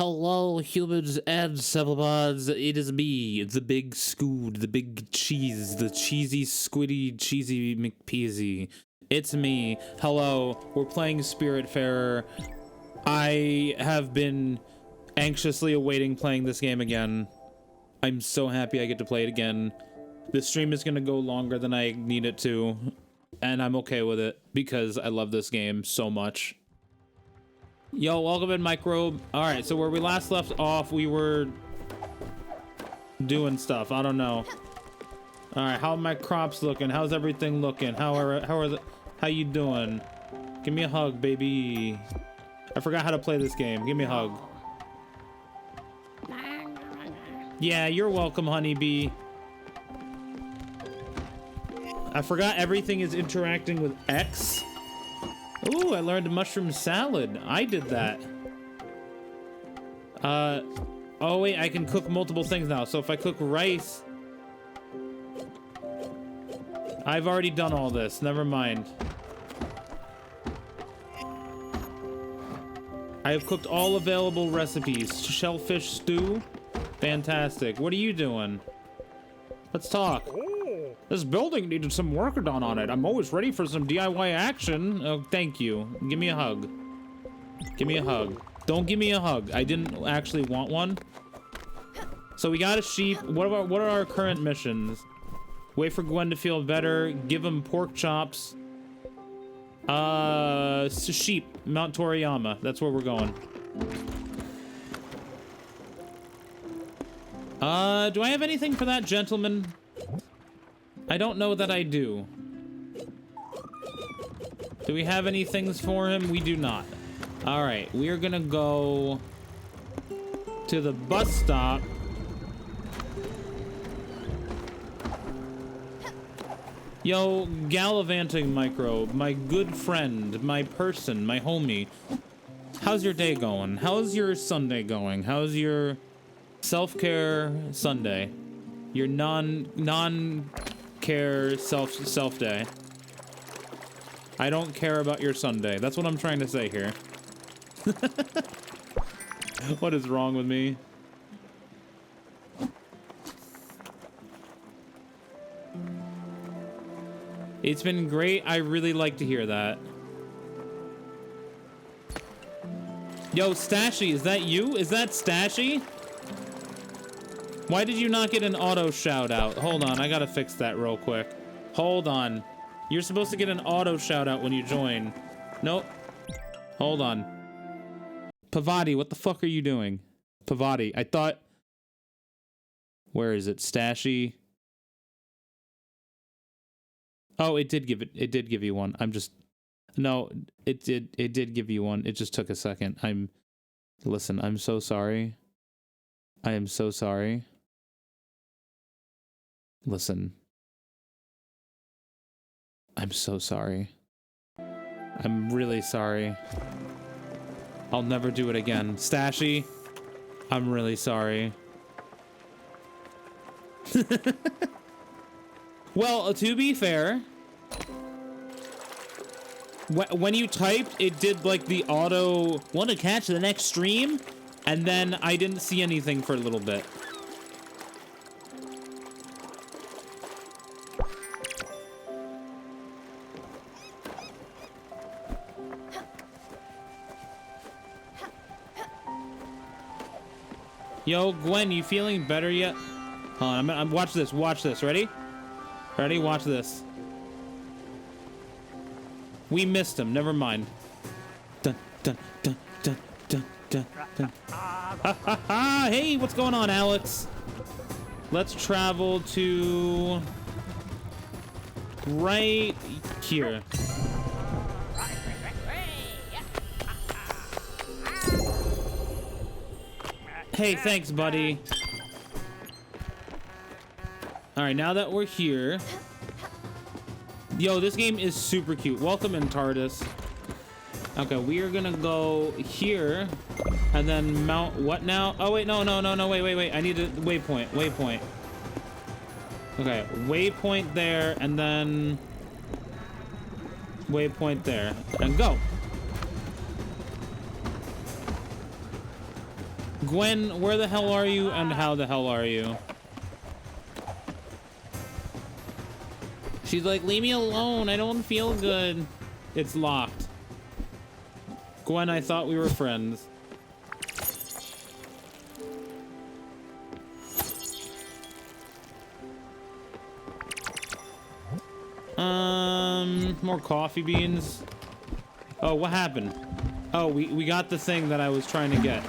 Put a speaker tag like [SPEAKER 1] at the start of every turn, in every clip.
[SPEAKER 1] Hello, humans and cephalopods. It is me, the big scood, the big cheese, the cheesy, squiddy, cheesy McPeasy. It's me. Hello, we're playing Spiritfarer. I have been anxiously awaiting playing this game again. I'm so happy I get to play it again. This stream is gonna go longer than I need it to, and I'm okay with it because I love this game so much. Yo, welcome in, Microbe. Alright, so where we last left off, we were doing stuff. I don't know. Alright, how are my crops looking? How's everything looking? How you doing? Give me a hug, baby. I forgot how to play this game. Give me a hug. Yeah, you're welcome, honeybee. I forgot everything is interacting with X. Ooh, I learned mushroom salad. I did that. Oh wait, I can cook multiple things now. So if I cook rice... I've already done all this. Never mind. I have cooked all available recipes. Shellfish stew. Fantastic. What are you doing? Let's talk. This building needed some work done on it. I'm always ready for some DIY action. Oh, thank you. Give me a hug. Give me a hug. Don't give me a hug. I didn't actually want one. So we got a sheep. What are our current missions? Wait for Gwen to feel better. Give him pork chops. Sheep. Mount Toriyama. That's where we're going. Do I have anything for that gentleman? I don't know that I do. Do we have any things for him? We do not. All right, we are gonna go to the bus stop. Yo, gallivanting microbe, my good friend, my person, my homie. How's your day going? How's your Sunday going? How's your self-care Sunday? Your non-care self day. I don't care about your Sunday. That's what I'm trying to say here. What is wrong with me? It's been great. I really like to hear that. Yo, Stashy, is that you? Is that Stashy? Why did you not get an auto shout out? Hold on, I gotta fix that real quick. Hold on. You're supposed to get an auto shout out when you join. Nope. Hold on. Pavati, what the fuck are you doing? Pavati, I thought... Where is it? Stashy? Oh, it did give you one. I'm just... No, it did give you one. It just took a second. Listen, I'm so sorry. I am so sorry. Listen. I'm so sorry. I'm really sorry. I'll never do it again. Stashy, I'm really sorry. Well, to be fair, when you typed, it did like the auto, want to catch the next stream? And then I didn't see anything for a little bit. Yo, Gwen, you feeling better yet? Hold on, watch this, ready? Ready, watch this. We missed him, never mind. Dun, dun, dun, dun, dun, dun, dun. Ha ha ha! Hey, what's going on, Alex? Let's travel to... right here. Hey, thanks, buddy. Alright, now that we're here... Yo, this game is super cute. Welcome in, TARDIS. Okay, we are gonna go here, and then mount what now? Oh, wait, no, wait. I need a waypoint. Okay, waypoint there, and then... waypoint there, and go. Gwen, where the hell are you and how the hell are you? She's like, leave me alone. I don't feel good. It's locked. Gwen, I thought we were friends. More coffee beans. Oh, what happened? Oh, we got the thing that I was trying to get.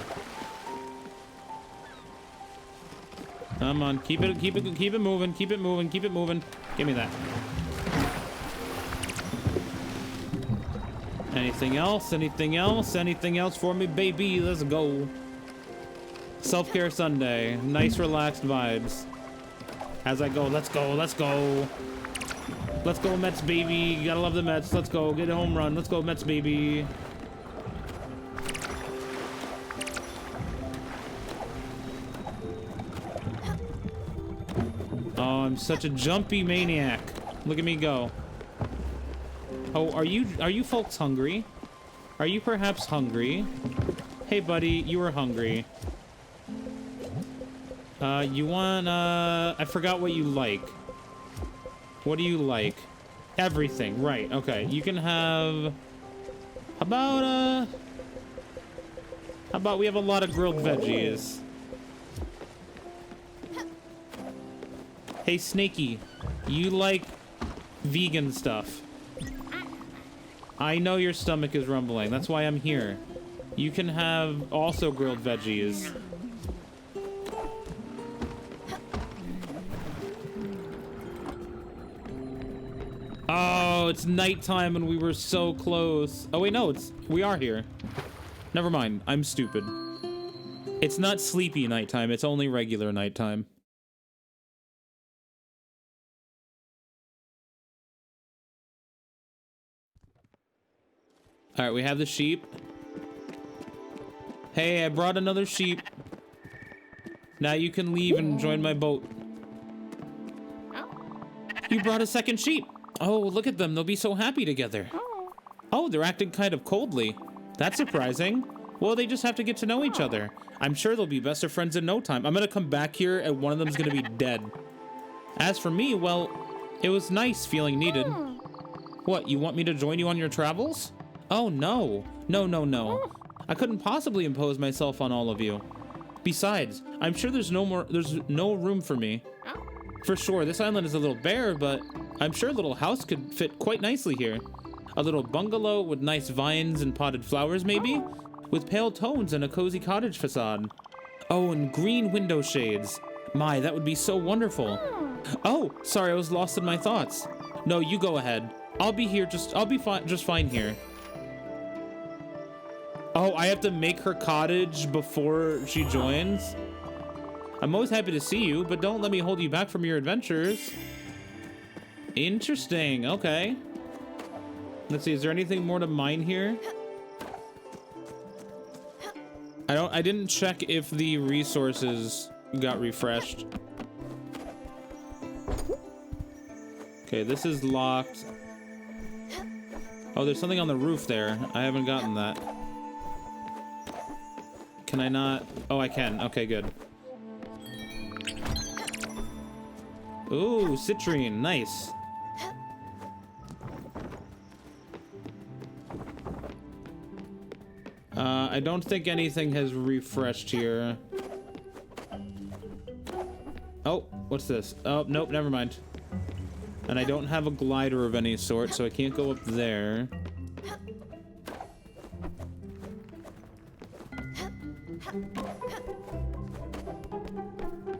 [SPEAKER 1] Come on, keep it moving, keep it moving, keep it moving. Give me that. Anything else? Anything else? Anything else for me, baby? Let's go. Self-care Sunday. Nice, relaxed vibes. As I go, let's go, let's go. Let's go, Mets, baby. You gotta love the Mets. Let's go, get a home run. Let's go, Mets, baby. Oh, I'm such a jumpy maniac. Look at me go. Oh, are you folks hungry? Are you perhaps hungry? Hey, buddy, you are hungry. You want, I forgot what you like. What do you like? Everything, right, okay. You can have... How about we have a lot of grilled veggies? Hey, Snaky, you like vegan stuff. I know your stomach is rumbling. That's why I'm here. You can have also grilled veggies. Oh, it's nighttime and we were so close. Oh, wait, no, we are here. Never mind. I'm stupid. It's not sleepy nighttime. It's only regular nighttime. All right, we have the sheep. Hey, I brought another sheep. Now you can leave and join my boat. You brought a second sheep. Oh, look at them. They'll be so happy together. Oh, they're acting kind of coldly. That's surprising. Well, they just have to get to know each other. I'm sure they'll be best of friends in no time. I'm gonna come back here and one of them's gonna be dead. As for me, well, it was nice feeling needed. What, you want me to join you on your travels? Oh, no. No. I couldn't possibly impose myself on all of you. Besides, I'm sure there's no room for me. For sure, this island is a little bare, but I'm sure a little house could fit quite nicely here. A little bungalow with nice vines and potted flowers, maybe? With pale tones and a cozy cottage facade. Oh, and green window shades. My, that would be so wonderful. Oh, sorry, I was lost in my thoughts. No, you go ahead. I'll be here, I'll be just fine here. Oh, I have to make her cottage before she joins? I'm always happy to see you, but don't let me hold you back from your adventures. Interesting, okay. Let's see, is there anything more to mine here? I didn't check if the resources got refreshed. Okay, this is locked. Oh, there's something on the roof there. I haven't gotten that. Can I not? Oh, I can. Okay, good. Ooh, citrine. Nice. I don't think anything has refreshed here. Oh, what's this? Oh, nope, never mind. And I don't have a glider of any sort, so I can't go up there.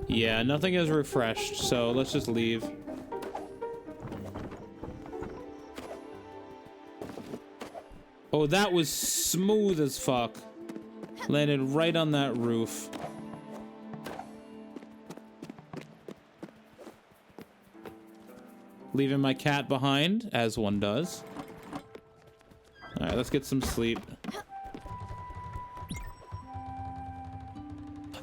[SPEAKER 1] Yeah, nothing has refreshed, so let's just leave. Oh, that was smooth as fuck. Landed right on that roof. Leaving my cat behind, as one does. Alright, let's get some sleep.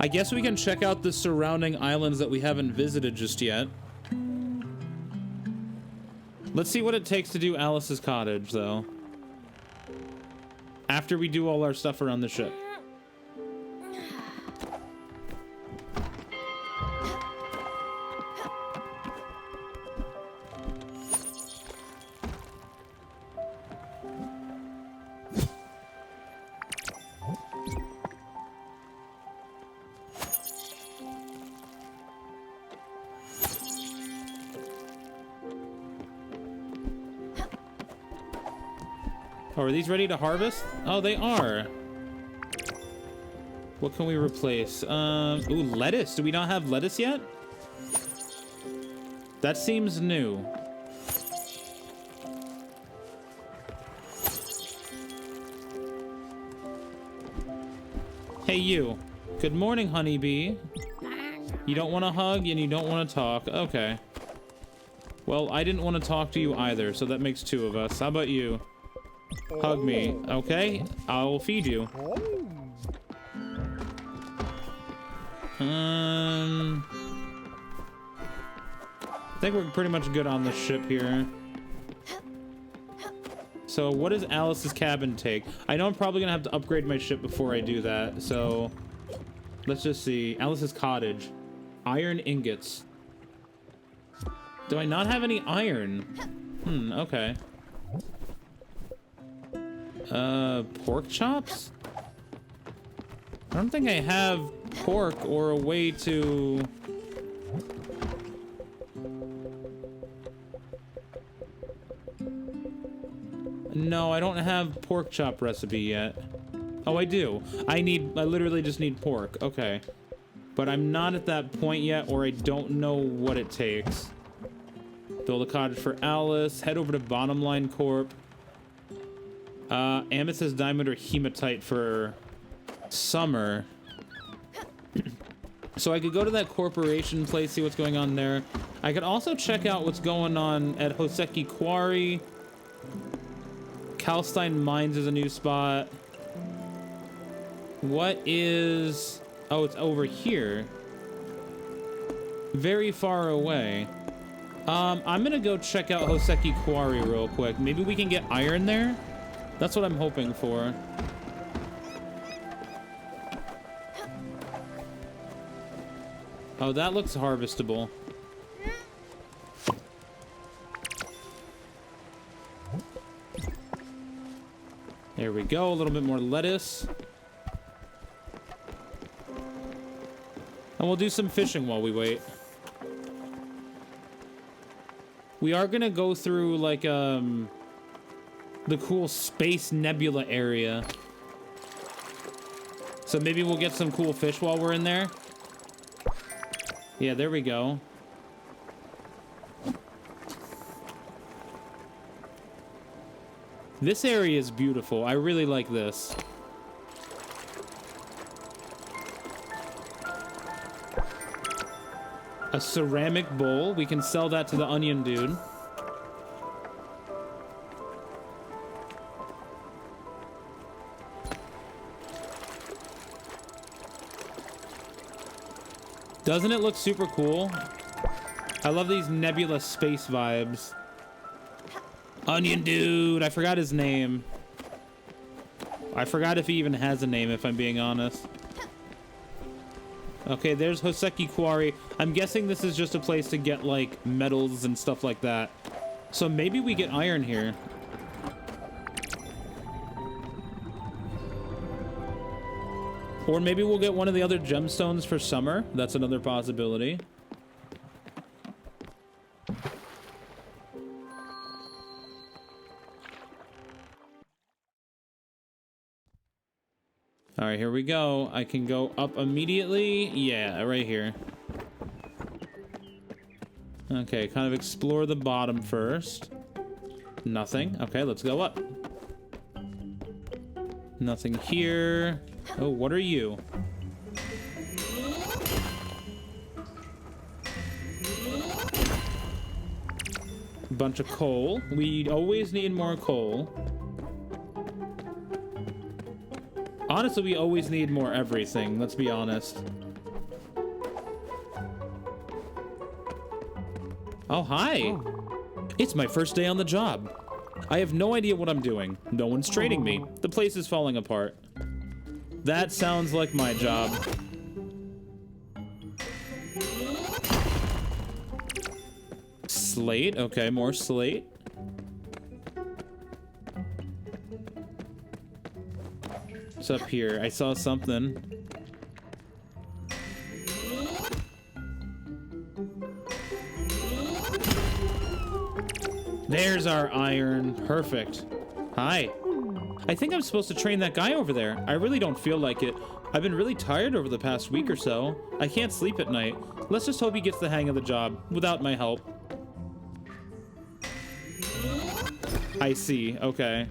[SPEAKER 1] I guess we can check out the surrounding islands that we haven't visited just yet. Let's see what it takes to do Alice's cottage, though. After we do all our stuff around the ship. Oh, are these ready to harvest? Oh, they are. What can we replace? Ooh, lettuce. Do we not have lettuce yet? That seems new. Hey, you. Good morning, honeybee. You don't want to hug and you don't want to talk. Okay. Well, I didn't want to talk to you either, so that makes two of us. How about you? Hug me. Okay, I'll feed you. I think we're pretty much good on the ship here. So what does Alice's cabin take? I know I'm probably gonna have to upgrade my ship before I do that, so let's just see. Alice's cottage. Iron ingots. Do I not have any iron? Okay. Pork chops? I don't think I have pork or a way to... No, I don't have pork chop recipe yet. Oh, I do. I literally just need pork. Okay. But I'm not at that point yet, or I don't know what it takes. Build a cottage for Alice. Head over to Bottom Line Corp. Amethyst Diamond or Hematite for Summer. So I could go to that corporation place, see what's going on there. I could also check out what's going on at Hoseki Quarry. Kalstein Mines is a new spot. What is... Oh, it's over here. Very far away. I'm gonna go check out Hoseki Quarry real quick. Maybe we can get iron there? That's what I'm hoping for. Oh, that looks harvestable. There we go, a little bit more lettuce. And we'll do some fishing while we wait. We are gonna go through, like, the cool space nebula area. So maybe we'll get some cool fish while we're in there. Yeah, there we go. This area is beautiful. I really like this. A ceramic bowl. We can sell that to the onion dude. Doesn't it look super cool? I love these nebula space vibes. Onion dude, I forgot his name. I forgot if he even has a name, if I'm being honest. Okay, there's Hoseki Quarry. I'm guessing this is just a place to get, like, metals and stuff like that. So maybe we get iron here. Or maybe we'll get one of the other gemstones for Summer. That's another possibility. All right, here we go. I can go up immediately. Yeah, right here. Okay, kind of explore the bottom first. Nothing. Okay, let's go up. Nothing here. Oh, what are you? Bunch of coal. We always need more coal. Honestly, we always need more everything, let's be honest. Oh, hi. It's my first day on the job. I have no idea what I'm doing. No one's training me. The place is falling apart. That sounds like my job. Slate. Okay, more slate. What's up here? I saw something. There's our iron. Perfect. Hi. I think I'm supposed to train that guy over there. I really don't feel like it. I've been really tired over the past week or so. I can't sleep at night. Let's just hope he gets the hang of the job without my help. I see. Okay.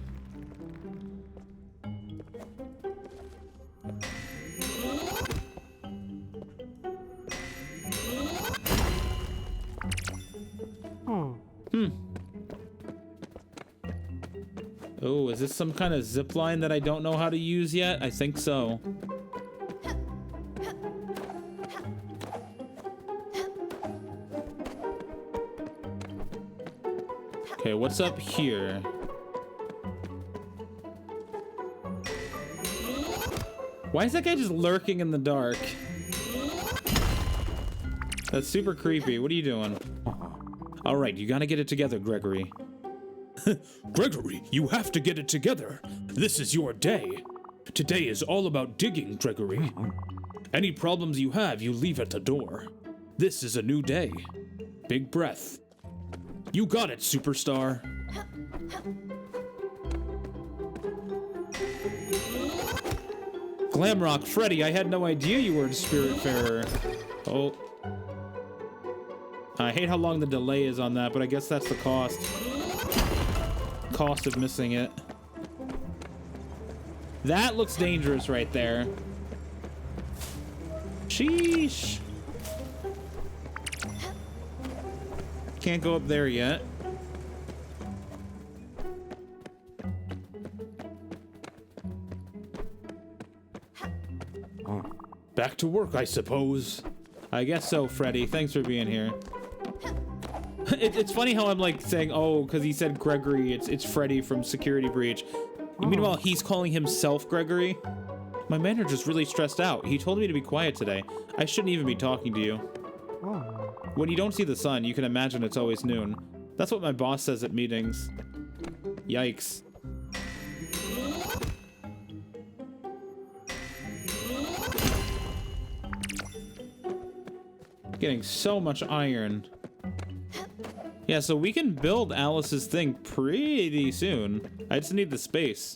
[SPEAKER 1] Oh, is this some kind of zip line that I don't know how to use yet? I think so. Okay, what's up here? Why is that guy just lurking in the dark? That's super creepy. What are you doing? All right, you gotta get it together, Gregory.
[SPEAKER 2] Gregory, you have to get it together. This is your day. Today is all about digging, Gregory. Any problems you have, you leave at the door. This is a new day. Big breath. You got it, superstar.
[SPEAKER 1] Glamrock, Freddy, I had no idea you were a Spiritfarer. Oh. I hate how long the delay is on that, but I guess that's the cost. Cost of missing it. That looks dangerous right there. Sheesh. Can't go up there yet.
[SPEAKER 2] Back to work, I suppose.
[SPEAKER 1] I guess so, Freddy. Thanks for being here. It's funny how I'm like saying, oh, because he said Gregory, it's Freddy from Security Breach. Meanwhile, he's calling himself Gregory. My manager's really stressed out. He told me to be quiet today. I shouldn't even be talking to you. When you don't see the sun, you can imagine it's always noon. That's what my boss says at meetings. Yikes. Getting so much iron. Yeah, so we can build Alice's thing pretty soon. I just need the space.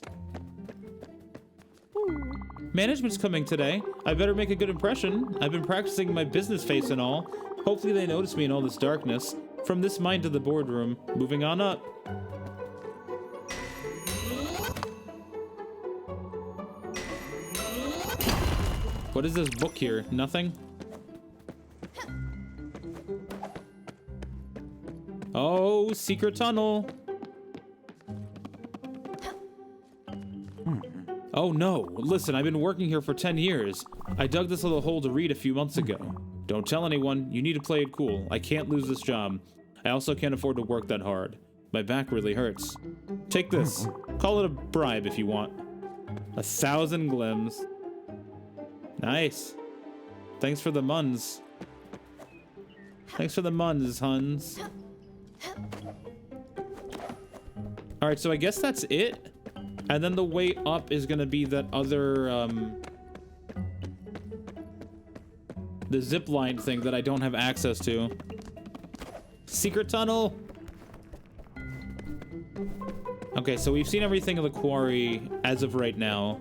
[SPEAKER 1] Management's coming today. I better make a good impression. I've been practicing my business face and all. Hopefully they notice me in all this darkness. From this mine to the boardroom. Moving on up. What is this book here? Nothing? Oh, secret tunnel. Oh no, listen, I've been working here for 10 years. I dug this little hole to read a few months ago. Don't tell anyone, you need to play it cool. I can't lose this job. I also can't afford to work that hard. My back really hurts. Take this. Call it a bribe if you want. 1,000 glims. Nice. Thanks for the muns. Thanks for the muns, Huns. Alright, so I guess that's it. And then the way up is gonna be that other, the zip line thing that I don't have access to. Secret tunnel! Okay, so we've seen everything in the quarry as of right now.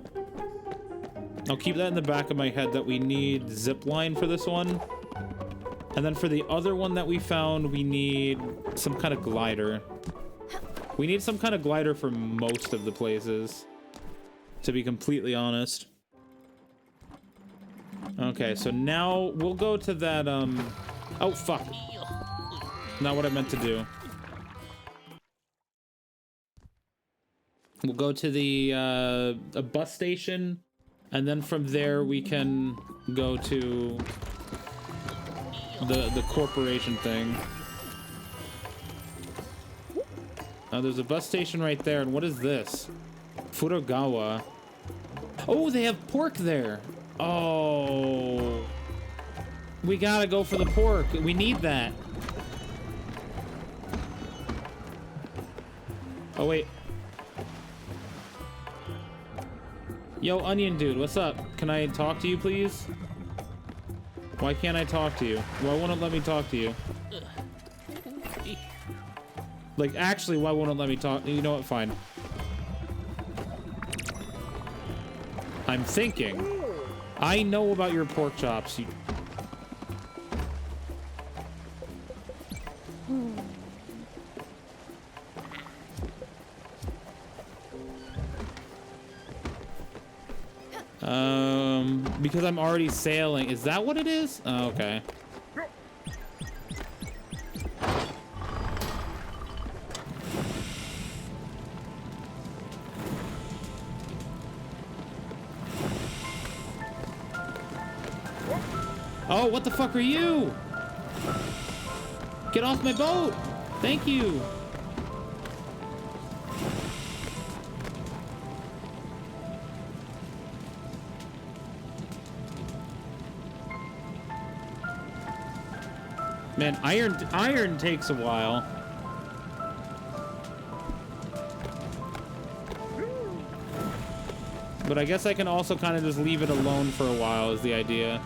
[SPEAKER 1] I'll keep that in the back of my head that we need zip line for this one. And then for the other one that we found, we need some kind of glider. We need some kind of glider for most of the places, to be completely honest. Okay, so now we'll go to that, oh, fuck. Not what I meant to do. We'll go to the, a bus station, and then from there we can go to the corporation thing. There's a bus station right there, and what is this? Furugawa. Oh, they have pork there. Oh. We gotta go for the pork. We need that. Oh, wait. Yo, Onion Dude, what's up? Can I talk to you, please? Why can't I talk to you? Why won't it let me talk to you? Like, actually, why won't it let me talk? You know what? Fine. I'm thinking. I know about your pork chops. Because I'm already sailing. Is that what it is? Oh, okay. Oh, what the fuck are you? Get off my boat! Thank you! Man, iron takes a while. But I guess I can also kind of just leave it alone for a while is the idea.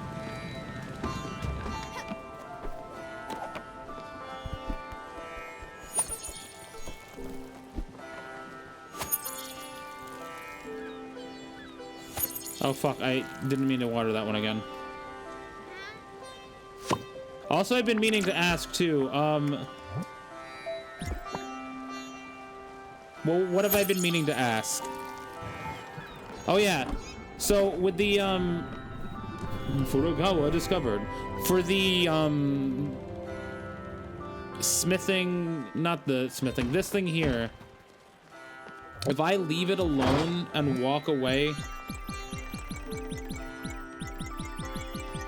[SPEAKER 1] Oh fuck, I didn't mean to water that one again. Also, I've been meaning to ask too, well, what have I been meaning to ask? Oh yeah, so with the, Furukawa discovered, for the, smithing, not the smithing, this thing here, if I leave it alone and walk away,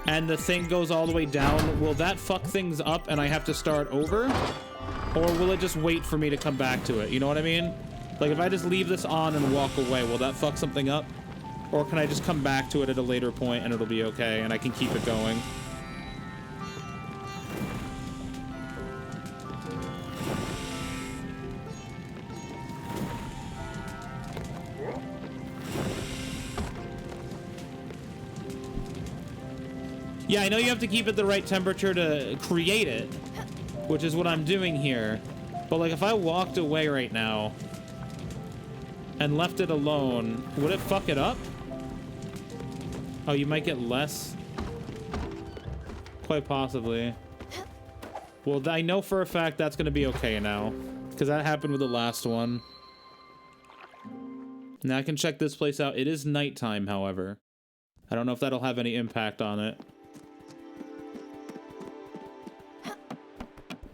[SPEAKER 1] and the thing goes all the way down, will that fuck things up and I have to start over? Or will it just wait for me to come back to it? You know what I mean? Like, if I just leave this on and walk away, will that fuck something up? Or can I just come back to it at a later point and it'll be okay and I can keep it going? Yeah, I know you have to keep it the right temperature to create it, which is what I'm doing here. But like, if I walked away right now and left it alone, would it fuck it up? Oh, you might get less? Quite possibly. Well, I know for a fact that's gonna be okay now, because that happened with the last one. Now I can check this place out. It is nighttime, however. I don't know if that'll have any impact on it.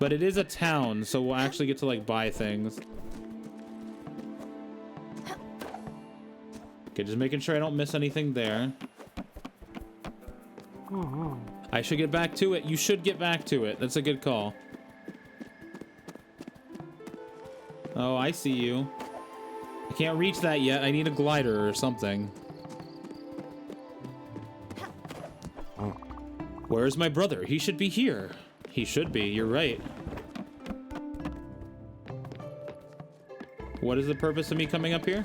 [SPEAKER 1] But it is a town, so we'll actually get to, like, buy things. Okay, just making sure I don't miss anything there. I should get back to it. You should get back to it. That's a good call. Oh, I see you. I can't reach that yet. I need a glider or something. Where's my brother? He should be here. He should be, you're right. What is the purpose of me coming up here?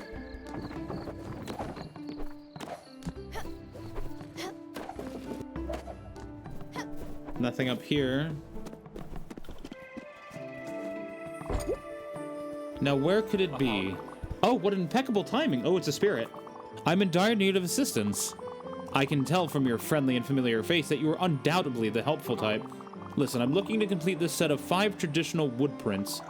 [SPEAKER 1] Nothing up here. Now, where could it be? Oh, what impeccable timing. Oh, it's a spirit. I'm in dire need of assistance. I can tell from your friendly and familiar face that you are undoubtedly the helpful type. Listen, I'm looking to complete this set of 5 traditional wood prints.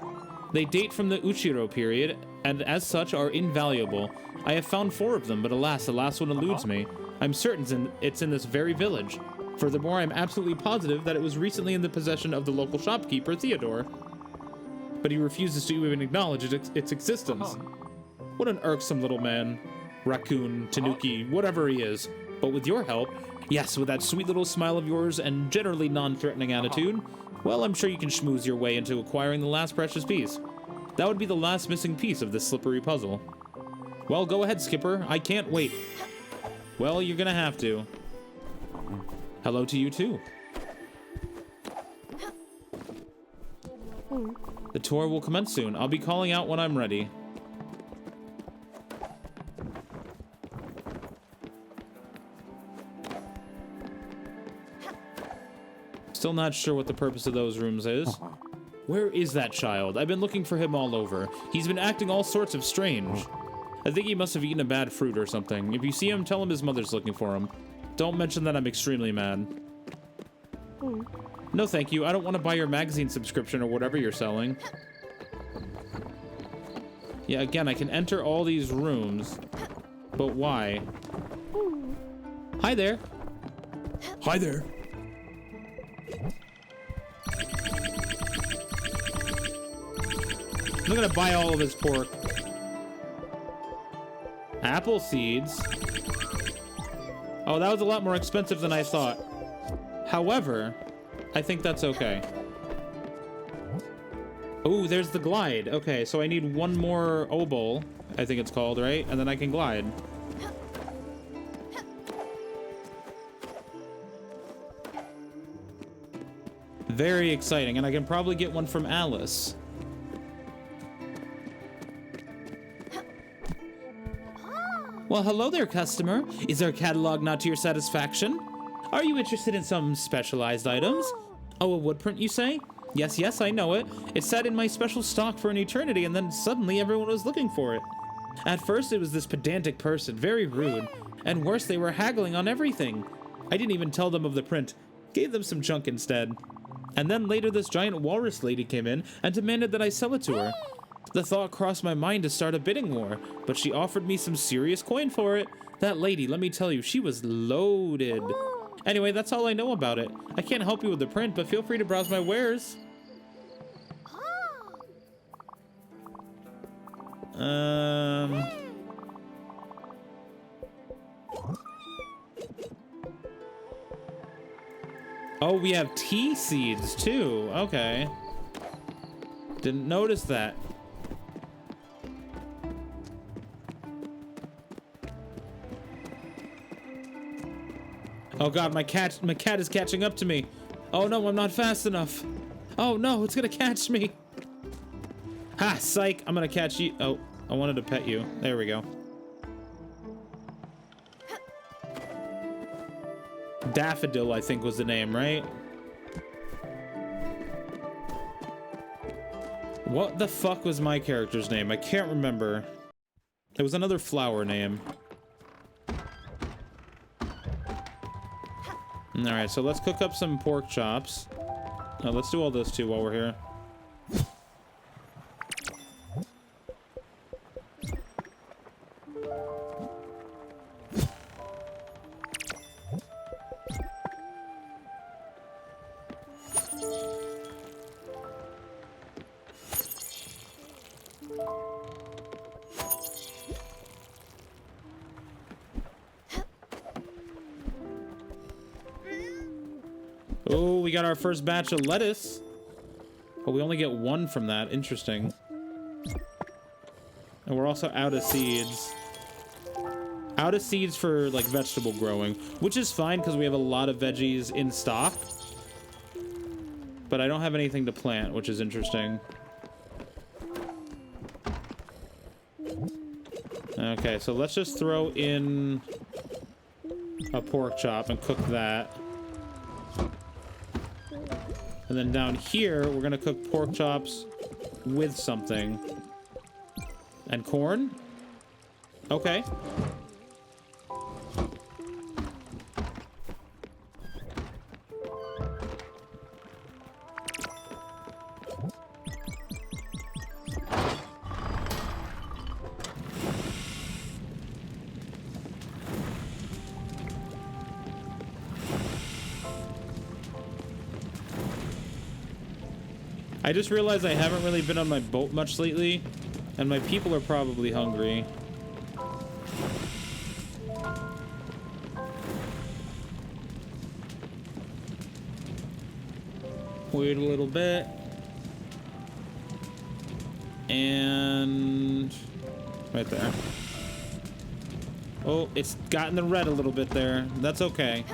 [SPEAKER 1] They date from the Uchiro period, and as such are invaluable. I have found 4 of them, but alas, the last one eludes me. I'm certain it's in this very village. Furthermore, I'm absolutely positive that it was recently in the possession of the local shopkeeper, Theodore. But he refuses to even acknowledge its existence. What an irksome little man. Raccoon, Tanuki, whatever he is. But with your help, yes, with that sweet little smile of yours and generally non-threatening attitude, well, I'm sure you can schmooze your way into acquiring the last precious piece. That would be the last missing piece of this slippery puzzle. Well, go ahead, Skipper. I can't wait. Well, you're gonna have to. Hello to you, too. The tour will commence soon. I'll be calling out when I'm ready. Still not sure what the purpose of those rooms is. Where is that child? I've been looking for him all over. He's been acting all sorts of strange. I think he must have eaten a bad fruit or something. If you see him, tell him his mother's looking for him. Don't mention that I'm extremely mad. No, thank you. I don't want to buy your magazine subscription or whatever you're selling. Yeah, again, I can enter all these rooms. But why? Hi there.
[SPEAKER 2] Hi there.
[SPEAKER 1] I'm gonna buy all of his pork. Apple seeds. Oh, that was a lot more expensive than I thought. However, I think that's okay. Oh, there's the glide. Okay, so I need one more obol, I think it's called, right? And then I can glide. Very exciting, and I can probably get one from Alice. Well, hello there, customer. Is our catalog not to your satisfaction? Are you interested in some specialized items? Oh, a wood print, you say? Yes, yes, I know it. It sat in my special stock for an eternity, and then suddenly everyone was looking for it. At first, it was this pedantic person, very rude. And worse, they were haggling on everything. I didn't even tell them of the print. Gave them some junk instead. And then later, this giant walrus lady came in and demanded that I sell it to her. The thought crossed my mind to start a bidding war, but she offered me some serious coin for it. That lady, let me tell you, she was loaded. Anyway, that's all I know about it. I can't help you with the print, but feel free to browse my wares. Oh, we have tea seeds too. Okay. Didn't notice that. Oh god, my cat is catching up to me. Oh no, I'm not fast enough. Oh no, it's gonna catch me. Ha, psych, I'm gonna catch you. Oh, I wanted to pet you. There we go. Daffodil, I think was the name, right? What the fuck was my character's name? I can't remember. It was another flower name. Alright, so let's cook up some pork chops. Let's do all this too while we're here. Oh, we got our first batch of lettuce. But we only get one from that. Interesting. And we're also out of seeds. Out of seeds for, like, vegetable growing. Which is fine, because we have a lot of veggies in stock. But I don't have anything to plant, which is interesting. Okay, so let's just throw in a pork chop and cook that. And then down here, we're gonna cook pork chops with something. And corn? Okay. I just realized I haven't really been on my boat much lately, and my people are probably hungry. Wait a little bit. And right there. Oh, it's gotten the red a little bit there. That's okay.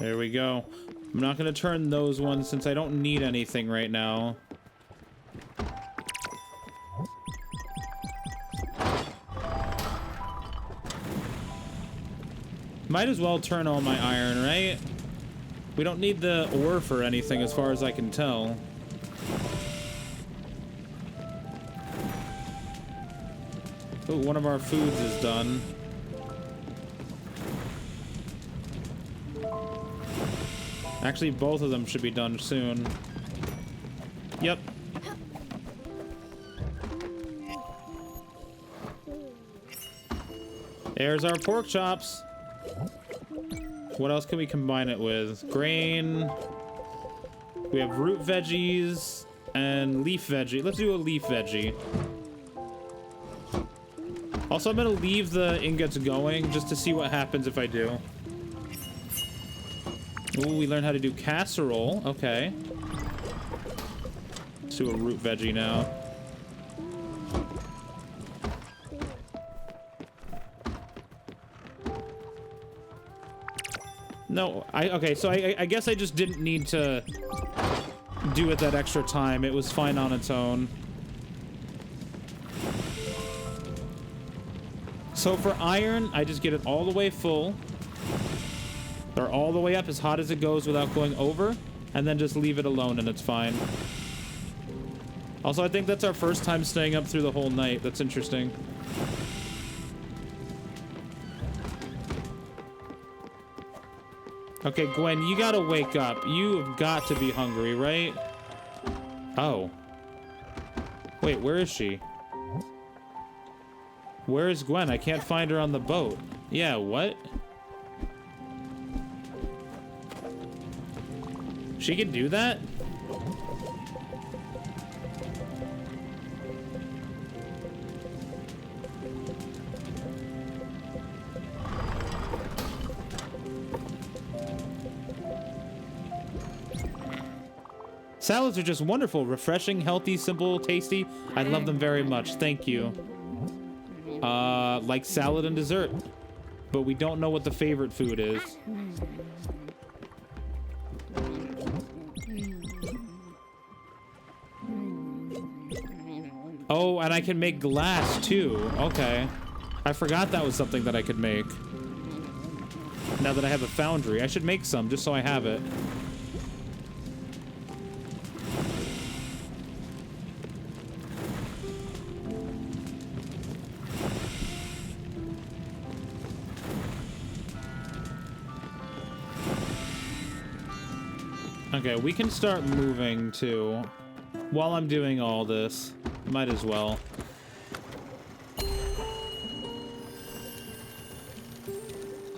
[SPEAKER 1] There we go. I'm not gonna turn those ones since I don't need anything right now. Might as well turn all my iron, right? We don't need the ore for anything as far as I can tell. Ooh, one of our foods is done. Actually, both of them should be done soon. Yep. There's our pork chops. What else can we combine it with? Grain. We have root veggies and leaf veggie. Let's do a leaf veggie. Also, I'm gonna leave the ingots going just to see what happens if I do. Ooh, we learned how to do casserole. Okay. Let's do a root veggie now. No, okay, so I guess I just didn't need to do it that extra time. It was fine on its own. So for iron, I just get it all the way full. Or all the way up as hot as it goes without going over, and then just leave it alone and it's fine. Also, I think that's our first time staying up through the whole night. That's interesting. Okay, Gwen, you gotta wake up. You have got to be hungry, right? Oh. Wait, where is she? Where is Gwen? I can't find her on the boat. Yeah, what? She can do that? Salads are just wonderful. Refreshing, healthy, simple, tasty. I love them very much. Thank you. Like salad and dessert. But we don't know what the favorite food is. Oh, and I can make glass too. Okay. I forgot that was something that I could make. Now that I have a foundry, I should make some just so I have it. Okay, we can start moving too. While I'm doing all this, might as well.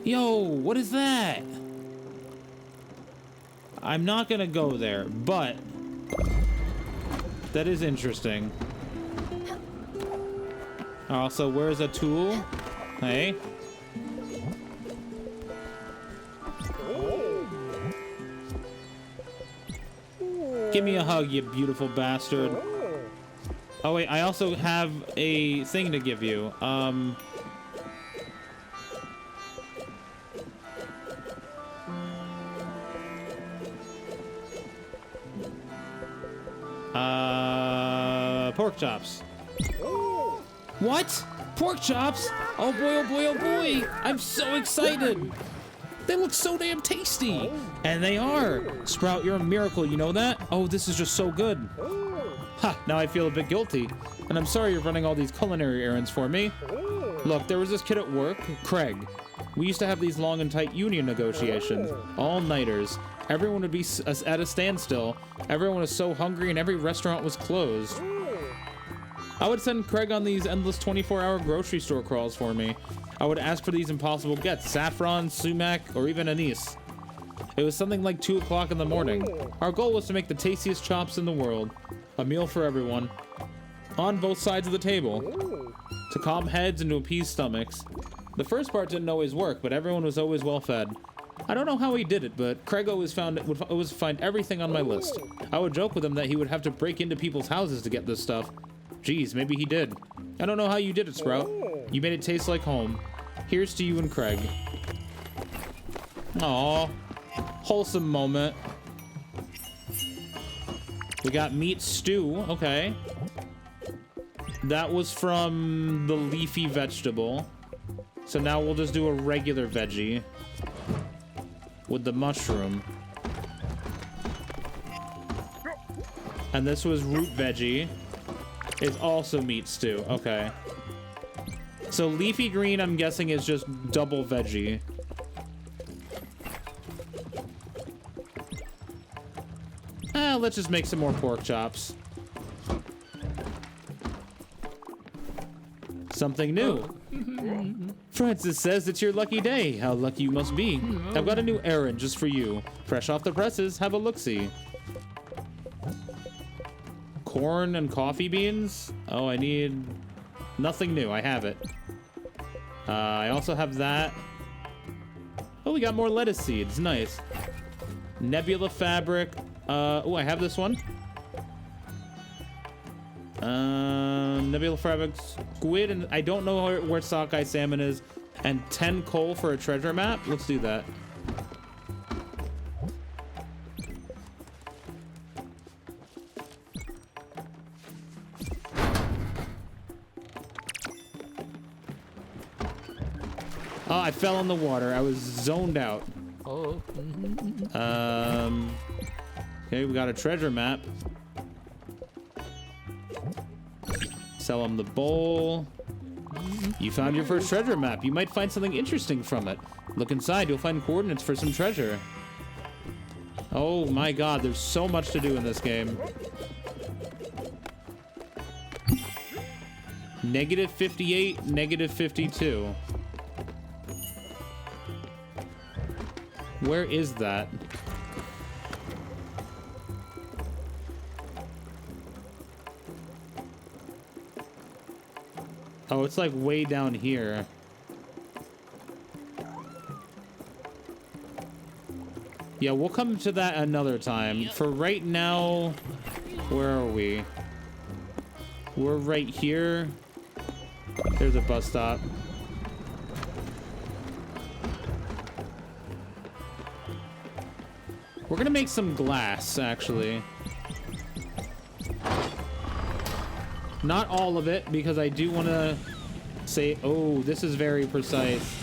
[SPEAKER 1] Yo, what is that? I'm not gonna go there, but that is interesting. Also, where's a tool? Hey. Give me a hug, you beautiful bastard. Oh wait, I also have a thing to give you. Pork chops. What? Pork chops? Oh boy, oh boy, oh boy! I'm so excited! They look so damn tasty! And they are! Sprout, you're a miracle, you know that? Oh, this is just so good. Ha, now I feel a bit guilty. And I'm sorry you're running all these culinary errands for me. Look, there was this kid at work, Craig. We used to have these long and tight union negotiations. All-nighters. Everyone would be at a standstill. Everyone was so hungry and every restaurant was closed. I would send Craig on these endless 24-hour grocery store crawls for me. I would ask for these impossible gets, saffron, sumac, or even anise. It was something like 2 o'clock in the morning. Our goal was to make the tastiest chops in the world. A meal for everyone. On both sides of the table. To calm heads and to appease stomachs. The first part didn't always work, but everyone was always well fed. I don't know how he did it, but Craig would always find everything on my list. I would joke with him that he would have to break into people's houses to get this stuff. Geez, maybe he did. I don't know how you did it, Sprout. You made it taste like home. Here's to you and Craig. Aww. wholesome moment. We got meat stew. Okay. That was from the leafy vegetable. So now we'll just do a regular veggie with the mushroom. And this was root veggie. It's also meat stew. Okay. So leafy green, I'm guessing, is just double veggie. Let's just make some more pork chops. Something new. Francis says it's your lucky day. How lucky you must be. I've got a new errand just for you. Fresh off the presses, have a look-see. Corn and coffee beans? Oh, I need nothing new. I have it. I also have that. Oh, we got more lettuce seeds. Nice. Nebula fabric. Oh, I have this one. Nebula fabric, squid, and I don't know where sockeye salmon is. And 10 coal for a treasure map. Let's do that. Oh, I fell in the water. I was zoned out.
[SPEAKER 3] Oh.
[SPEAKER 1] Okay, we got a treasure map. Sell him the bowl. You found your first treasure map. You might find something interesting from it. Look inside. You'll find coordinates for some treasure. Oh my god, there's so much to do in this game. Negative 58, negative 52. Where is that? Oh, it's like way down here. Yeah, we'll come to that another time. For right now, where are we? We're right here. There's a bus stop. We're gonna make some glass, actually. Not all of it, because I do want to say, oh, this is very precise.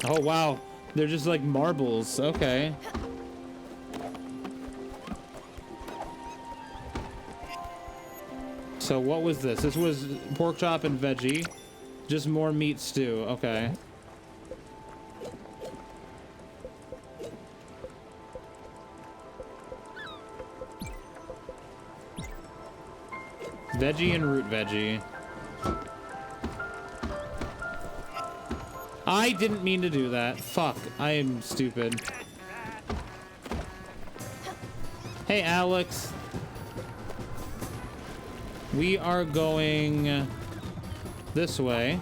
[SPEAKER 1] Oh, wow. They're just like marbles. Okay. So what was this? This was pork chop and veggie. Just more meat stew. Okay. Veggie and root veggie. I didn't mean to do that. Fuck. I am stupid. Hey, Alex. We are going this way.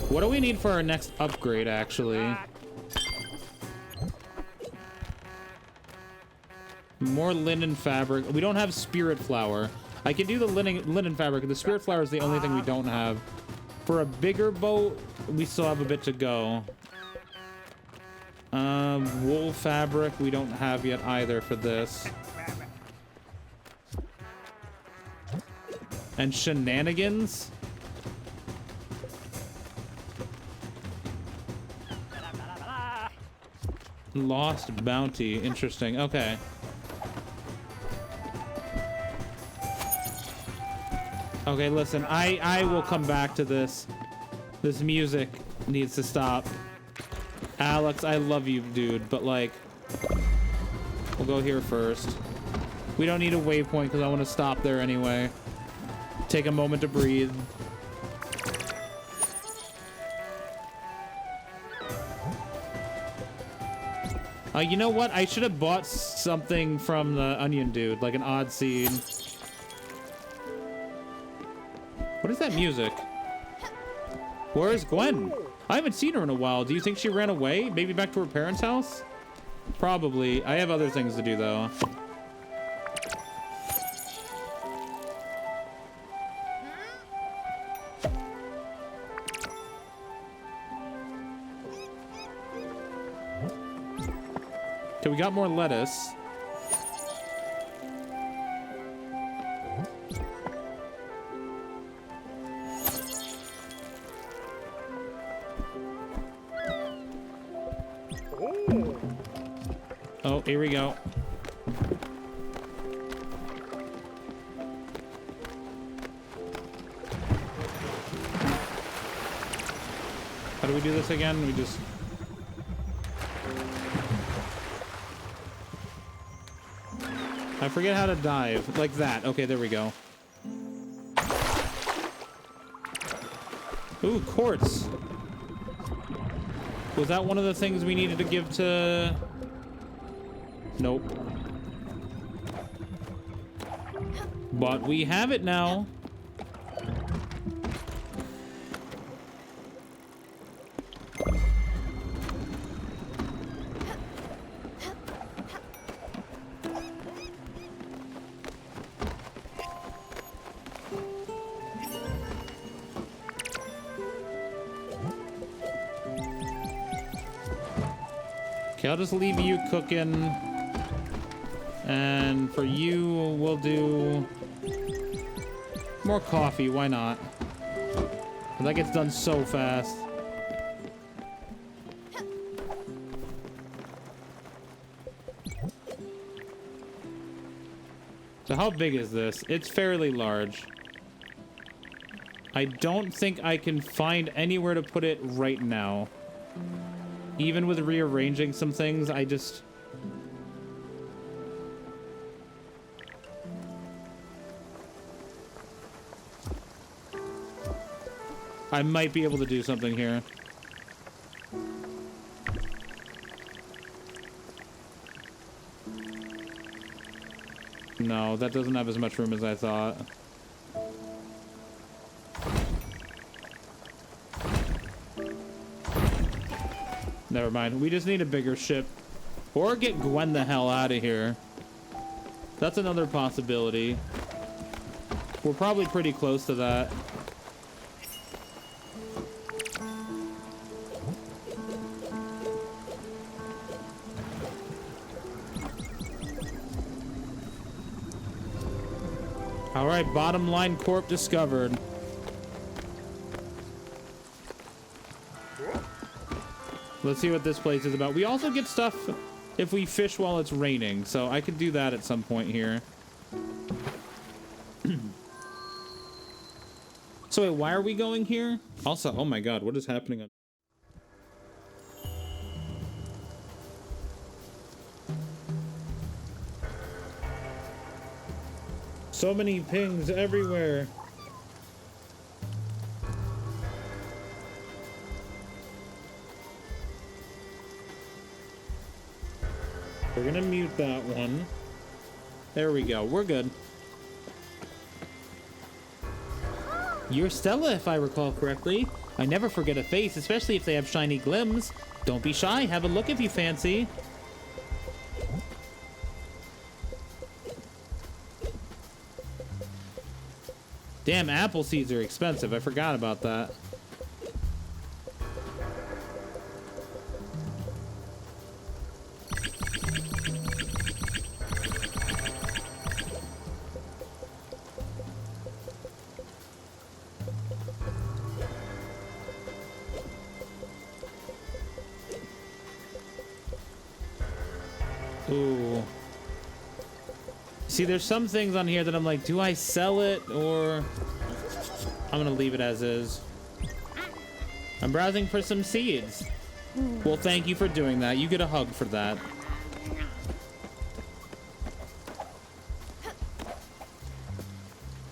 [SPEAKER 1] What do we need for our next upgrade, actually? More linen fabric. We don't have Spiritfarer. I can do the linen fabric. The Spiritfarer is the only thing we don't have. For a bigger boat, we still have a bit to go. Wool fabric we don't have yet either for this. And shenanigans? Lost bounty. Interesting. Okay. Okay, listen. I will come back to this. This music needs to stop. Alex, I love you, dude, but like, we'll go here first. We don't need a waypoint because I want to stop there anyway. Take a moment to breathe. You know what? I should have bought something from the onion dude, like an odd seed. What is that music? Where is Gwen? I haven't seen her in a while. Do you think she ran away? Maybe back to her parents' house? Probably. I have other things to do, though. Okay, we got more lettuce. Oh, here we go. How do we do this again? We just... I forget how to dive. Like that. Okay, there we go. Ooh, quartz. Was that one of the things we needed to give to... Nope. But we have it now. Okay, I'll just leave you cooking. And for you, we'll do more coffee. Why not? That gets done so fast. So how big is this? It's fairly large. I don't think I can find anywhere to put it right now. Even with rearranging some things, I just... I might be able to do something here. No, that doesn't have as much room as I thought. Never mind. We just need a bigger ship. Or get Gwen the hell out of here. That's another possibility. We're probably pretty close to that. Alright, bottom line corp discovered. Let's see what this place is about. We also get stuff if we fish while it's raining, so I could do that at some point here. So wait, why are we going here? Also, oh my god, what is happening on... So many pings everywhere. We're gonna mute that one. There we go. We're good. You're Stella, if I recall correctly. I never forget a face, especially if they have shiny glims. Don't be shy. Have a look if you fancy. Damn, apple seeds are expensive. I forgot about that. Ooh. See, there's some things on here that I'm like, do I sell it or... I'm gonna leave it as is. I'm browsing for some seeds. Well, thank you for doing that. You get a hug for that.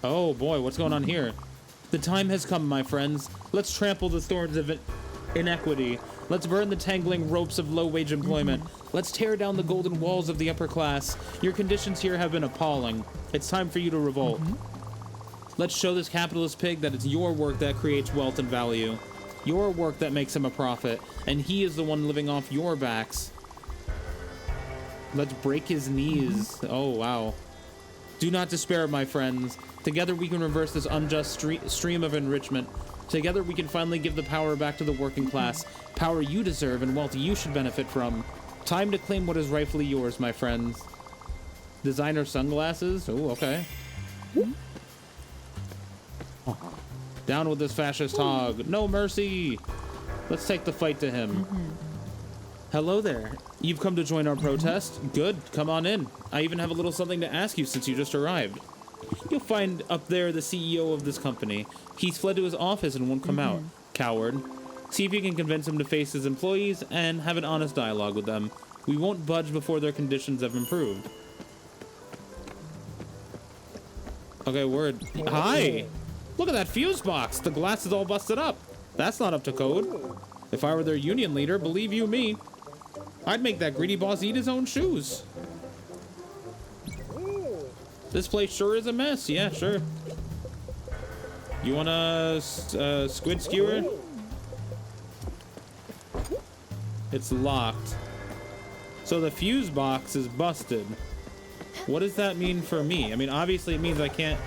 [SPEAKER 1] Oh boy, what's going on here? The time has come, my friends. Let's trample the thorns of it. inequity. Let's burn the tangling ropes of low-wage employment. Let's tear down the golden walls of the upper class. Your conditions here have been appalling. It's time for you to revolt. Let's show this capitalist pig that it's your work that creates wealth and value. Your work that makes him a profit, and he is the one living off your backs. Let's break his knees. Oh, wow. Do not despair, my friends. Together we can reverse this unjust stream of enrichment. Together we can finally give the power back to the working class. Power you deserve and wealth you should benefit from. Time to claim what is rightfully yours, my friends. Designer sunglasses? Oh, okay. Down with this fascist hog. No mercy. Let's take the fight to him. Hello there. You've come to join our protest? Good. Come on in. I even have a little something to ask you since you just arrived. You'll find up there the CEO of this company. He's fled to his office and won't come out. Coward. See if you can convince him to face his employees and have an honest dialogue with them. We won't budge before their conditions have improved. Okay, word. Hi! Look at that fuse box! The glass is all busted up. That's not up to code. If I were their union leader, believe you me, I'd make that greedy boss eat his own shoes. This place sure is a mess. Yeah, sure. You want a squid skewer? It's locked. So the fuse box is busted. What does that mean for me? I mean, obviously it means I can't...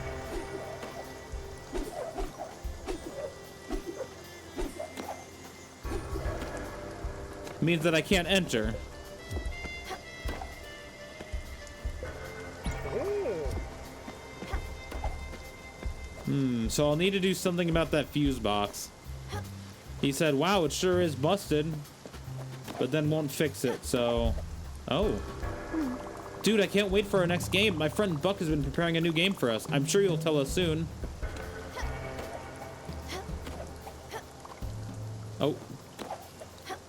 [SPEAKER 1] It means that I can't enter. So I'll need to do something about that fuse box. He said, wow, it sure is busted, but then won't fix it, so... Oh. Dude, I can't wait for our next game. My friend Buck has been preparing a new game for us. I'm sure you'll tell us soon. Oh.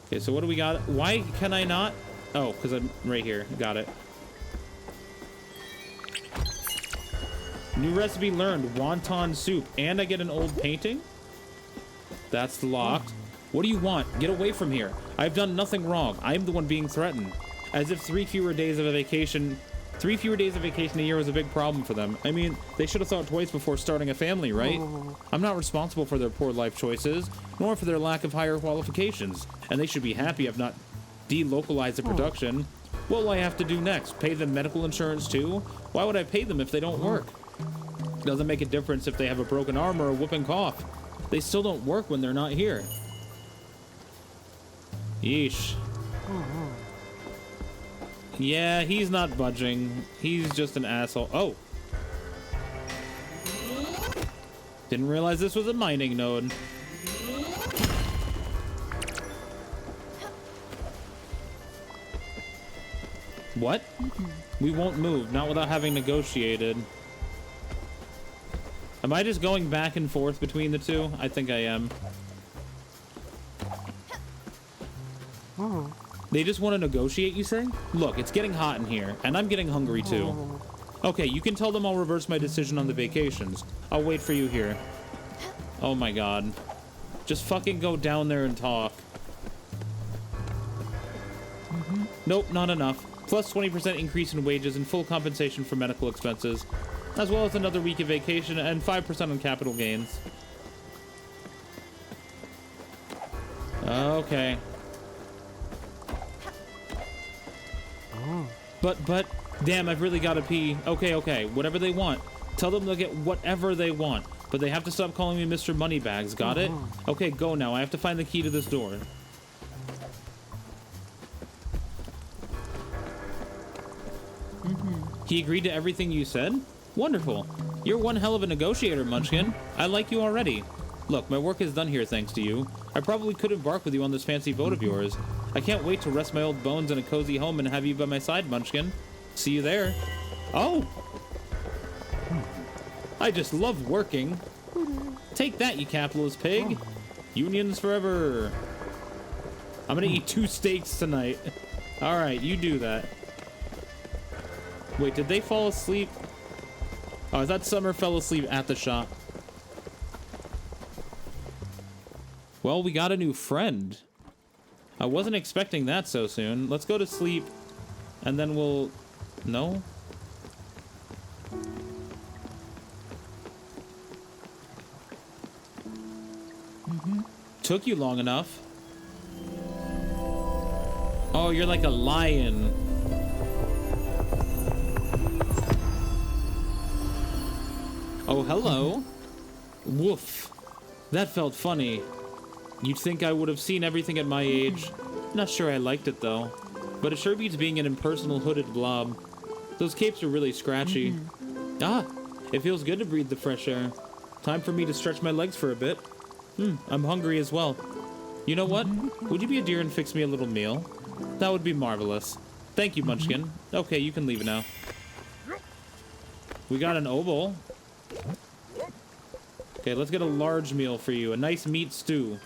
[SPEAKER 1] Okay, so what do we got? Why can I not? Oh, because I'm right here. Got it. New recipe learned. Wonton soup. And I get an old painting? That's locked. What do you want? Get away from here. I've done nothing wrong. I'm the one being threatened. As if 3 fewer days of a vacation a year was a big problem for them. I mean, they should have thought twice before starting a family, right? I'm not responsible for their poor life choices, nor for their lack of higher qualifications. And they should be happy I've not delocalized the production. What will I have to do next? Pay them medical insurance too? Why would I pay them if they don't work? Doesn't make a difference if they have a broken arm or a whooping cough. They still don't work when they're not here. Yeesh. Yeah, he's not budging. He's just an asshole. Oh. Didn't realize this was a mining node. What? We won't move, not without having negotiated. Am I just going back and forth between the two? I think I am. They just want to negotiate, you say? Look, it's getting hot in here, and I'm getting hungry too. Okay, you can tell them I'll reverse my decision on the vacations. I'll wait for you here. Oh my god. Just fucking go down there and talk. Nope, not enough. Plus 20% increase in wages and full compensation for medical expenses, as well as another week of vacation and 5% on capital gains. Okay. But, damn, I've really got to pee. Okay, whatever they want. Tell them they'll get whatever they want, but they have to stop calling me Mr. Moneybags, got it? Okay, go now. I have to find the key to this door. He agreed to everything you said? Wonderful. You're one hell of a negotiator, Munchkin. I like you already. Look, my work is done here thanks to you. I probably could embark with you on this fancy boat of yours. I can't wait to rest my old bones in a cozy home and have you by my side, Munchkin. See you there. Oh! I just love working. Take that, you capitalist pig. Unions forever. I'm gonna eat 2 steaks tonight. Alright, you do that. Wait, did they fall asleep? Oh, I thought Summer fell asleep at the shop. Well, we got a new friend. I wasn't expecting that so soon. Let's go to sleep, and then we'll... No? Took you long enough. Oh, you're like a lion. Oh, hello. Woof. That felt funny. You'd think I would have seen everything at my age. Not sure I liked it, though. But it sure beats being an impersonal hooded blob. Those capes are really scratchy. Ah, it feels good to breathe the fresh air. Time for me to stretch my legs for a bit. I'm hungry as well. You know what? Would you be a dear and fix me a little meal? That would be marvelous. Thank you, Munchkin. Okay, you can leave now. We got an oboe. Okay, let's get a large meal for you. A nice meat stew.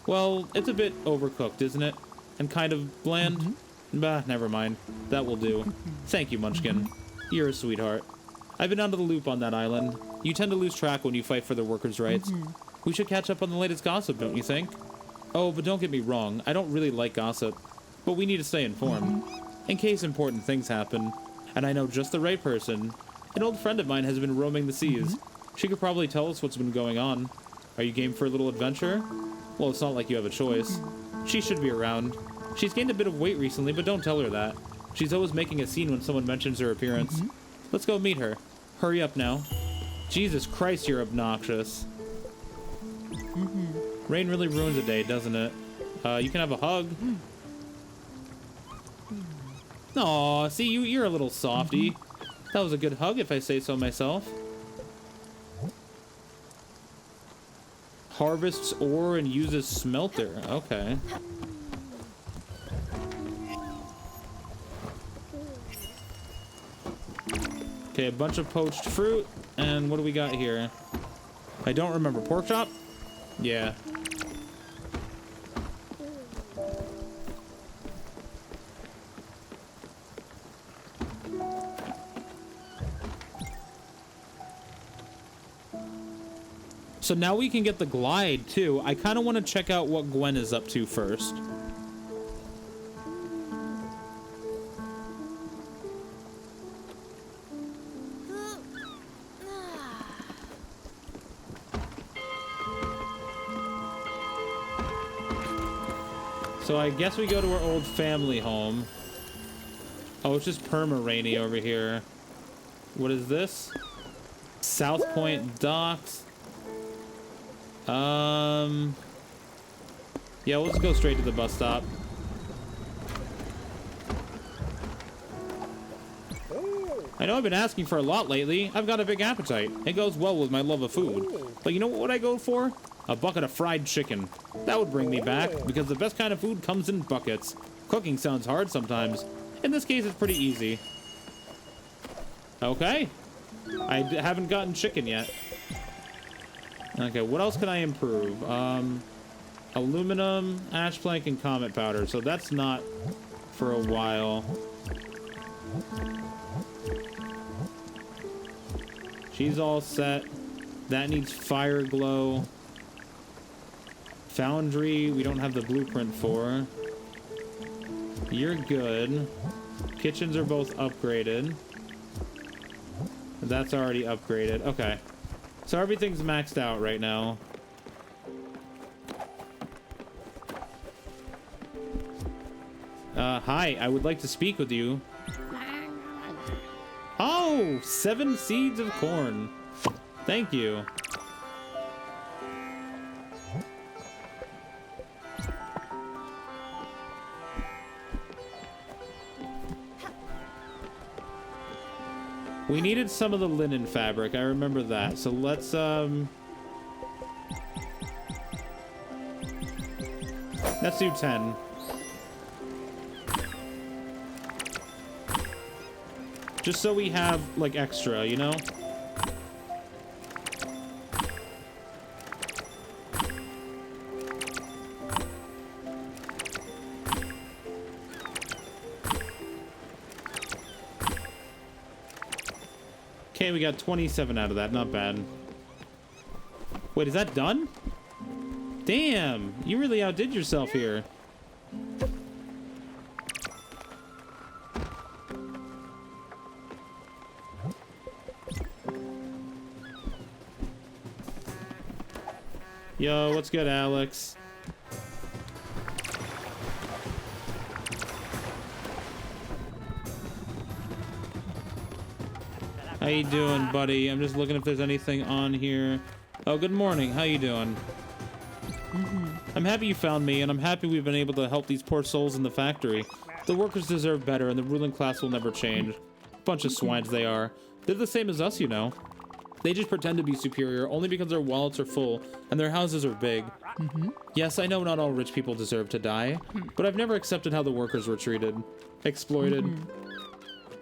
[SPEAKER 1] Well, it's a bit overcooked, isn't it? And kind of bland? Bah, never mind. That will do. Thank you, Munchkin. You're a sweetheart. I've been under the loop on that island. You tend to lose track when you fight for the workers' rights. We should catch up on the latest gossip, don't you think? Oh, but don't get me wrong. I don't really like gossip. But we need to stay informed. In case important things happen. And I know just the right person. An old friend of mine has been roaming the seas. She could probably tell us what's been going on. Are you game for a little adventure? Well, it's not like you have a choice. She should be around. She's gained a bit of weight recently, but don't tell her that. She's always making a scene when someone mentions her appearance. Let's go meet her. Hurry up now. Jesus Christ, you're obnoxious. Rain really ruins a day, doesn't it? You can have a hug. Aw, see, you're a little softy. That was a good hug, if I say so myself. Harvests ore and uses smelter. Okay. Okay, a bunch of poached fruit. And what do we got here? I don't remember. Pork chop? Yeah. So now we can get the glide, too. I kind of want to check out what Gwen is up to first. So I guess we go to our old family home. Oh, it's just perma-rainy over here. What is this? South Point Docks. Yeah, let's go straight to the bus stop. I know I've been asking for a lot lately. I've got a big appetite. It goes well with my love of food. But you know what I go for? A bucket of fried chicken. That would bring me back, because the best kind of food comes in buckets. Cooking sounds hard sometimes. In this case, it's pretty easy. Okay. I haven't gotten chicken yet. Okay, what else can I improve? Aluminum, ash plank, and comet powder. So that's not for a while. She's all set. That needs fire glow. Foundry, we don't have the blueprint for. You're good. Kitchens are both upgraded. That's already upgraded. Okay. So everything's maxed out right now. Hi, I would like to speak with you. Oh, 7 seeds of corn. Thank you. We needed some of the linen fabric. I remember that. So let's do 10. Just so we have like extra, you know? Okay, we got 27 out of that. Not bad. Wait, is that done? Damn, you really outdid yourself here. Yo, what's good, Alex? How you doing, buddy? I'm just looking if there's anything on here. Oh, good morning. How you doing? I'm happy you found me, and I'm happy we've been able to help these poor souls in the factory. The workers deserve better, and the ruling class will never change. Bunch of swines they are. They're the same as us, you know. They just pretend to be superior only because their wallets are full and their houses are big. Yes, I know not all rich people deserve to die, but I've never accepted how the workers were treated. Exploited.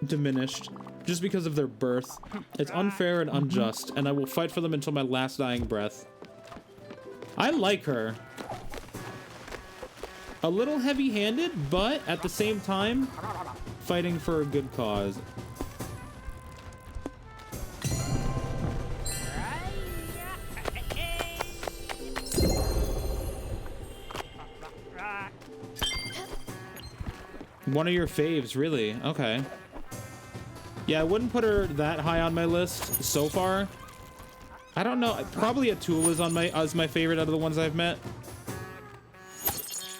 [SPEAKER 1] Diminished. Just because of their birth. It's unfair and unjust, and I will fight for them until my last dying breath. I like her. A little heavy-handed, but at the same time, fighting for a good cause. One of your faves, really? Okay. Yeah, I wouldn't put her that high on my list so far. I don't know. Probably Atul is on my favorite out of the ones I've met.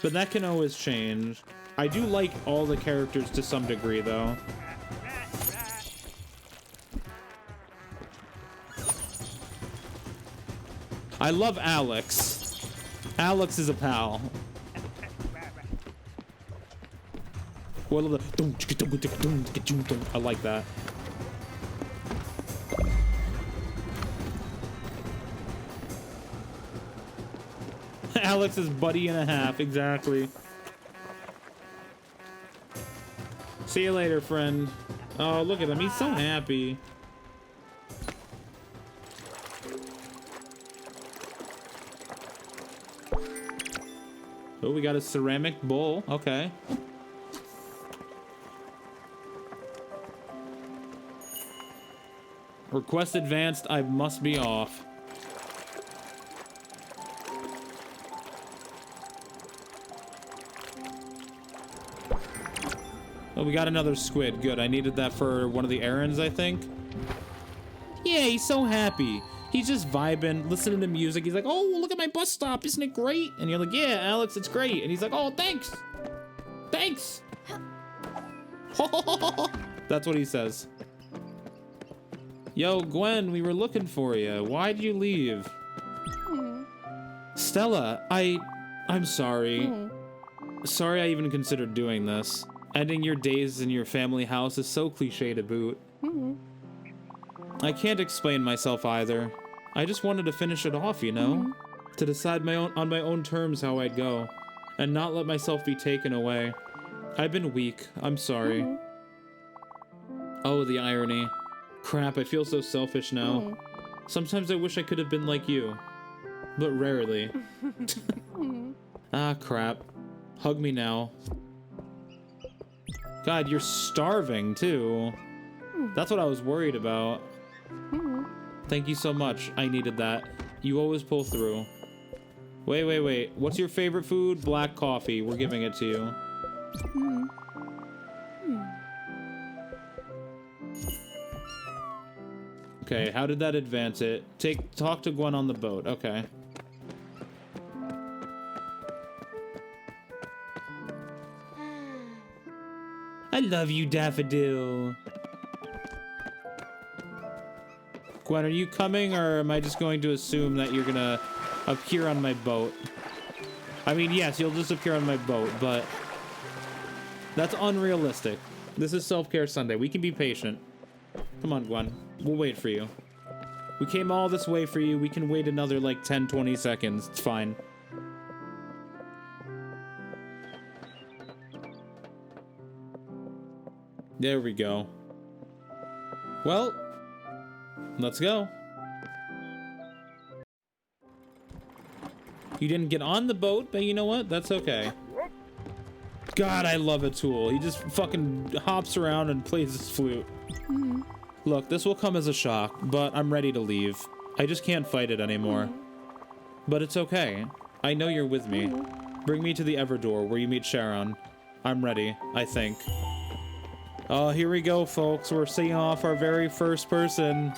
[SPEAKER 1] But that can always change. I do like all the characters to some degree, though. I love Alex. Alex is a pal. I like that. Alex is buddy and a half, exactly. See you later, friend. Oh, look at him. He's so happy. Oh, we got a ceramic bowl. Okay. Request advanced. I must be off. Oh, we got another squid. Good. I needed that for one of the errands, I think. Yeah, he's so happy. He's just vibing, listening to music. He's like, oh, look at my bus stop. Isn't it great? And you're like, yeah, Alex, it's great. And he's like, oh, thanks. Thanks. That's what he says. Yo, Gwen, we were looking for you. Why'd you leave? Stella, I'm sorry. Sorry I even considered doing this. Ending your days in your family house is so cliche to boot. I can't explain myself either. I just wanted to finish it off, you know? To decide on my own terms how I'd go. And not let myself be taken away. I've been weak. I'm sorry. Oh, the irony. Crap, I feel so selfish now. Sometimes I wish I could have been like you. But rarely. Ah, crap. Hug me now. God, you're starving, too. That's what I was worried about. Thank you so much. I needed that. You always pull through. Wait. What's your favorite food? Black coffee. We're giving it to you. Okay, how did that advance it? Talk to Gwen on the boat. Okay. I love you, Daffodil. Gwen, are you coming, or am I just going to assume that you're gonna appear on my boat? I mean, yes, you'll just appear on my boat, but that's unrealistic. This is Self-Care Sunday. We can be patient. Come on, Gwen. We'll wait for you. We came all this way for you. We can wait another, like, 10, 20 seconds. It's fine. There we go. Well, let's go. You didn't get on the boat, but you know what? That's okay. God, I love Atul. He just fucking hops around and plays his flute. Look, this will come as a shock, but I'm ready to leave. I just can't fight it anymore. But it's okay. I know you're with me. Bring me to the Everdore where you meet Sharon. I'm ready, I think. Oh, here we go, folks. We're seeing off our very first person.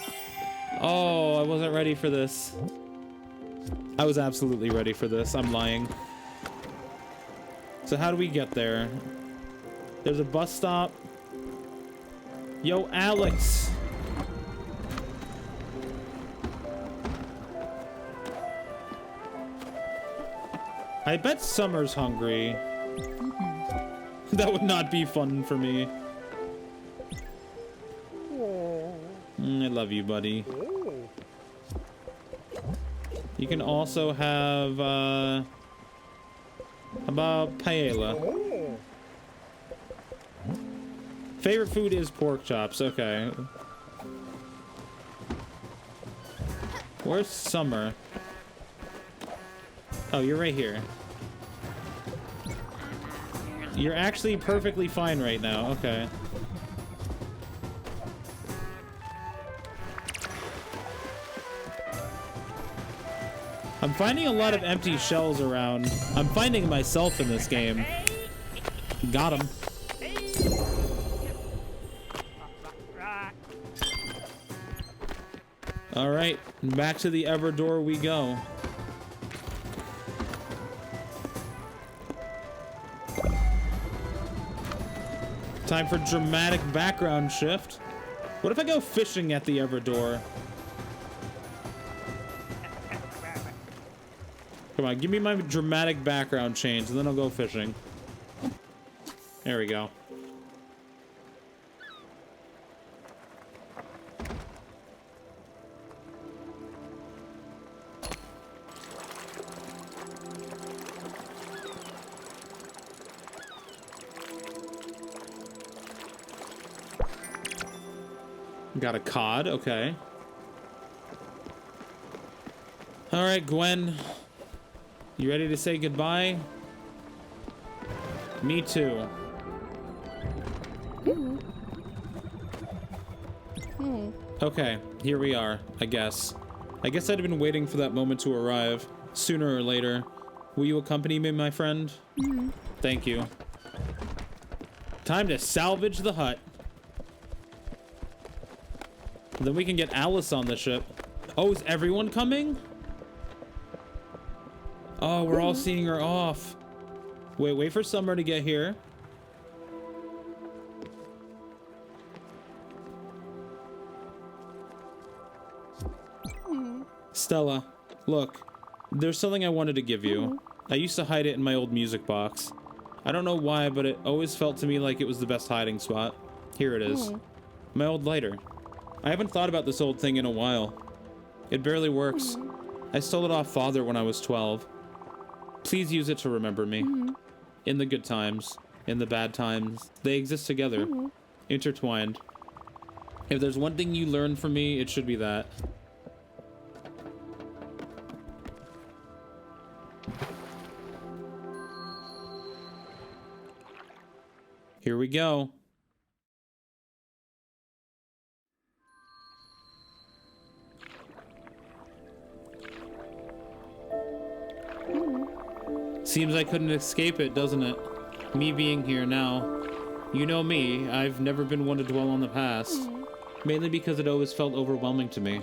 [SPEAKER 1] Oh, I wasn't ready for this. I was absolutely ready for this. I'm lying. So how do we get there? There's a bus stop. Yo, Alex. I bet Summer's hungry. That would not be fun for me. I love you, buddy. You can also have, how about paella? Favorite food is pork chops. Okay. Where's Summer? Oh, you're right here. You're actually perfectly fine right now. Okay. I'm finding a lot of empty shells around. I'm finding myself in this game. Got him. All right, back to the Everdore we go. Time for dramatic background shift. What if I go fishing at the Everdore? Come on, give me my dramatic background change, and then I'll go fishing. There we go. Got a cod, okay. All right, Gwen. You ready to say goodbye? Me too. Okay, here we are, I guess. I guess I'd been waiting for that moment to arrive. Sooner or later. Will you accompany me, my friend? Thank you. Time to salvage the hut. Then we can get Alice on the ship. Oh, is everyone coming? Oh, we're all seeing her off. Wait for Summer to get here. Stella, look. There's something I wanted to give you. I used to hide it in my old music box. I don't know why, but it always felt to me like it was the best hiding spot. Here it is. My old lighter. I haven't thought about this old thing in a while. It barely works. I stole it off Father when I was 12. Please use it to remember me. In the good times, in the bad times, they exist together, intertwined. If there's one thing you learned from me, it should be that. Here we go. Seems I couldn't escape it, doesn't it? Me being here now. You know me, I've never been one to dwell on the past. Mainly because it always felt overwhelming to me.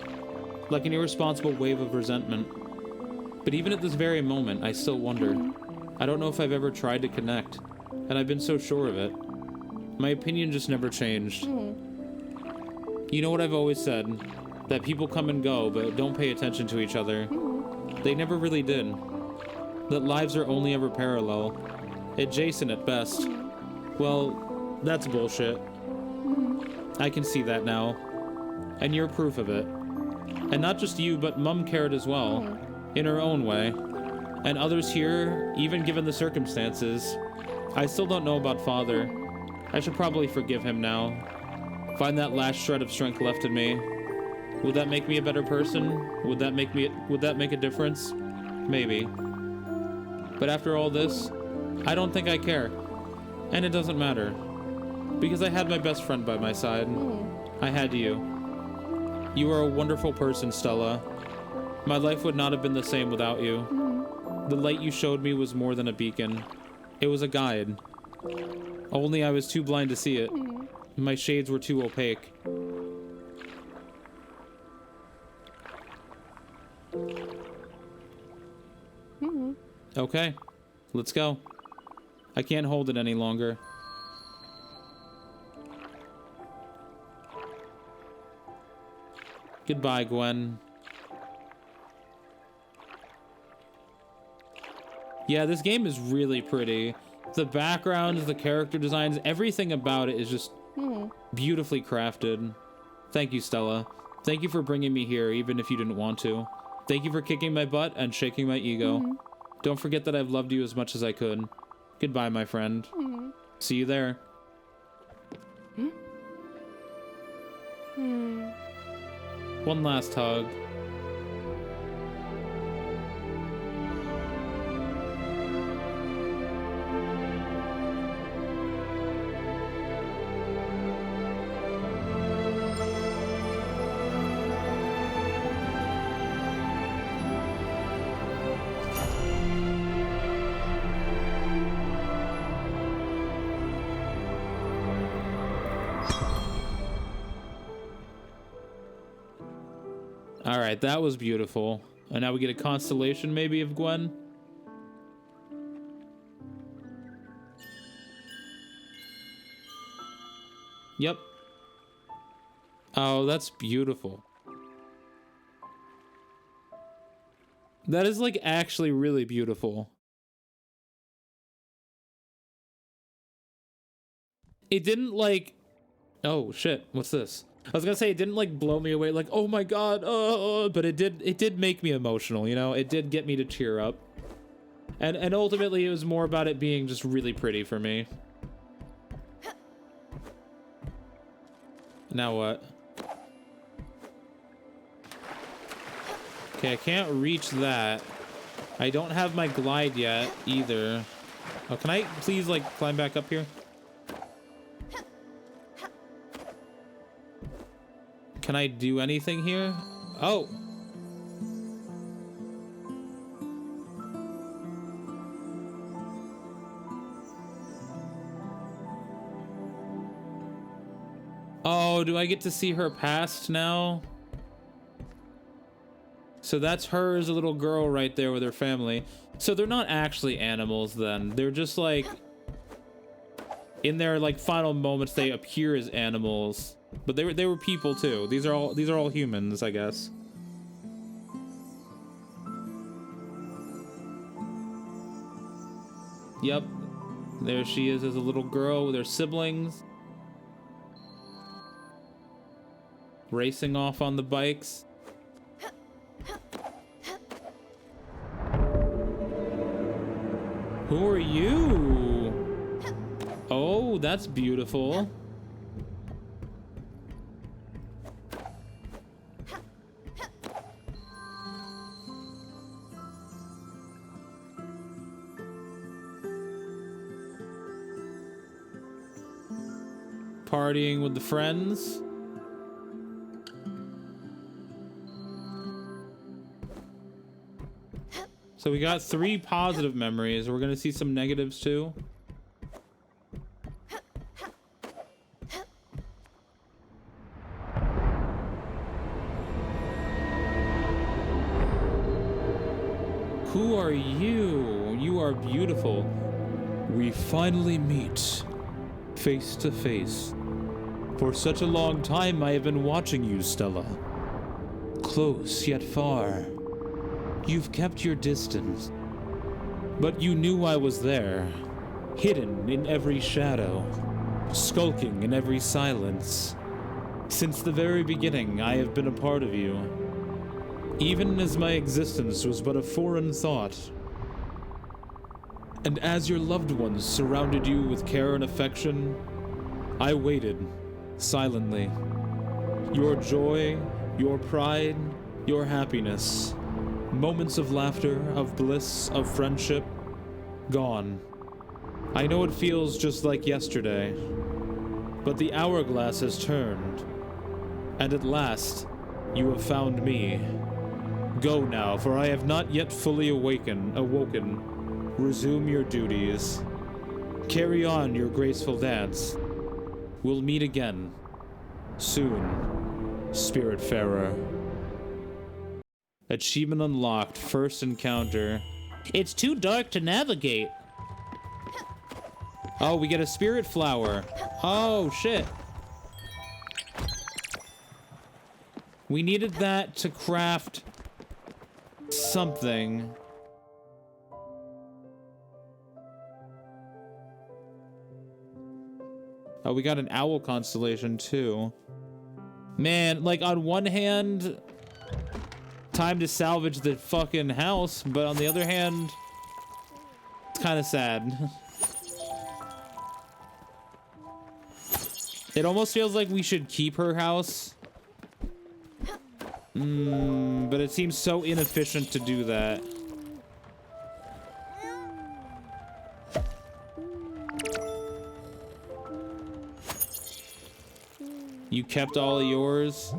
[SPEAKER 1] Like an irresponsible wave of resentment. But even at this very moment, I still wonder. I don't know if I've ever tried to connect. And I've been so sure of it. My opinion just never changed. You know what I've always said? That people come and go, but don't pay attention to each other. They never really did. That lives are only ever parallel. Adjacent at best. Well, that's bullshit. I can see that now. And you're proof of it. And not just you, but Mum cared as well. In her own way. And others here, even given the circumstances. I still don't know about Father. I should probably forgive him now. Find that last shred of strength left in me. Would that make me a better person? Would that make a difference? Maybe. But after all this, I don't think I care. And it doesn't matter. Because I had my best friend by my side. I had you. You are a wonderful person, Stella. My life would not have been the same without you. The light you showed me was more than a beacon. It was a guide. Only I was too blind to see it. My shades were too opaque. Okay, let's go. I can't hold it any longer. Goodbye, Gwen. Yeah, this game is really pretty. The backgrounds, the character designs, everything about it is just beautifully crafted. Thank you, Stella. Thank you for bringing me here, even if you didn't want to. Thank you for kicking my butt and shaking my ego. Don't forget that I've loved you as much as I could. Goodbye, my friend. See you there. One last hug. Alright, that was beautiful. And now we get a constellation, maybe, of Gwen? Yep. Oh, that's beautiful. That is, like, actually really beautiful. It didn't, like... Oh, shit. What's this? I was gonna say it didn't like blow me away like, oh my god, but it did make me emotional, you know? It did get me to cheer up. And ultimately it was more about it being just really pretty for me. Now what? Okay, I can't reach that. I don't have my glide yet either. Oh, can I please like climb back up here? Can I do anything here? Oh. Oh, do I get to see her past now? So that's her as a little girl right there with her family. So they're not actually animals then. They're just like... in their like final moments they appear as animals. But they were people too. These are all humans, I guess. Yep. There she is as a little girl with her siblings. Racing off on the bikes. Who are you? Oh, that's beautiful. Partying with the friends. So we got 3 positive memories. We're gonna see some negatives too. Who are you? You are beautiful. We finally meet, face to face. For such a long time I have been watching you, Stella. Close yet far. You've kept your distance. But you knew I was there, hidden in every shadow, skulking in every silence. Since the very beginning, I have been a part of you. Even as my existence was but a foreign thought. And as your loved ones surrounded you with care and affection, I waited, silently. Your joy, your pride, your happiness, moments of laughter, of bliss, of friendship, gone. I know it feels just like yesterday, but the hourglass has turned, and at last, you have found me. Go now, for I have not yet fully awoken. Resume your duties. Carry on your graceful dance. We'll meet again. Soon. Spiritfarer. Achievement unlocked. First encounter. It's too dark to navigate. Oh, we get a spirit flower. Oh, shit. We needed that to craft something. Oh, we got an owl constellation too. Man, like on one hand, time to salvage the fucking house, but on the other hand, it's kind of sad. It almost feels like we should keep her house. But it seems so inefficient to do that. You kept all of yours?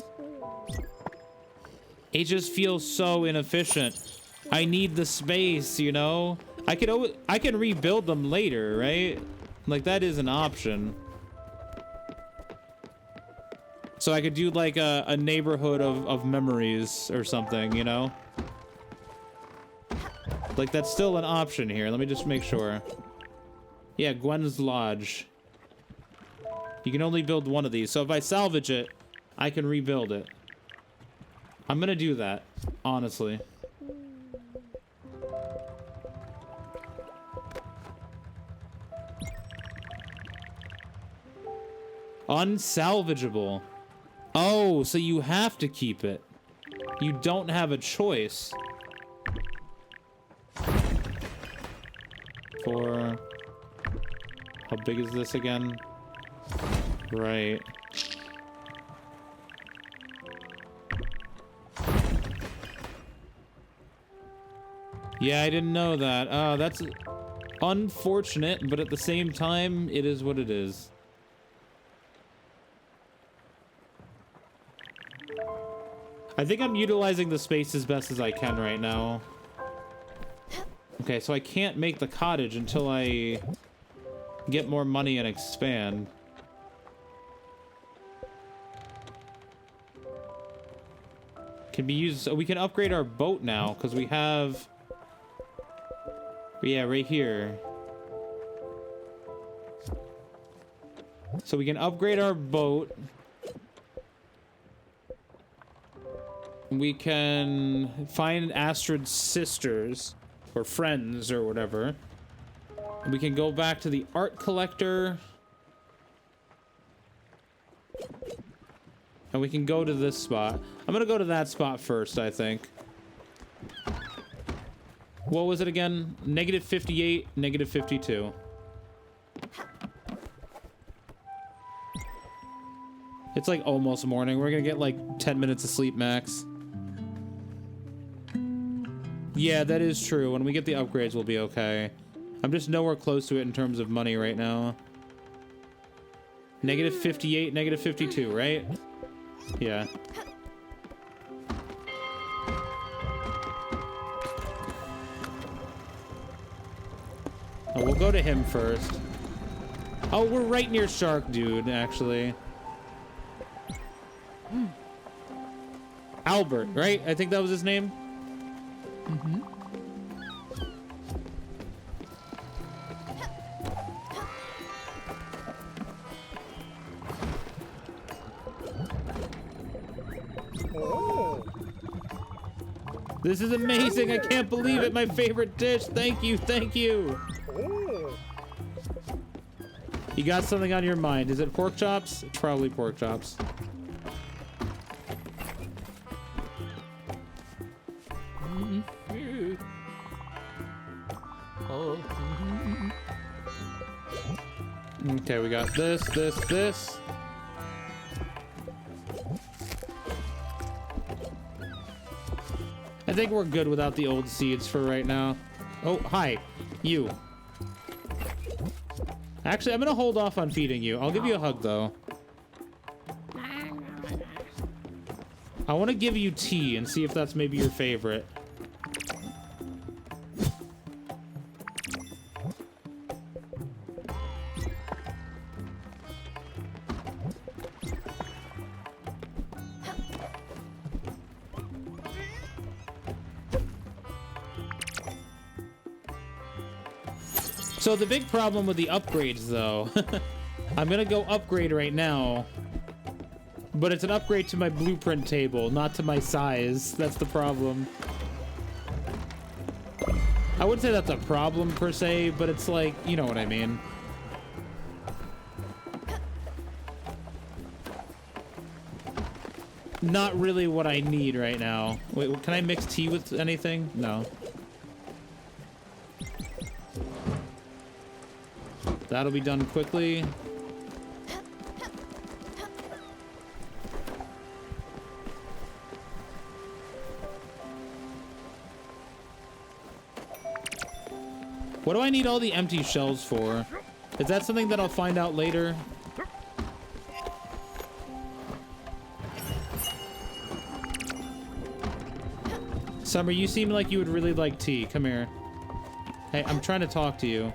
[SPEAKER 1] It just feels so inefficient. I need the space, you know? I can rebuild them later, right? Like, that is an option. So I could do like a neighborhood of memories or something, you know? Like, that's still an option here. Let me just make sure. Yeah, Gwen's Lodge. You can only build one of these. So if I salvage it, I can rebuild it. I'm gonna do that, honestly. Unsalvageable. Oh, so you have to keep it. You don't have a choice. For... How big is this again? Right. Yeah, I didn't know that. That's unfortunate, but at the same time, it is what it is. I think I'm utilizing the space as best as I can right now. Okay, so I can't make the cottage until I get more money and expand. Can be used, so we can upgrade our boat now, because we have... Yeah, right here. So we can upgrade our boat. We can find Astrid's sisters, or friends, or whatever. We can go back to the art collector. And we can go to this spot. I'm gonna go to that spot first, I think. What was it again? Negative 58, negative 52. It's like almost morning. We're gonna get like 10 minutes of sleep max. Yeah, that is true. When we get the upgrades, we'll be okay. I'm just nowhere close to it in terms of money right now. Negative 58, negative 52, right? Yeah. Oh, we'll go to him first. Oh, we're right near Shark Dude, actually. Albert, right? I think that was his name.
[SPEAKER 3] Mm-hmm.
[SPEAKER 1] This is amazing. I can't believe it. My favorite dish. Thank you. Thank you. You got something on your mind. Is it pork chops? It's probably pork chops. Okay, we got this. I think we're good without the old seeds for right now. Oh, hi. You. Actually, I'm gonna hold off on feeding you. I'll give you a hug, though. I want to give you tea and see if that's maybe your favorite. So the big problem with the upgrades, though, I'm gonna go upgrade right now, but it's an upgrade to my blueprint table, not to my size. That's the problem. I wouldn't say that's a problem per se, but it's like, you know what I mean. Not really what I need right now. Wait, can I mix tea with anything? No. That'll be done quickly. What do I need all the empty shells for? Is that something that I'll find out later? Summer, you seem like you would really like tea. Come here. Hey, I'm trying to talk to you.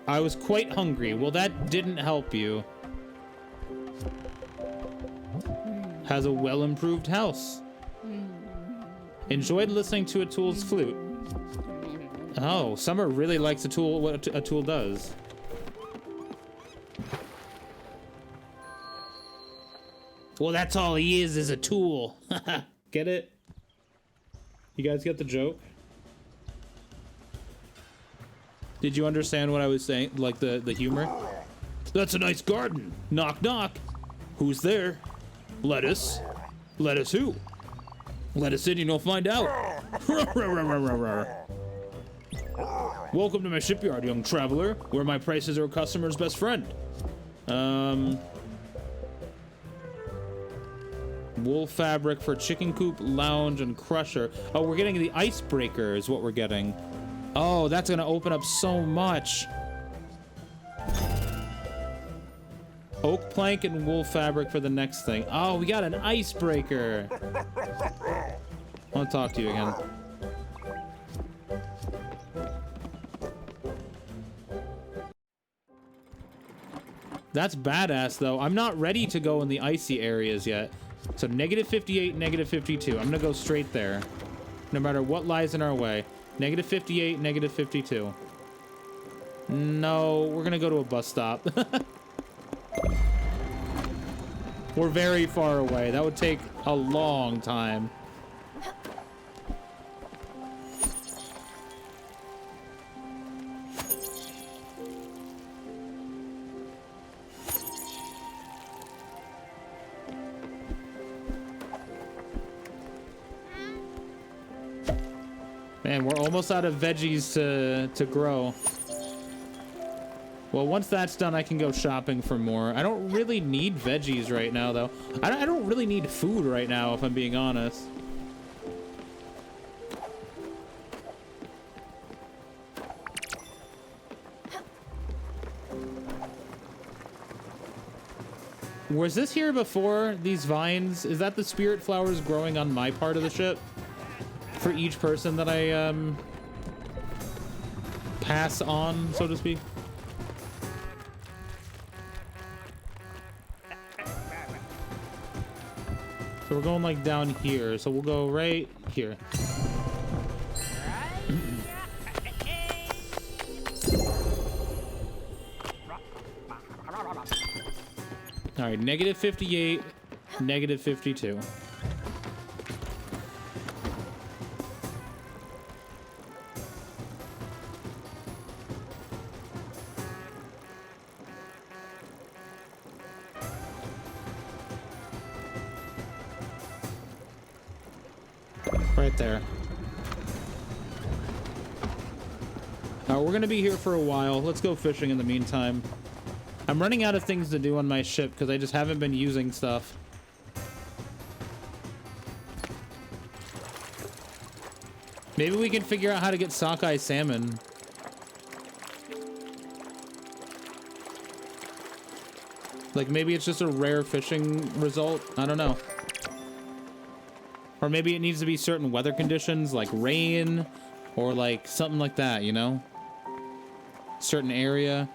[SPEAKER 1] I was quite hungry. Well, that didn't help you. Has a well-improved house. Enjoyed listening to Atul's flute. Oh, Summer really likes Atul, what Atul does. Well, that's all he is a tool. Get it? You guys get the joke? Did you understand what I was saying? Like the humor? That's a nice garden. Knock, knock. Who's there? Lettuce. Lettuce who? Let us in and you'll find out. Welcome to my shipyard, young traveler, where my prices are a customer's best friend. Wool fabric for chicken coop, lounge, and crusher. Oh, we're getting the icebreaker is what we're getting. Oh, that's gonna open up so much. Oak plank and wool fabric for the next thing. Oh, we got an icebreaker. I want to talk to you again. That's badass, though. I'm not ready to go in the icy areas yet. So negative 58, negative 52. I'm gonna go straight there, no matter what lies in our way. Negative 58, negative 52. No, we're gonna go to a bus stop. We're very far away. That would take a long time. Man, we're almost out of veggies to grow. Well, once that's done, I can go shopping for more. I don't really need veggies right now, though. I don't really need food right now, if I'm being honest. Was this here before, these vines? Is that the spirit flowers growing on my part of the ship? For each person that I, pass on, so to speak? So we're going like down here, so we'll go right here. All right, negative 58, negative 52. Right there. We're gonna be here for a while. Let's go fishing in the meantime. I'm running out of things to do on my ship because I just haven't been using stuff. Maybe we can figure out how to get sockeye salmon. Like, maybe it's just a rare fishing result. I don't know. Or maybe it needs to be certain weather conditions, like rain, or like something like that, you know? Certain area.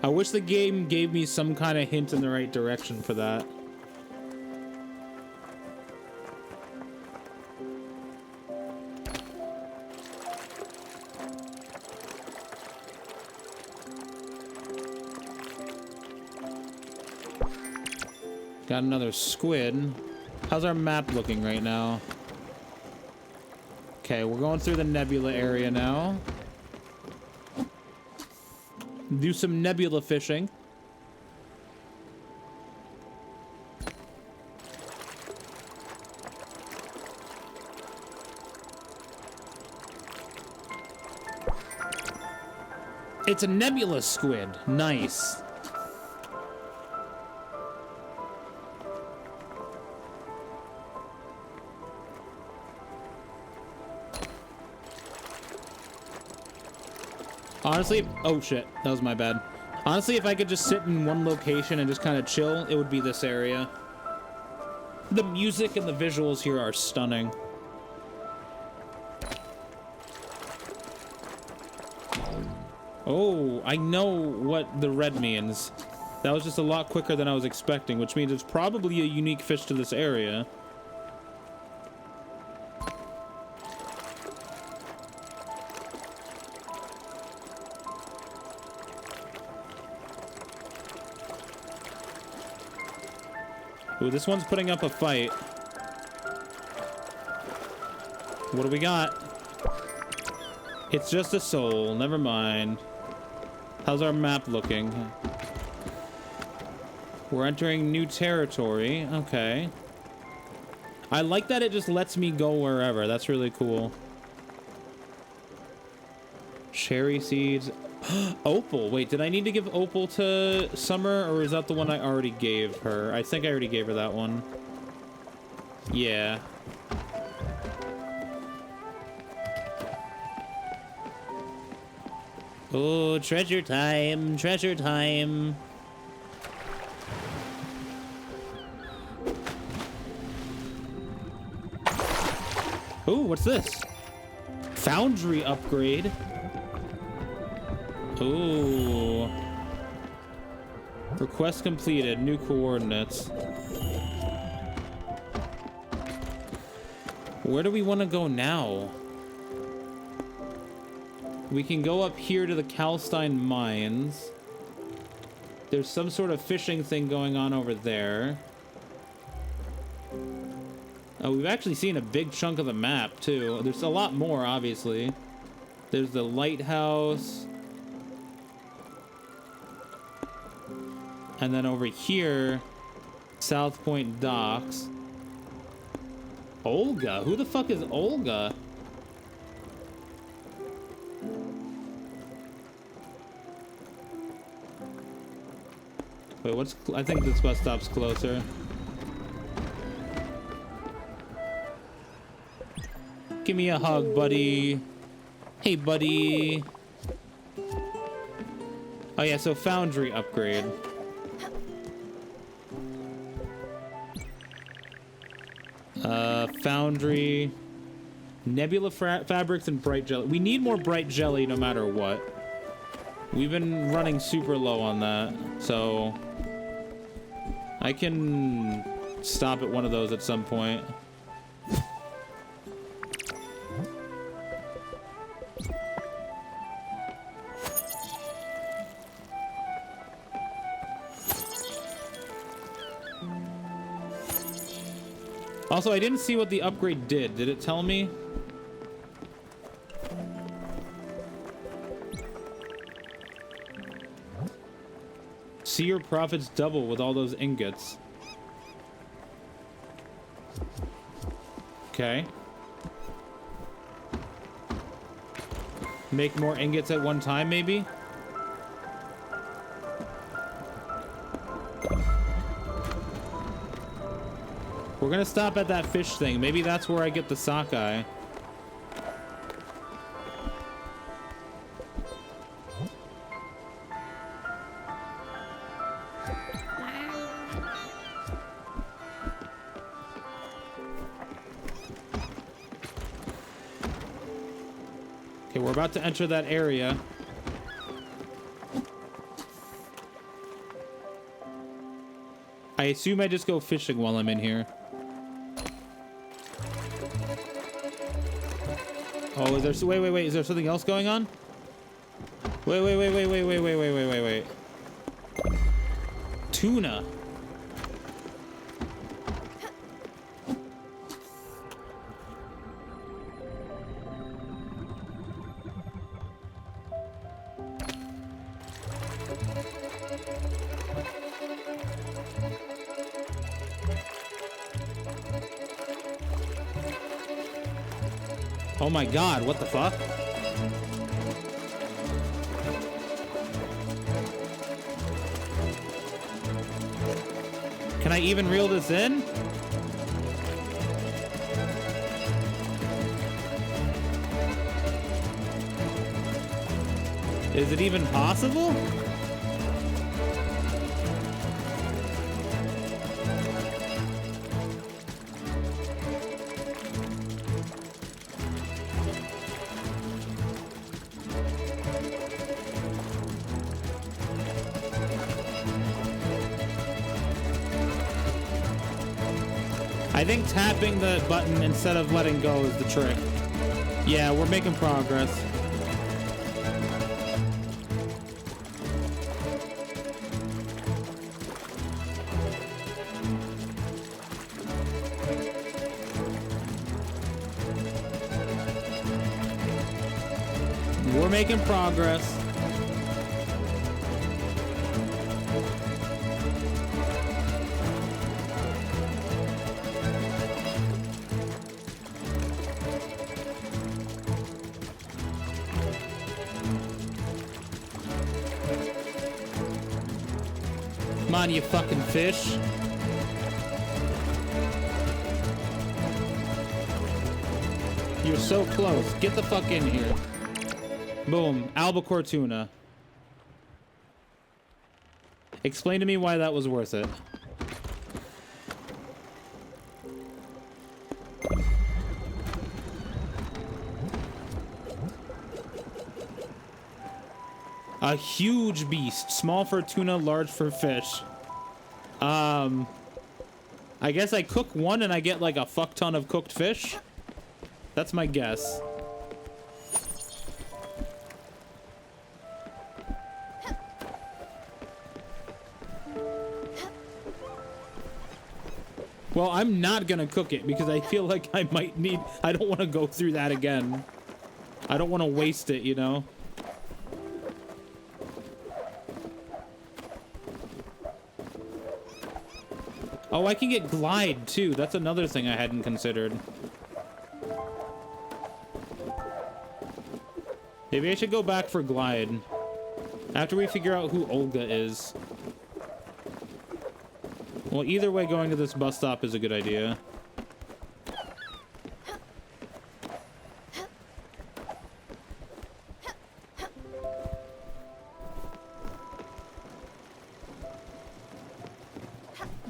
[SPEAKER 1] I wish the game gave me some kind of hint in the right direction for that. Got another squid. How's our map looking right now? Okay, we're going through the nebula area now. Do some nebula fishing. It's a nebula squid. Nice. Honestly, oh shit, that was my bad. Honestly, if I could just sit in one location and just kind of chill, it would be this area. The music and the visuals here are stunning. Oh, I know what the red means. That was just a lot quicker than I was expecting, which means it's probably a unique fish to this area. Ooh, this one's putting up a fight. What do we got? It's just a soul. Never mind. How's our map looking? We're entering new territory. Okay. I like that it just lets me go wherever. That's really cool. Cherry seeds. Opal. Wait, did I need to give Opal to Summer, or is that the one I already gave her? I think I already gave her that one. Yeah. Oh, treasure time, treasure time. Oh, what's this? Foundry upgrade. Ooh. Request completed. New coordinates. Where do we want to go now? We can go up here to the Kalstein Mines. There's some sort of fishing thing going on over there. Oh, we've actually seen a big chunk of the map, too. There's a lot more, obviously. There's the lighthouse. And then over here, South Point Docks. Olga? Who the fuck is Olga? Wait, what's... I think this bus stop's closer. Give me a hug, buddy. Hey, buddy. Oh, yeah, so Foundry upgrade. Foundry. Nebula fabrics and bright jelly. We need more bright jelly no matter what. We've been running super low on that, so... I can stop at one of those at some point. Also, I didn't see what the upgrade did. Did it tell me? See your profits double with all those ingots. Okay. Make more ingots at one time, maybe? We're gonna stop at that fish thing. Maybe that's where I get the sockeye. Okay, we're about to enter that area. I assume I just go fishing while I'm in here. Oh, is there... Wait. Is there something else going on? Wait. Tuna. Oh my god, what the fuck? Can I even reel this in? Is it even possible? I think tapping the button instead of letting go is the trick. Yeah, we're making progress. We're making progress. Come on, you fucking fish. You're so close. Get the fuck in here. Boom. Albacore tuna. Explain to me why that was worth it. A huge beast. Small for tuna, large for fish. I guess I cook one and I get like a fuck ton of cooked fish. That's my guess. Well, I'm not gonna cook it because I feel like I might need... I don't want to go through that again. I don't want to waste it, you know? Oh, I can get glide, too. That's another thing I hadn't considered. Maybe I should go back for glide. After we figure out who Olga is. Well, either way, going to this bus stop is a good idea.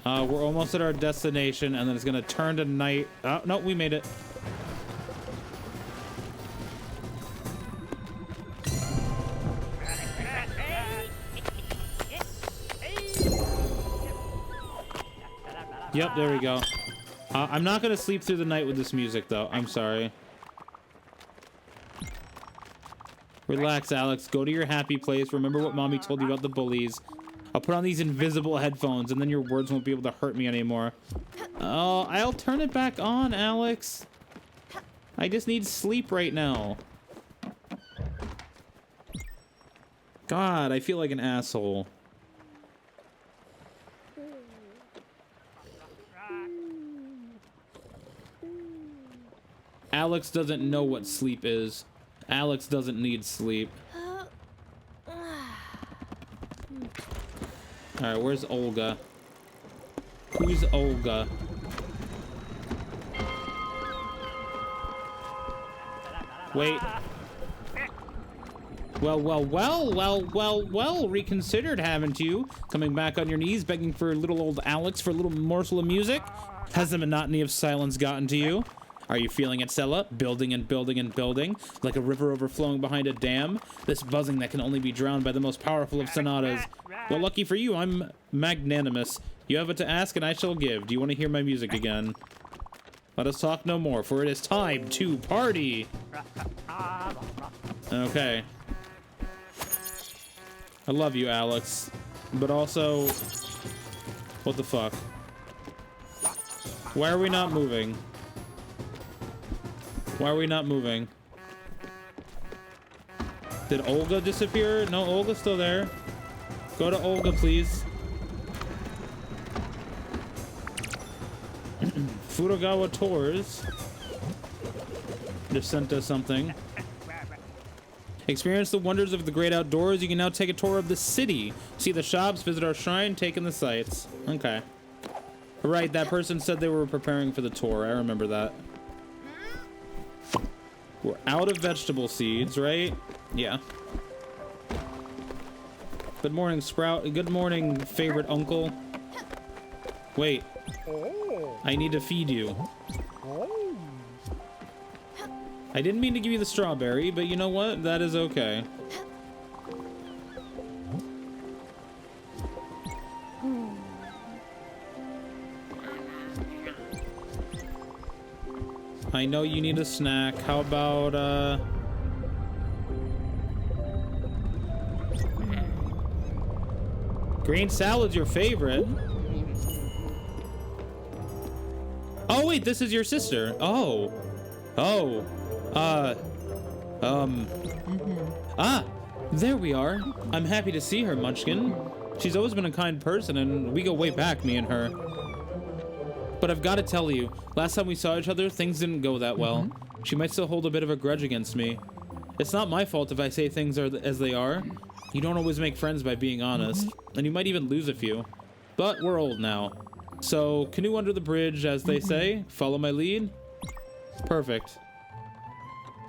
[SPEAKER 1] We're almost at our destination, and then it's gonna turn to night. Oh, no, we made it. Yep, there we go. I'm not gonna sleep through the night with this music, though. I'm sorry. Relax, Alex. Go to your happy place. Remember what Mommy told you about the bullies. I'll put on these invisible headphones, and then your words won't be able to hurt me anymore. Oh, I'll turn it back on, Alex. I just need sleep right now. God, I feel like an asshole. Alex doesn't know what sleep is. Alex doesn't need sleep. Alright, where's Olga? Who's Olga? Wait. Well, reconsidered, haven't you? Coming back on your knees, begging for little old Alex for a little morsel of music? Has the monotony of silence gotten to you? Are you feeling it, Stella? Building and building and building, like a river overflowing behind a dam? This buzzing that can only be drowned by the most powerful of sonatas. Well, lucky for you, I'm magnanimous. You have it to ask, and I shall give. Do you want to hear my music again? Let us talk no more, for it is time to party! Okay. I love you, Alex. But also... what the fuck? Why are we not moving? Why are we not moving? Did Olga disappear? No, Olga's still there. Go to Olga, please. Furugawa Tours just sent us something. Experience the wonders of the great outdoors. You can now take a tour of the city. See the shops, visit our shrine, take in the sights. Okay. Right, that person said they were preparing for the tour. I remember that. We're out of vegetable seeds, right? Yeah. Good morning, Sprout. Good morning, favorite uncle. Wait. I need to feed you. I didn't mean to give you the strawberry, but you know what? That is okay. I know you need a snack. How about, green salad's your favorite. Oh, wait, this is your sister. Oh. Oh. Ah, there we are. I'm happy to see her, Munchkin. She's always been a kind person, and we go way back, me and her. But I've got to tell you, last time we saw each other, things didn't go that well. She might still hold a bit of a grudge against me. It's not my fault if I say things are as they are. You don't always make friends by being honest, and you might even lose a few. But we're old now. So, canoe under the bridge, as they say. Follow my lead. Perfect.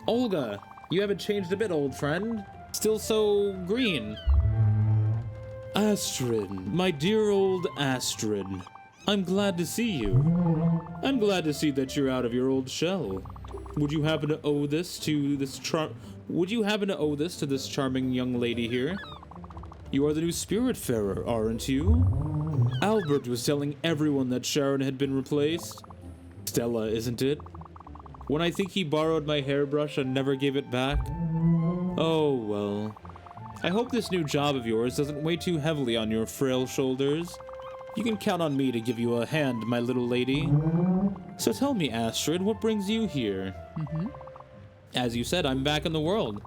[SPEAKER 1] Olga, you haven't changed a bit, old friend. Still so green. Astrid, my dear old Astrid. I'm glad to see you. I'm glad to see that you're out of your old shell. Would you happen to owe this to this charming young lady here? You are the new Spiritfarer, aren't you? Albert was telling everyone that Sharon had been replaced. Stella, isn't it? When I think he borrowed my hairbrush and never gave it back. Oh, well. I hope this new job of yours doesn't weigh too heavily on your frail shoulders. You can count on me to give you a hand, my little lady. So tell me, Astrid, what brings you here? As you said, I'm back in the world.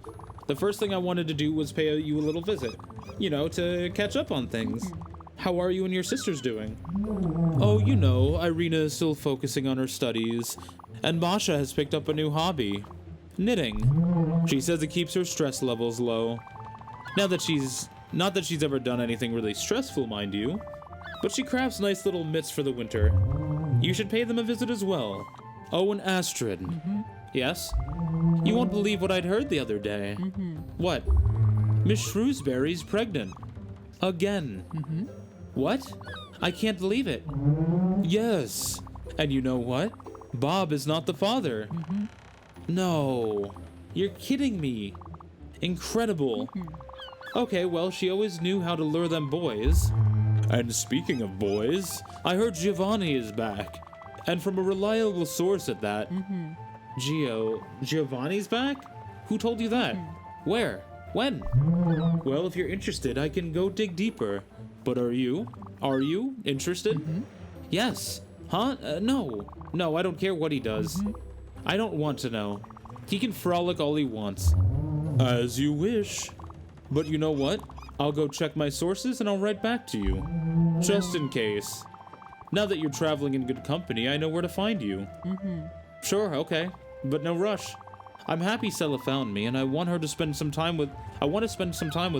[SPEAKER 1] The first thing I wanted to do was pay you a little visit. You know, to catch up on things. How are you and your sisters doing? Oh, you know, Irina is still focusing on her studies, and Masha has picked up a new hobby. Knitting. She says it keeps her stress levels low. Not that she's ever done anything really stressful, mind you. But she crafts nice little mitts for the winter. You should pay them a visit as well. Oh, and Astrid. Yes? You won't believe what I'd heard the other day. What? Miss Shrewsbury's pregnant. Again. What? I can't believe it. Yes. And you know what? Bob is not the father. No. You're kidding me. Incredible. Okay, well, she always knew how to lure them boys. And speaking of boys, I heard Giovanni is back. And from a reliable source at that. Giovanni's back? Who told you that? Where? When? Well, if you're interested, I can go dig deeper. But are you? Are you interested? Yes. Huh? No. No, I don't care what he does. I don't want to know. He can frolic all he wants. As you wish. But you know what? I'll go check my sources and I'll write back to you. Just in case. Now that you're traveling in good company, I know where to find you. Sure, okay. But no rush. I'm happy Stella found me, and I want to spend some time with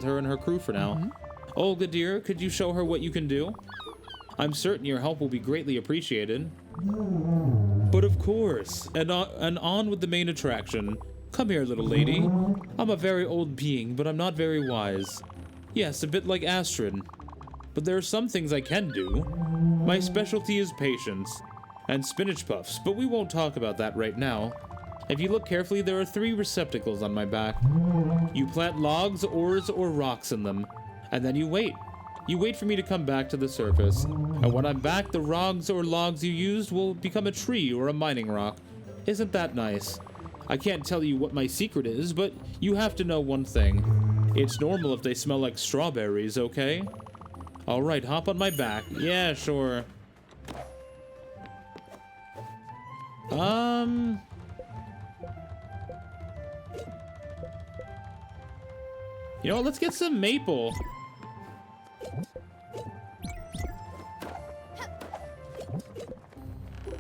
[SPEAKER 1] her and her crew for now. Olga, dear, could you show her what you can do? I'm certain your help will be greatly appreciated. But of course, and on with the main attraction. Come here, little lady. I'm a very old being, but I'm not very wise. Yes, a bit like Astrid. But there are some things I can do. My specialty is patience and spinach puffs, but we won't talk about that right now. If you look carefully, there are 3 receptacles on my back. You plant logs, ores, or rocks in them, and then you wait. You wait for me to come back to the surface, and when I'm back, the rocks or logs you used will become a tree or a mining rock. Isn't that nice? I can't tell you what my secret is, but you have to know one thing. It's normal if they smell like strawberries, okay? Alright, hop on my back. Yeah, sure. You know what, let's get some maple.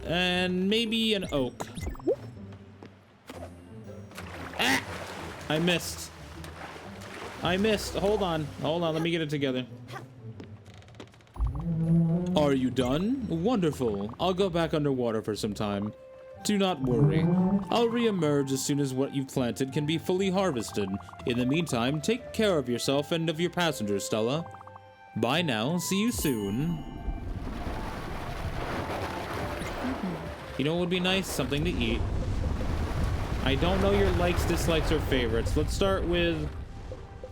[SPEAKER 1] And maybe an oak. Ah! I missed. Hold on, let me get it together. Are you done? Wonderful. I'll go back underwater for some time. Do not worry. I'll re-emerge as soon as what you've planted can be fully harvested. In the meantime, take care of yourself and of your passengers, Stella. Bye now. See you soon. You know what would be nice? Something to eat. I don't know your likes, dislikes, or favorites. Let's start with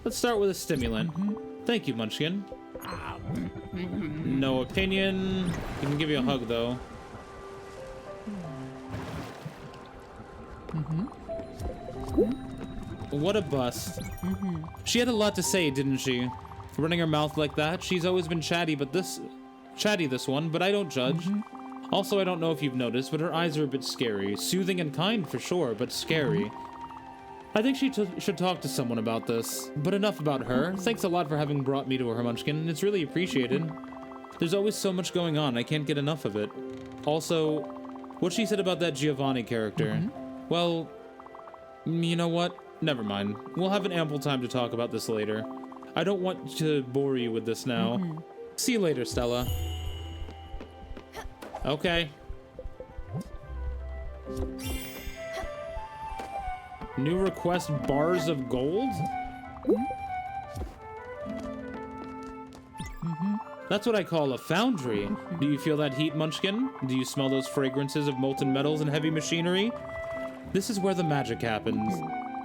[SPEAKER 1] a stimulant. Thank you, Munchkin. No opinion. I can give you a hug, though. What a bust. She had a lot to say, didn't she? Running her mouth like that. She's always been chatty, this one, but I don't judge. Also, I don't know if you've noticed, but her eyes are a bit scary. Soothing and kind for sure, but scary. I think she should talk to someone about this. But enough about her. Thanks a lot for having brought me to her, Munchkin. It's really appreciated. There's always so much going on. I can't get enough of it. Also, what she said about that Giovanni character. Well, you know what? Never mind. We'll have an ample time to talk about this later. I don't want to bore you with this now. See you later, Stella. Okay. New request, bars of gold? That's what I call a foundry. Do you feel that heat, Munchkin? Do you smell those fragrances of molten metals and heavy machinery? This is where the magic happens.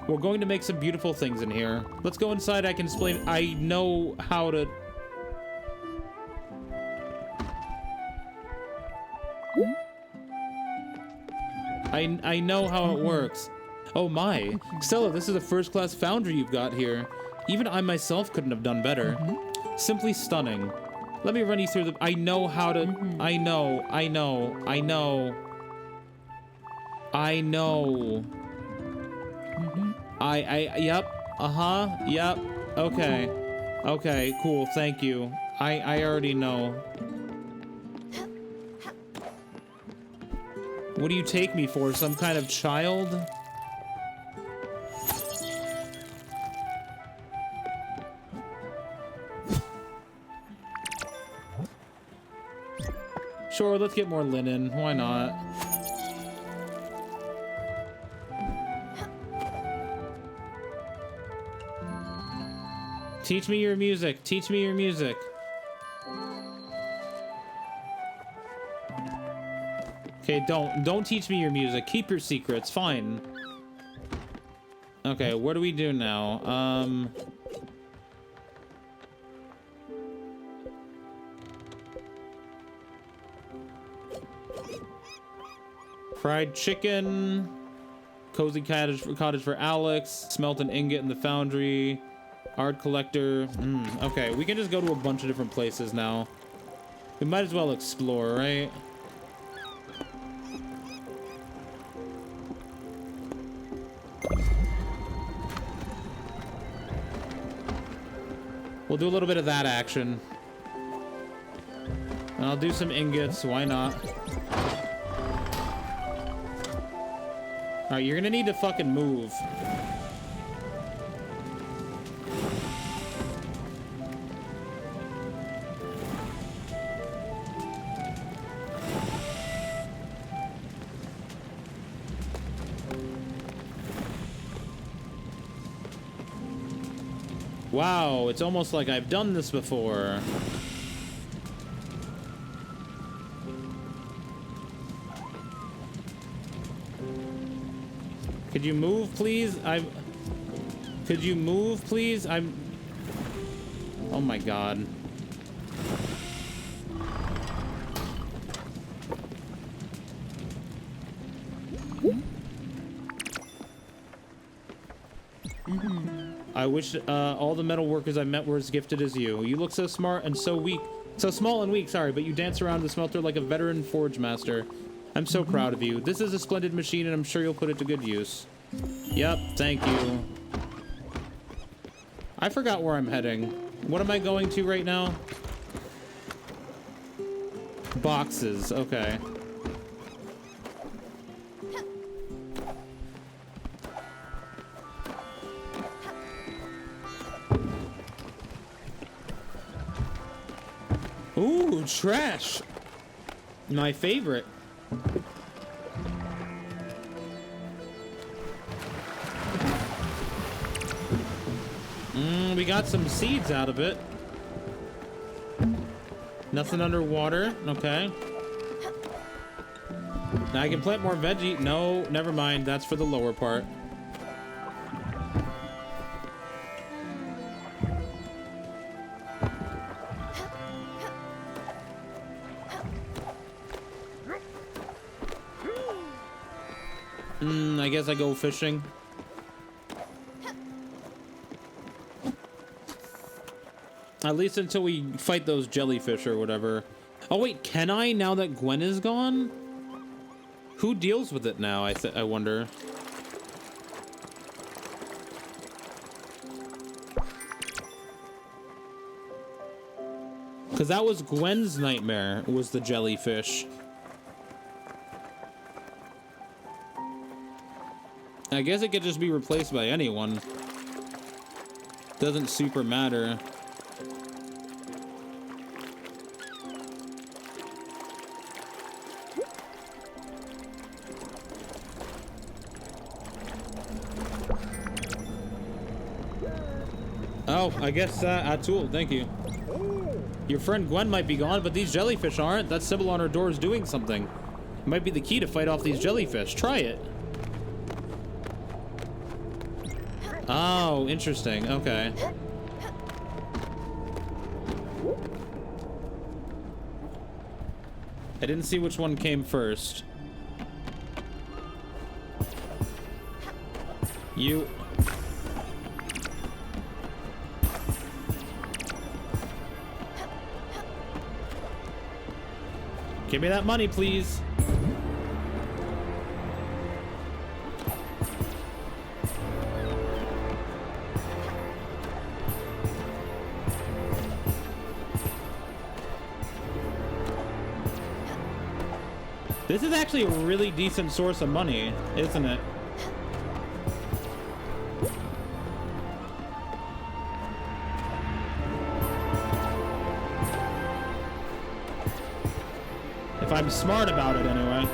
[SPEAKER 1] We're going to make some beautiful things in here. Let's go inside. I can explain. I know how to... I know how it works. Oh my. Stella, this is a first-class foundry you've got here. Even I myself couldn't have done better. Simply stunning. Let me run you through the... I know how to... I know. Yep. Yep. Okay, cool, thank you. I already know. What do you take me for, some kind of child? Sure, let's get more linen. Why not? Teach me your music. Teach me your music. Okay, don't teach me your music. Keep your secrets. Fine. Okay, what do we do now? Fried chicken. Cozy cottage for Alex. Smelt an ingot in the foundry. Art collector. Okay, we can just go to a bunch of different places now. We might as well explore, right? We'll do a little bit of that action. And I'll do some ingots, why not? Alright, you're gonna need to fucking move. Wow, it's almost like I've done this before. Could you move, please? Could you move, please? Oh my god. I wish all the metal workers I met were as gifted as you. You look so smart and so weak. So small and weak, sorry, but you dance around the smelter like a veteran forge master. I'm so proud of you. This is a splendid machine, and I'm sure you'll put it to good use. Yep, thank you. I forgot where I'm heading. What am I going to right now? Boxes, okay. Ooh, trash. My favorite. We got some seeds out of it. Nothing underwater. Okay. Now I can plant more veggie. No, never mind. That's for the lower part. I guess I go fishing. At least until we fight those jellyfish or whatever. Oh wait, can I now that Gwen is gone? Who deals with it now, I wonder. Because that was Gwen's nightmare, was the jellyfish. I guess it could just be replaced by anyone. Doesn't super matter. Oh, I guess Atul, thank you. Your friend Gwen might be gone, but these jellyfish aren't. That symbol on her door is doing something. It might be the key to fight off these jellyfish. Try it. Oh, interesting. Okay. I didn't see which one came first. You... Give me that money, please. This is actually a really decent source of money, isn't it? If I'm smart about it, anyway.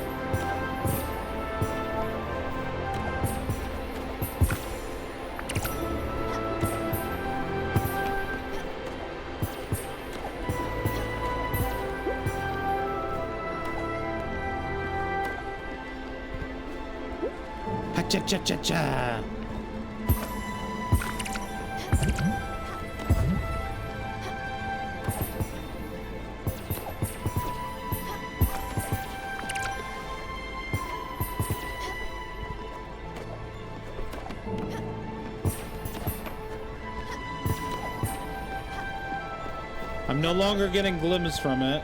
[SPEAKER 1] Ha-cha-cha-cha-cha! I'm no longer getting glimmers from it.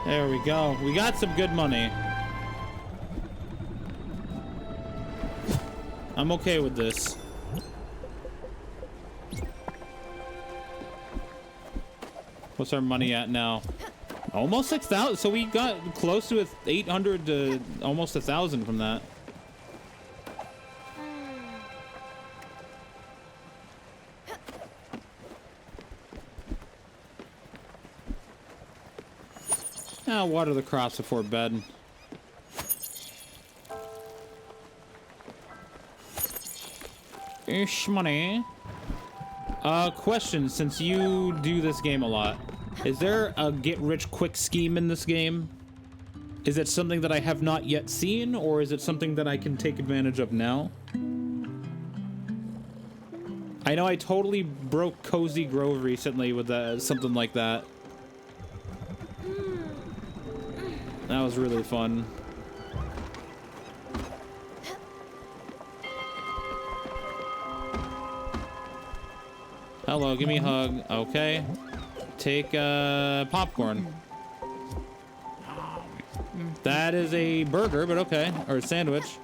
[SPEAKER 1] There we go. We got some good money. I'm okay with this. What's our money at now? Almost 6,000. So we got close to 800 to almost 1,000 from that. I'll water the crops before bed. Ish money. Question, since you do this game a lot, is there a get-rich-quick scheme in this game? Is it something that I have not yet seen, or is it something that I can take advantage of now? I know I totally broke Cozy Grove recently with something like that. That was really fun. Hello, give me a hug. Okay. Take popcorn. That is a burger, but okay. Or a sandwich.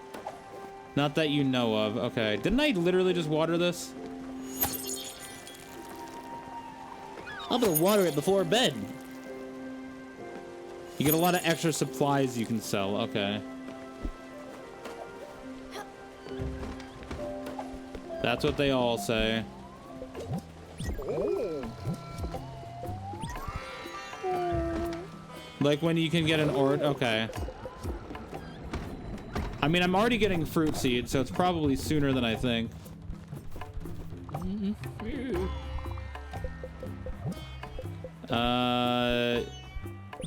[SPEAKER 1] Not that you know of. Okay. Didn't I literally just water this? I'm gonna water it before bed. You get a lot of extra supplies you can sell. Okay. That's what they all say. Like when you can get an ord. Okay. I mean, I'm already getting fruit seeds, so it's probably sooner than I think.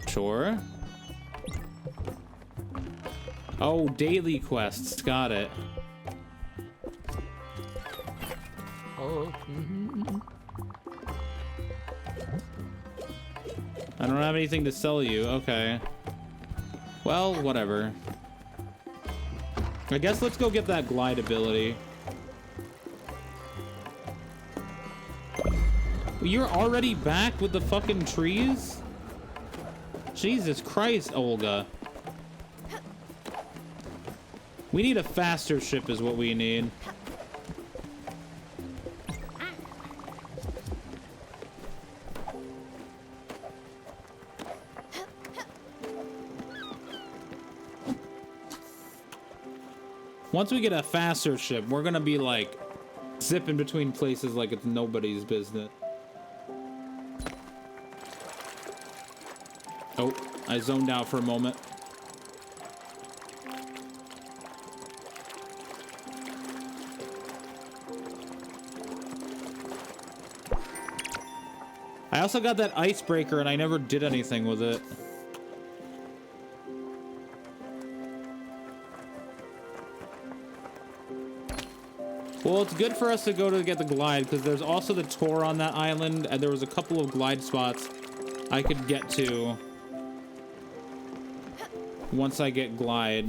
[SPEAKER 1] Sure. Oh, daily quests. Got it.
[SPEAKER 3] Oh.
[SPEAKER 1] I don't have anything to sell you. Okay. Well, whatever. I guess let's go get that glide ability. You're already back with the fucking trees? Jesus Christ, Olga. We need a faster ship is what we need. Once we get a faster ship, we're gonna be like zipping between places like it's nobody's business. Oh, I zoned out for a moment. I also got that icebreaker and I never did anything with it. Well, it's good for us to go to get the glide because there's also the tour on that island and there was a couple of glide spots I could get to once I get glide.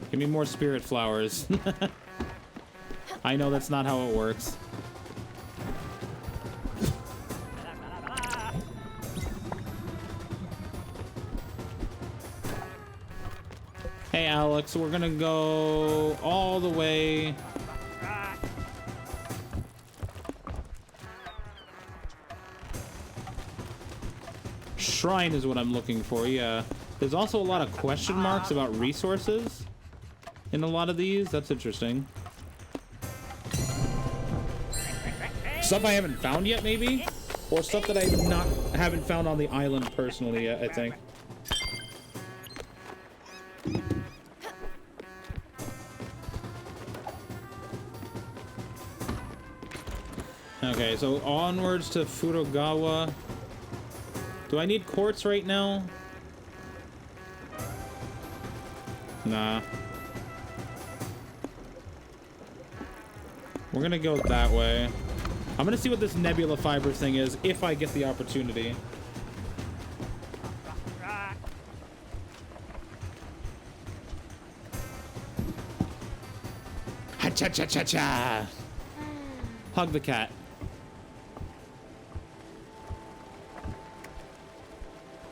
[SPEAKER 1] Give me more spirit flowers. I know that's not how it works. Hey Alex, we're gonna go all the way. Shrine is what I'm looking for, yeah. There's also a lot of question marks about resources in a lot of these. That's interesting. Stuff I haven't found yet, maybe? Or stuff that I haven't found on the island personally yet, I think. Okay, so onwards to Furugawa. Do I need quartz right now? Nah. We're gonna go that way. I'm gonna see what this nebula fiber thing is if I get the opportunity. Ha cha cha cha cha. Hug the cat.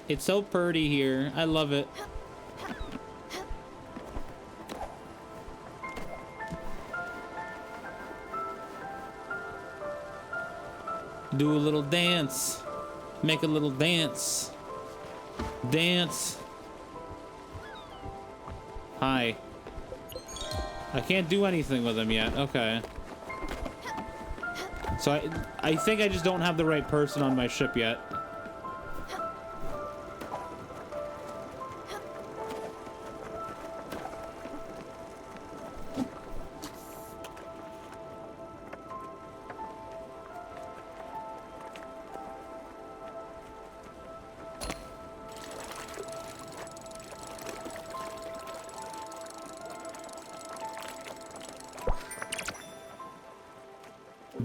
[SPEAKER 1] It's so pretty here. I love it. Do a little dance. Make a little dance. Dance. Hi. I can't do anything with him yet. Okay. So I think I just don't have the right person on my ship yet.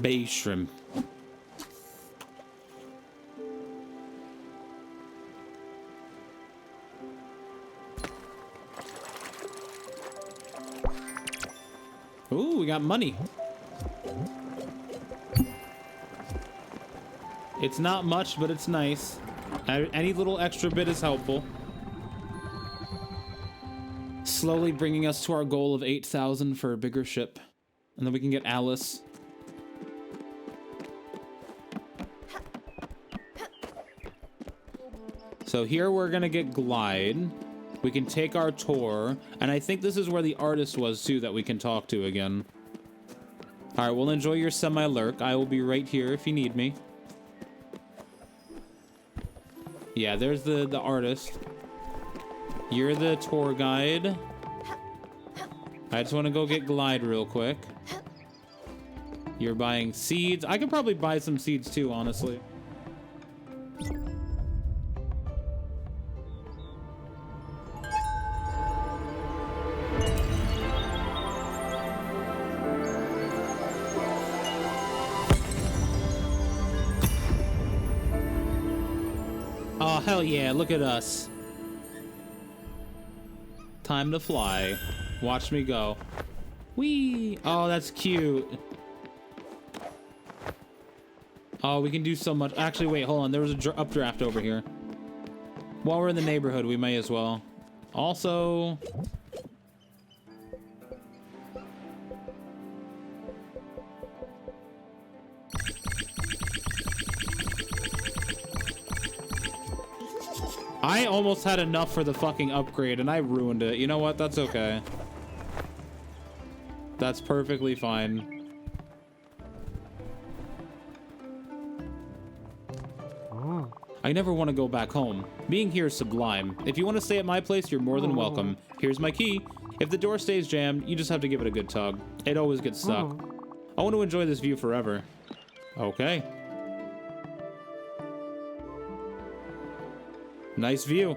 [SPEAKER 1] Bay shrimp. Ooh, we got money. It's not much, but it's nice. Any little extra bit is helpful. Slowly bringing us to our goal of 8,000 for a bigger ship. And then we can get Alice. So here we're gonna get Glide. We can take our tour, and I think this is where the artist was too that we can talk to again. All right, well, enjoy your semi-lurk. I will be right here if you need me. Yeah, there's the artist. You're the tour guide. I just want to go get Glide real quick. You're buying seeds. I could probably buy some seeds too, honestly. Oh, hell yeah, look at us. Time to fly. Watch me go. Whee! Oh, that's cute. Oh, we can do so much. Actually, wait, hold on. There was a updraft over here. While we're in the neighborhood, we may as well. Also... I almost had enough for the fucking upgrade, and I ruined it. You know what? That's okay. That's perfectly fine. I never want to go back home. Being here is sublime. If you want to stay at my place, you're more than welcome. Here's my key. If the door stays jammed, you just have to give it a good tug. It always gets stuck. I want to enjoy this view forever. Okay. Nice view.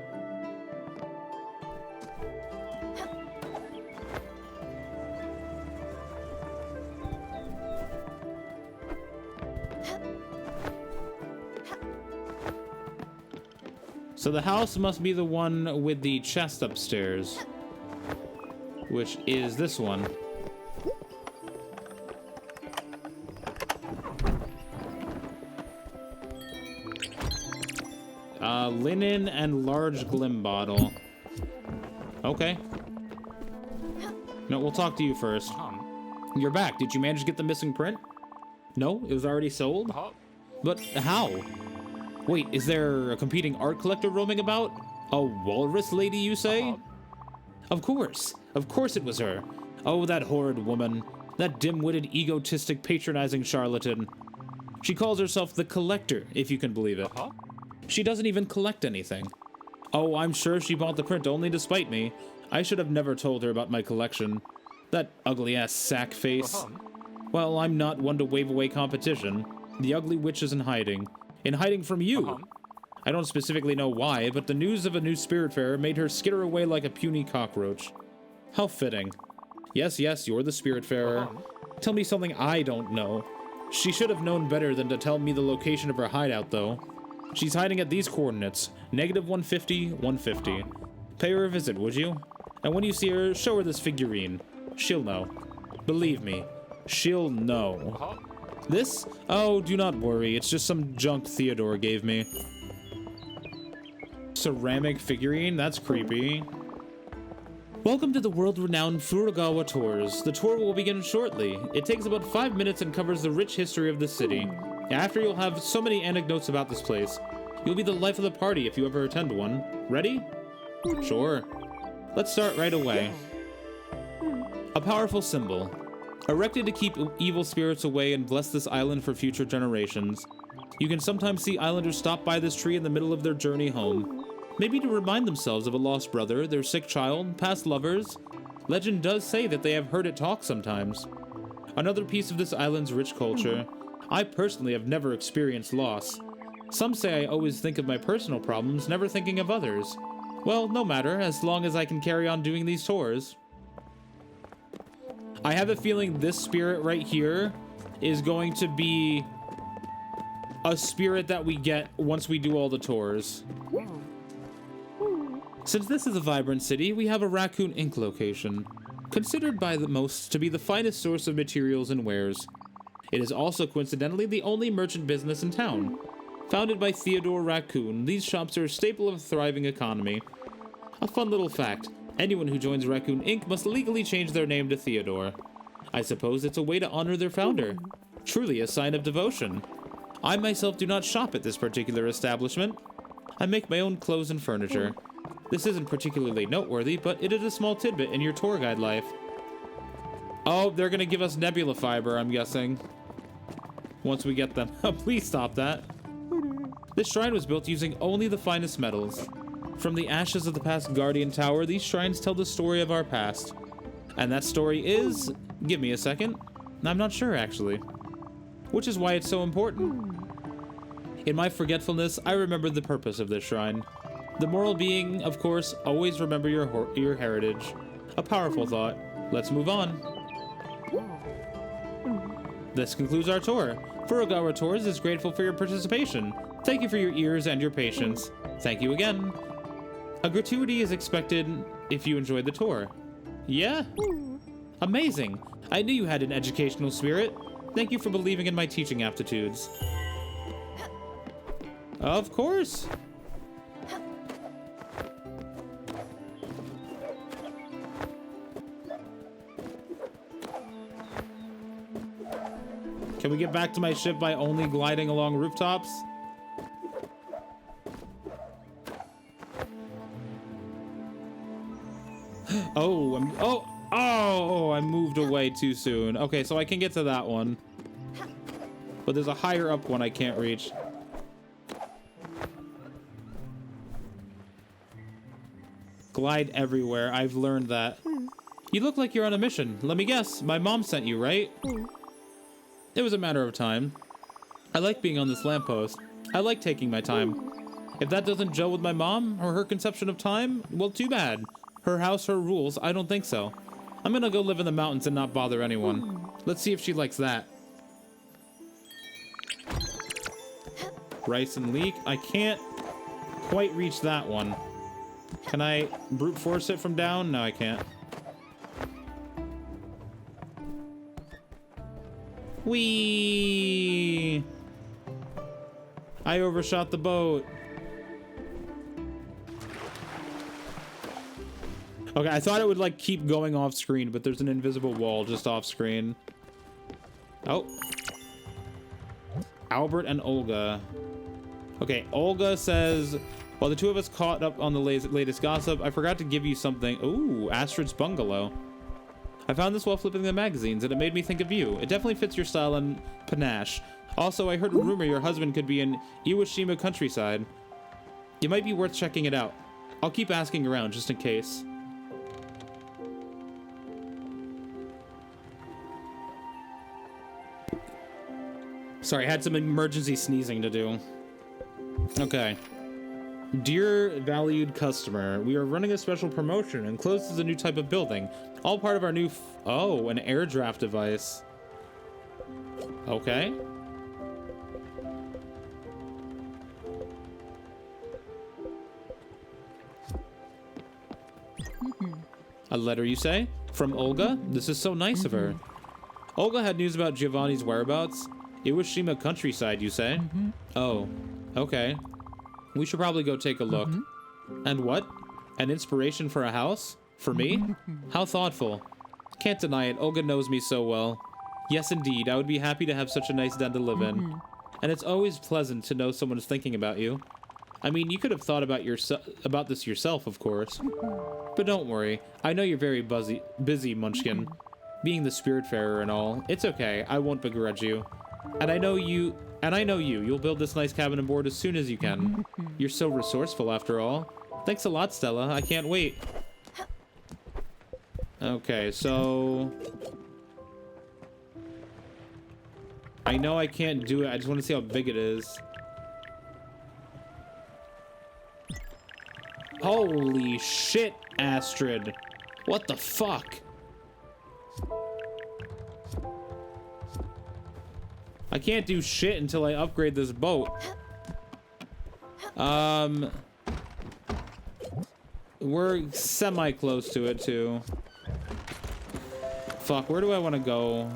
[SPEAKER 1] So the house must be the one with the chest upstairs, which is this one. Linen and large glim bottle. Okay. No, we'll talk to you first. You're back. Did you manage to get the missing print? No, it was already sold? But how? Wait, is there a competing art collector roaming about? A walrus lady, you say? Of course it was her. Oh, that horrid woman. That dim-witted, egotistic, patronizing charlatan. She calls herself the Collector, if you can believe it. She doesn't even collect anything. Oh, I'm sure she bought the print only to spite me. I should have never told her about my collection. That ugly-ass sack face. Well, I'm not one to wave away competition. The ugly witch is in hiding. In hiding from you. I don't specifically know why, but the news of a new Spiritfarer made her skitter away like a puny cockroach. How fitting. Yes, you're the Spiritfarer. Tell me something I don't know. She should have known better than to tell me the location of her hideout, though. She's hiding at these coordinates, -150, 150. Pay her a visit, would you? And when you see her, show her this figurine. She'll know. Believe me, she'll know. This? Oh, do not worry, it's just some junk Theodore gave me. Ceramic figurine? That's creepy. Welcome to the world-renowned Furugawa Tours. The tour will begin shortly. It takes about 5 minutes and covers the rich history of the city. After, you'll have so many anecdotes about this place. You'll be the life of the party if you ever attend one. Ready? Sure. Let's start right away. A powerful symbol. Erected to keep evil spirits away and bless this island for future generations. You can sometimes see islanders stop by this tree in the middle of their journey home. Maybe to remind themselves of a lost brother, their sick child, past lovers. Legend does say that they have heard it talk sometimes. Another piece of this island's rich culture. I personally have never experienced loss. Some say I always think of my personal problems, never thinking of others. Well, no matter, as long as I can carry on doing these tours. I have a feeling this spirit right here is going to be a spirit that we get once we do all the tours. Since this is a vibrant city, we have a Raccoon Ink location, considered by the most to be the finest source of materials and wares. It is also coincidentally the only merchant business in town. Founded by Theodore Raccoon, these shops are a staple of a thriving economy. A fun little fact, anyone who joins Raccoon Inc. must legally change their name to Theodore. I suppose it's a way to honor their founder. Truly a sign of devotion. I myself do not shop at this particular establishment. I make my own clothes and furniture. This isn't particularly noteworthy, but it is a small tidbit in your tour guide life. Oh, they're gonna give us nebula fiber, I'm guessing. Once we get them. Please stop that. This shrine was built using only the finest metals. From the ashes of the past Guardian Tower, these shrines tell the story of our past. And that story is... Give me a second. I'm not sure, actually. Which is why it's so important. In my forgetfulness, I remember the purpose of this shrine. The moral being, of course, always remember your heritage. A powerful thought. Let's move on. This concludes our tour. Furugawa Tours is grateful for your participation. Thank you for your ears and your patience. Thank you again. A gratuity is expected if you enjoyed the tour. Yeah? Amazing. I knew you had an educational spirit. Thank you for believing in my teaching aptitudes. Of course. Can we get back to my ship by only gliding along rooftops? Oh, I moved away too soon. Okay, so I can get to that one. But there's a higher up one I can't reach. Glide everywhere. I've learned that. You look like you're on a mission. Let me guess. My mom sent you, right? It was a matter of time. I like being on this lamppost. I like taking my time. If that doesn't gel with my mom or her conception of time, well, too bad. Her house, her rules. I don't think so. I'm gonna go live in the mountains and not bother anyone. Let's see if she likes that. Rice and leek. I can't quite reach that one. Can I brute force it from down? No, I can't. Whee! I overshot the boat. Okay, I thought it would like keep going off screen, but there's an invisible wall just off screen. Oh. Albert and Olga. Okay, Olga says, while the two of us caught up on the latest gossip, I forgot to give you something. Ooh, Astrid's bungalow. I found this while flipping the magazines, and it made me think of you. It definitely fits your style and panache. Also, I heard a rumor your husband could be in Iwashima countryside. It might be worth checking it out. I'll keep asking around, just in case. Sorry, I had some emergency sneezing to do. Okay. Dear valued customer, we are running a special promotion. Enclosed is a new type of building. All part of our new oh, an air draft device. Okay. A letter, you say? From Olga? This is so nice of her. Olga had news about Giovanni's whereabouts. Iwashima countryside, you say? Oh, okay. We should probably go take a look. And what? An inspiration for a house? For me? How thoughtful. Can't deny it, Olga knows me so well. Yes, indeed, I would be happy to have such a nice den to live in. And it's always pleasant to know someone is thinking about you. I mean, you could have thought about this yourself, of course. But don't worry, I know you're very busy, Munchkin. being the Spiritfarer and all. It's okay. I won't begrudge you. And I know you. You'll build this nice cabin and board as soon as you can. You're so resourceful after all. Thanks a lot, Stella. I can't wait. Okay, so... I know I can't do it. I just want to see how big it is. Holy shit, Astrid. What the fuck? I can't do shit until I upgrade this boat. We're semi-close to it, too. Fuck, where do I want to go?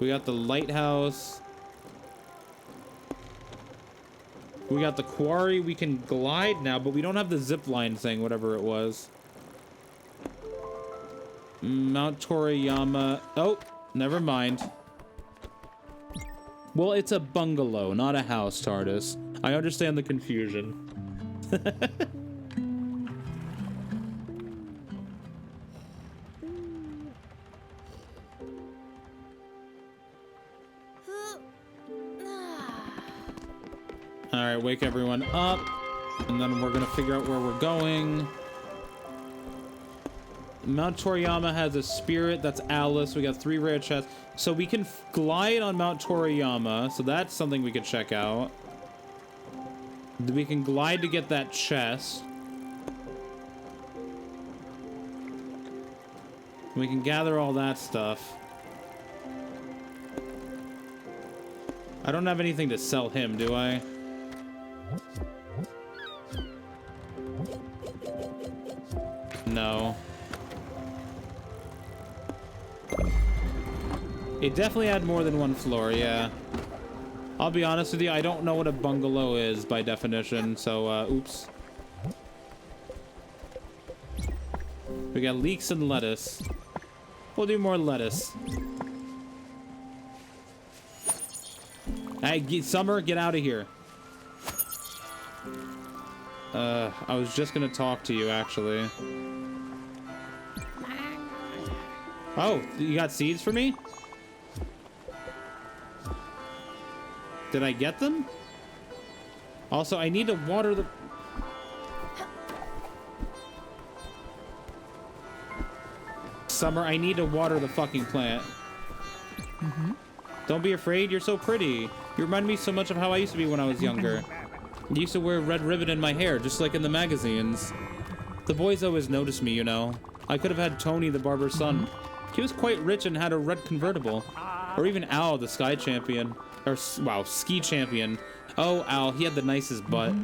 [SPEAKER 1] We got the lighthouse. We got the quarry. We can glide now, but we don't have the zip line thing, whatever it was. Mount Toriyama. Oh, never mind. Well, it's a bungalow, not a house, TARDIS. I understand the confusion. Alright, wake everyone up. And then we're gonna figure out where we're going. Mount Toriyama has a spirit. That's Alice. We got 3 rare chests. So we can glide on Mount Toriyama. So that's something we could check out. We can glide to get that chest. We can gather all that stuff. I don't have anything to sell him, do I? No. It definitely had more than 1 floor, yeah. I'll be honest with you, I don't know what a bungalow is by definition, so, oops. We got leeks and lettuce. We'll do more lettuce. Hey, Summer, get out of here. I was just gonna talk to you, actually. Oh, you got seeds for me? Did I get them? Also, I need to water the... Summer, I need to water the fucking plant. Don't be afraid, you're so pretty. You remind me so much of how I used to be when I was younger. I used to wear a red ribbon in my hair, just like in the magazines. The boys always noticed me, you know. I could have had Tony, the barber's son. He was quite rich and had a red convertible. Or even Al, the sky champion. Or, wow, ski champion. Oh, Al, he had the nicest butt.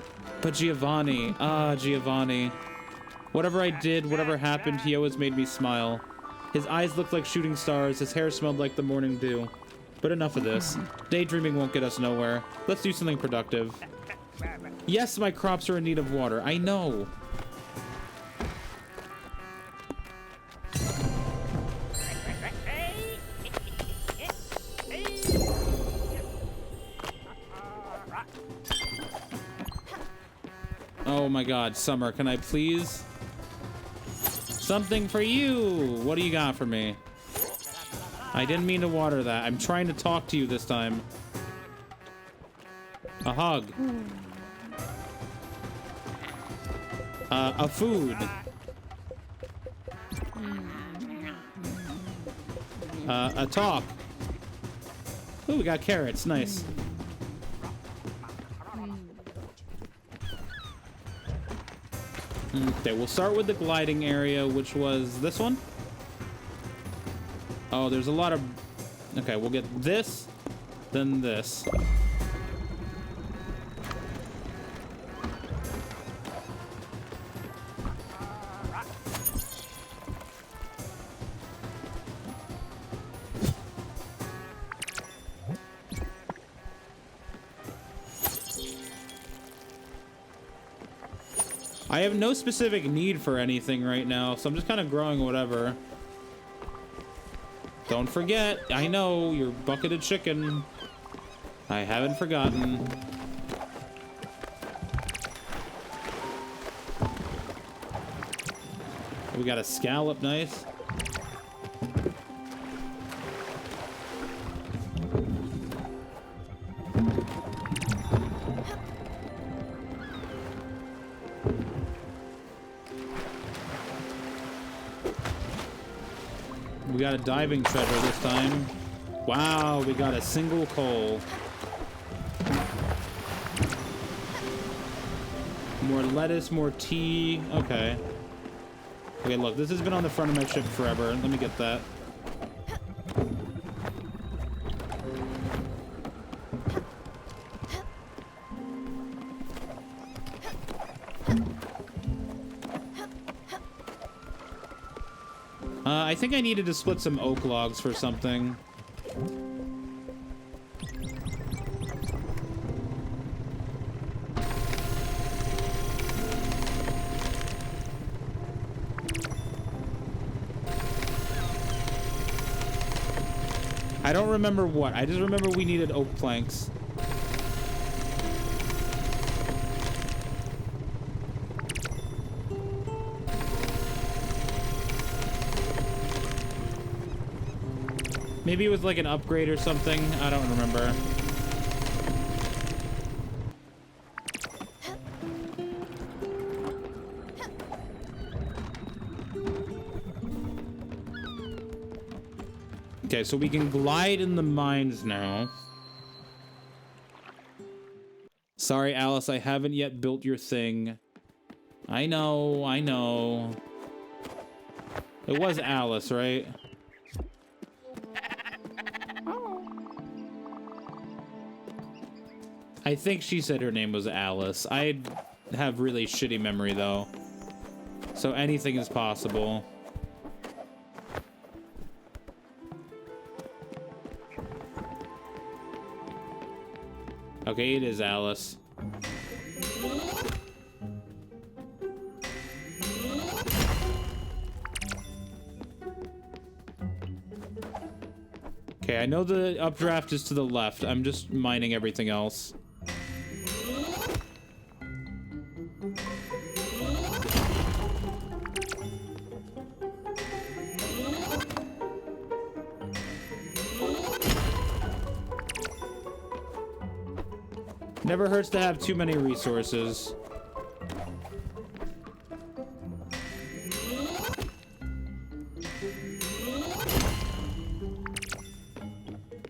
[SPEAKER 1] But Giovanni, Giovanni. Whatever I did, whatever happened, he always made me smile. His eyes looked like shooting stars, his hair smelled like the morning dew. But enough of this. Daydreaming won't get us nowhere. Let's do something productive. Yes, my crops are in need of water. I know. Oh my god, Summer, can I please? Something for you! What do you got for me? I didn't mean to water that. I'm trying to talk to you this time. A hug. A food. A talk. Ooh, we got carrots. Nice. Okay, we'll start with the gliding area, which was this one. Oh, there's a lot of... Okay, we'll get this, then this. I have no specific need for anything right now, so I'm just kind of growing whatever. Don't forget, I know, your bucketed chicken. I haven't forgotten. We got a scallop, nice. We got a diving treasure this time. Wow, we got a single coal. More lettuce, more tea. Okay. Okay, look, this has been on the front of my ship forever. Let me get that. I think I needed to split some oak logs for something. I don't remember what. I just remember we needed oak planks. Maybe it was like an upgrade or something. I don't remember. Okay, so we can glide in the mines now. Sorry, Alice, I haven't yet built your thing. I know, I know. It was Alice, right? I think she said her name was Alice. I have really shitty memory, though. So anything is possible. Okay, it is Alice. Okay, I know the updraft is to the left. I'm just mining everything else. Never hurts to have too many resources.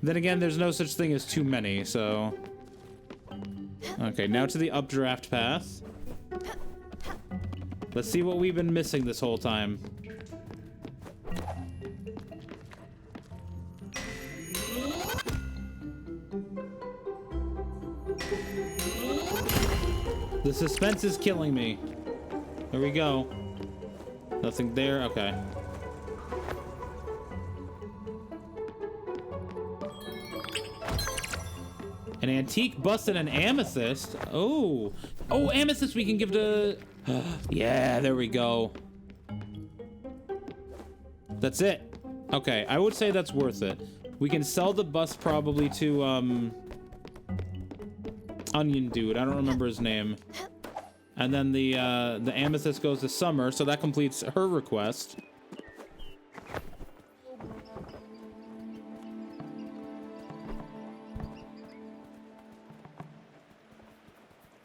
[SPEAKER 1] Then again, there's no such thing as too many, so... Okay, now to the updraft path. Let's see what we've been missing this whole time. The suspense is killing me. There we go. Nothing there? Okay. An antique bust and an amethyst? Oh. Oh, amethyst we can give to... Yeah, there we go. That's it. Okay, I would say that's worth it. We can sell the bust probably to, Onion Dude. I don't remember his name. And then the amethyst goes to Summer, so that completes her request.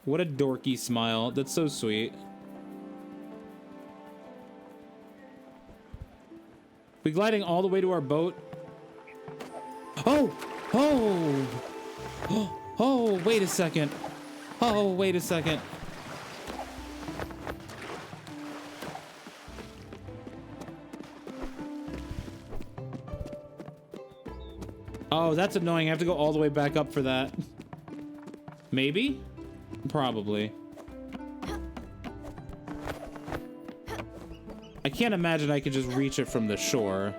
[SPEAKER 1] What a dorky smile. That's so sweet. We gliding all the way to our boat? Oh! Oh! Oh! Oh, wait a second. Oh, wait a second. Oh, that's annoying. I have to go all the way back up for that. Maybe? Probably. I can't imagine I could just reach it from the shore.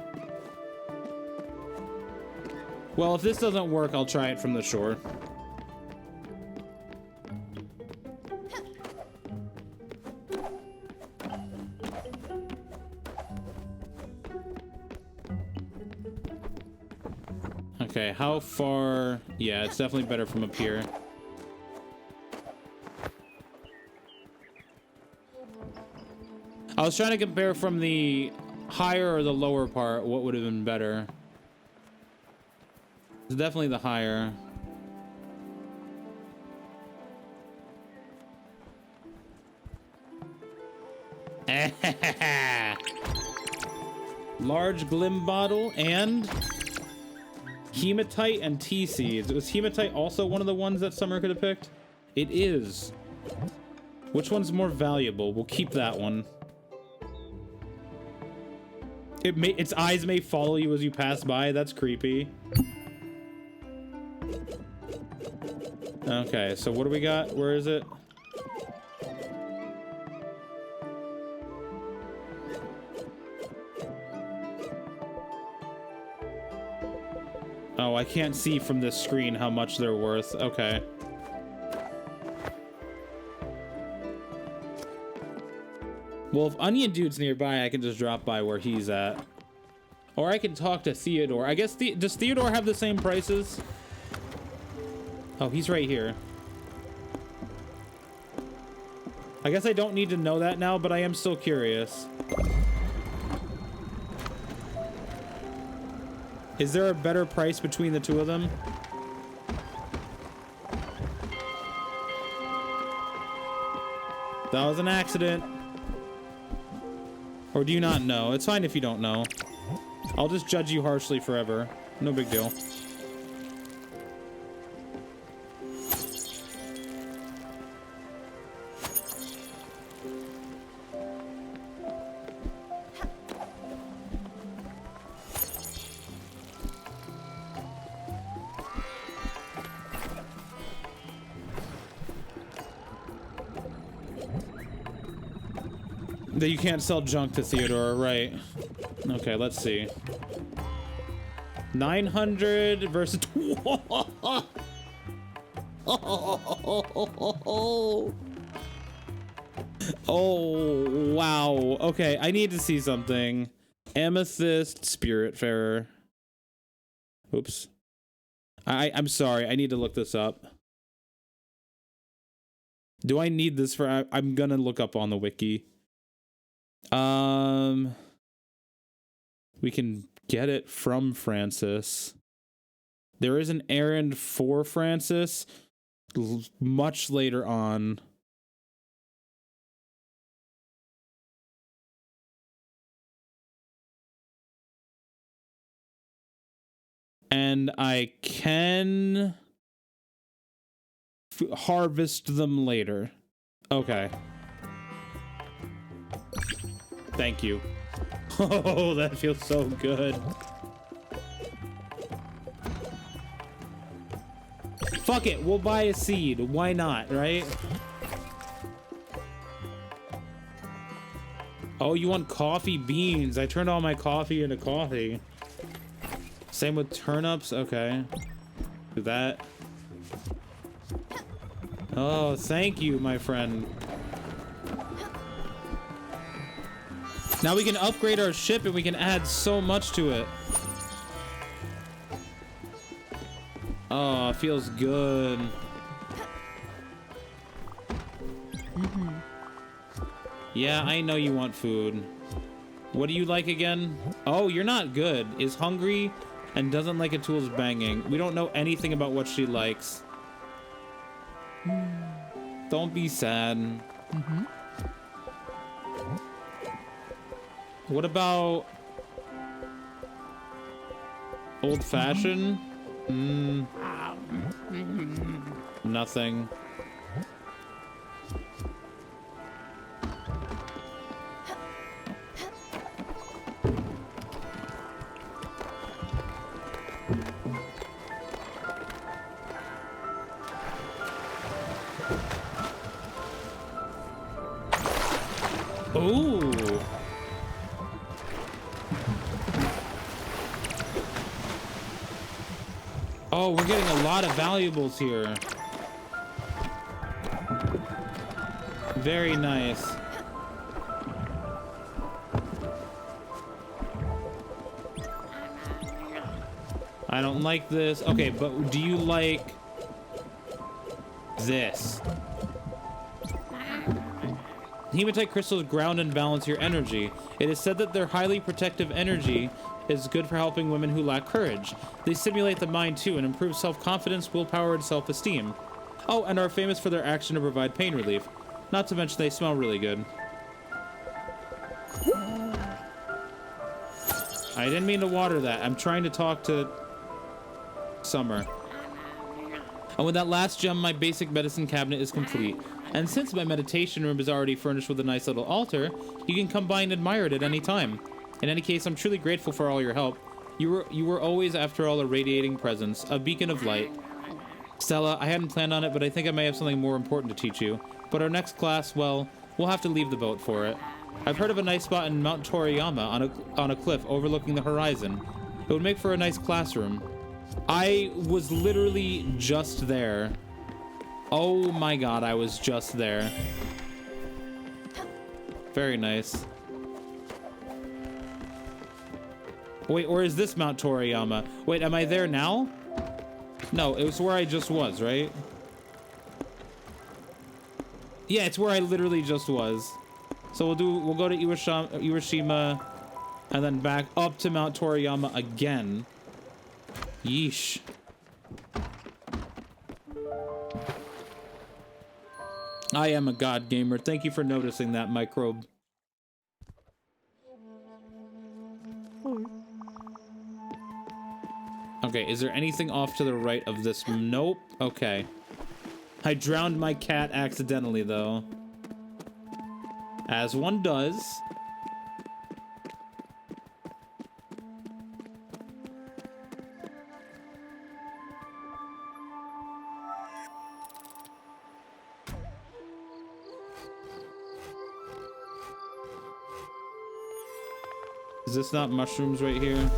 [SPEAKER 1] Well, if this doesn't work, I'll try it from the shore. Okay, how far? Yeah, it's definitely better from up here. I was trying to compare from the higher or the lower part, what would have been better. It's definitely the higher. Large Glim bottle and hematite and tea seeds. Was hematite also one of the ones that Summer could have picked? It is. Which one's more valuable? We'll keep that one. Its eyes may follow you as you pass by. That's creepy. Okay, so what do we got? Where is it? Oh, I can't see from this screen how much they're worth. Okay. Well, if Onion Dude's nearby, I can just drop by where he's at. Or I can talk to Theodore. I guess, does Theodore have the same prices? Oh, he's right here. I guess I don't need to know that now, but I am still curious. Is there a better price between the two of them? That was an accident. Or do you not know? It's fine if you don't know. I'll just judge you harshly forever. No big deal. That you can't sell junk to Theodore, right? Okay, let's see. 900 versus... Oh, wow. Okay, I need to see something. Amethyst Spiritfarer. Oops. I'm sorry. I need to look this up. Do I need this for... I'm gonna look up on the wiki. We can get it from Francis. There is an errand for Francis much later on. And I can harvest them later. Okay. Thank you. Oh, that feels so good. Fuck it, we'll buy a seed. Why not, right? Oh, you want coffee beans? I turned all my coffee into coffee. Same with turnips. Okay. Do that. Oh, thank you, my friend. Now we can upgrade our ship and we can add so much to it. Oh, it feels good. Yeah, I know you want food. What do you like again? Oh, you're not good. Is hungry and doesn't like a tool's banging. We don't know anything about what she likes. Don't be sad. What about old-fashioned? Nothing. Ooh. Oh, we're getting a lot of valuables here. Very nice. I don't like this. Okay, but do you like this? Hematite crystals ground and balance your energy. It is said that their highly protective energy is good for helping women who lack courage. They stimulate the mind too and improve self-confidence, willpower, and self-esteem. Oh, and are famous for their action to provide pain relief. Not to mention they smell really good. I didn't mean to water that. I'm trying to talk to Summer. And with that last gem, my basic medicine cabinet is complete. And since my meditation room is already furnished with a nice little altar, you can come by and admire it at any time. In any case, I'm truly grateful for all your help. You were always, after all, a radiating presence, a beacon of light. Stella, I hadn't planned on it, but I think I may have something more important to teach you. But our next class, well, we'll have to leave the boat for it. I've heard of a nice spot in Mount Toriyama on a cliff overlooking the horizon. It would make for a nice classroom. I was literally just there. Oh my god, I was just there. Very nice. Wait, or is this Mount Toriyama? Wait, am I there now? No, it was where I just was, right? Yeah, it's where I literally just was. So we'll go to Iwashima and then back up to Mount Toriyama again. Yeesh. I am a god gamer. Thank you for noticing that, microbe. Okay, is there anything off to the right of this? Nope. Okay. I drowned my cat accidentally, though. As one does. Is this not mushrooms right here?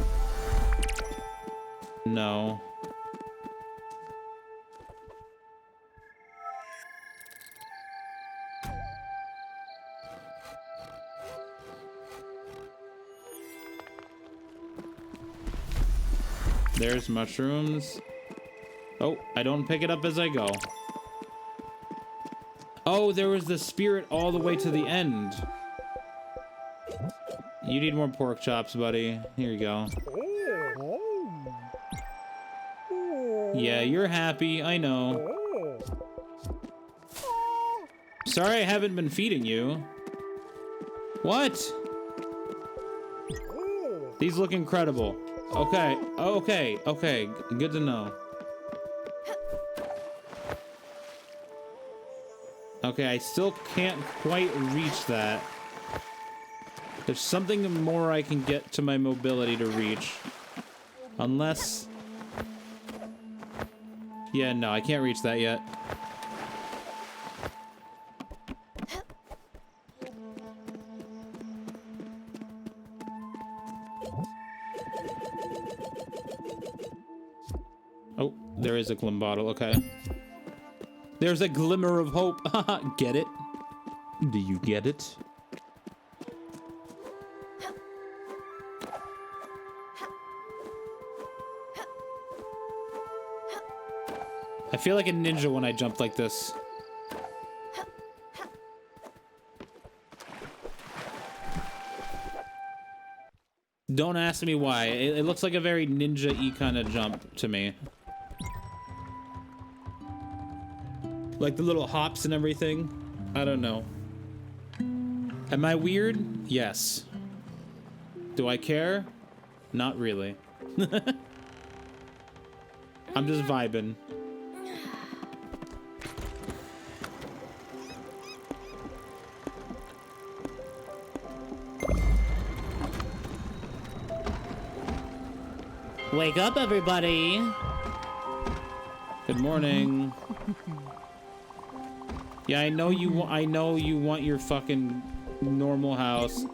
[SPEAKER 1] No. There's mushrooms. Oh, I don't pick it up as I go. Oh, there was the spirit all the way to the end. You need more pork chops, buddy. Here you go. Yeah, you're happy. I know. Sorry I haven't been feeding you. What? These look incredible. Okay, okay, okay. Good to know. Okay, I still can't quite reach that. There's something more I can get to my mobility to reach. Unless... Yeah, no, I can't reach that yet. Oh, there is a glim bottle, okay. There's a glimmer of hope. Get it? Do you get it? I feel like a ninja when I jump like this. Don't ask me why. It looks like a very ninja-y kind of jump to me. Like the little hops and everything. I don't know. Am I weird? Yes. Do I care? Not really. I'm just vibing. Wake up, everybody. Good morning. Yeah, I know you want your fucking normal house.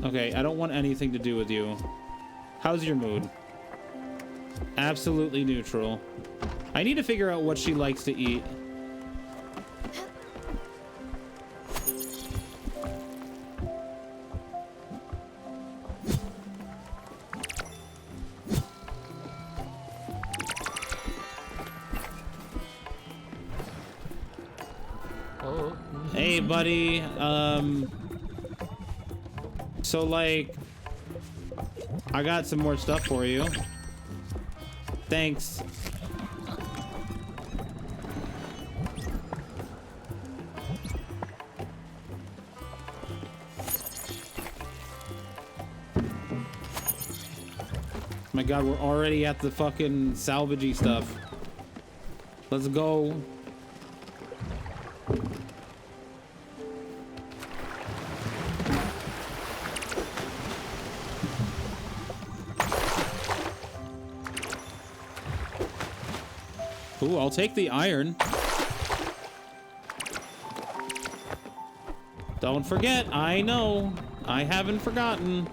[SPEAKER 1] Okay, I don't want anything to do with you. How's your mood? Absolutely neutral. I need to figure out what she likes to eat. Hey, buddy. So like, I got some more stuff for you. Thanks. My God, we're already at the fucking salvagey stuff. Let's go. Ooh, I'll take the iron. Don't forget, I know. I haven't forgotten.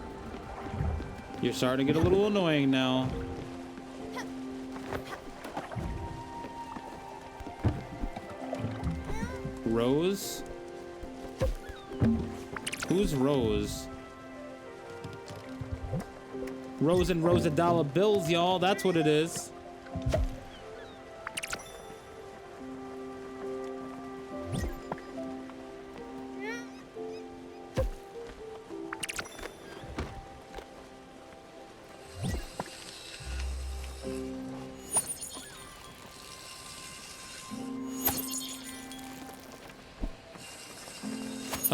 [SPEAKER 1] You're starting to get a little annoying now. Rose? Who's Rose? Rose and Rosadollar bills, y'all. That's what it is.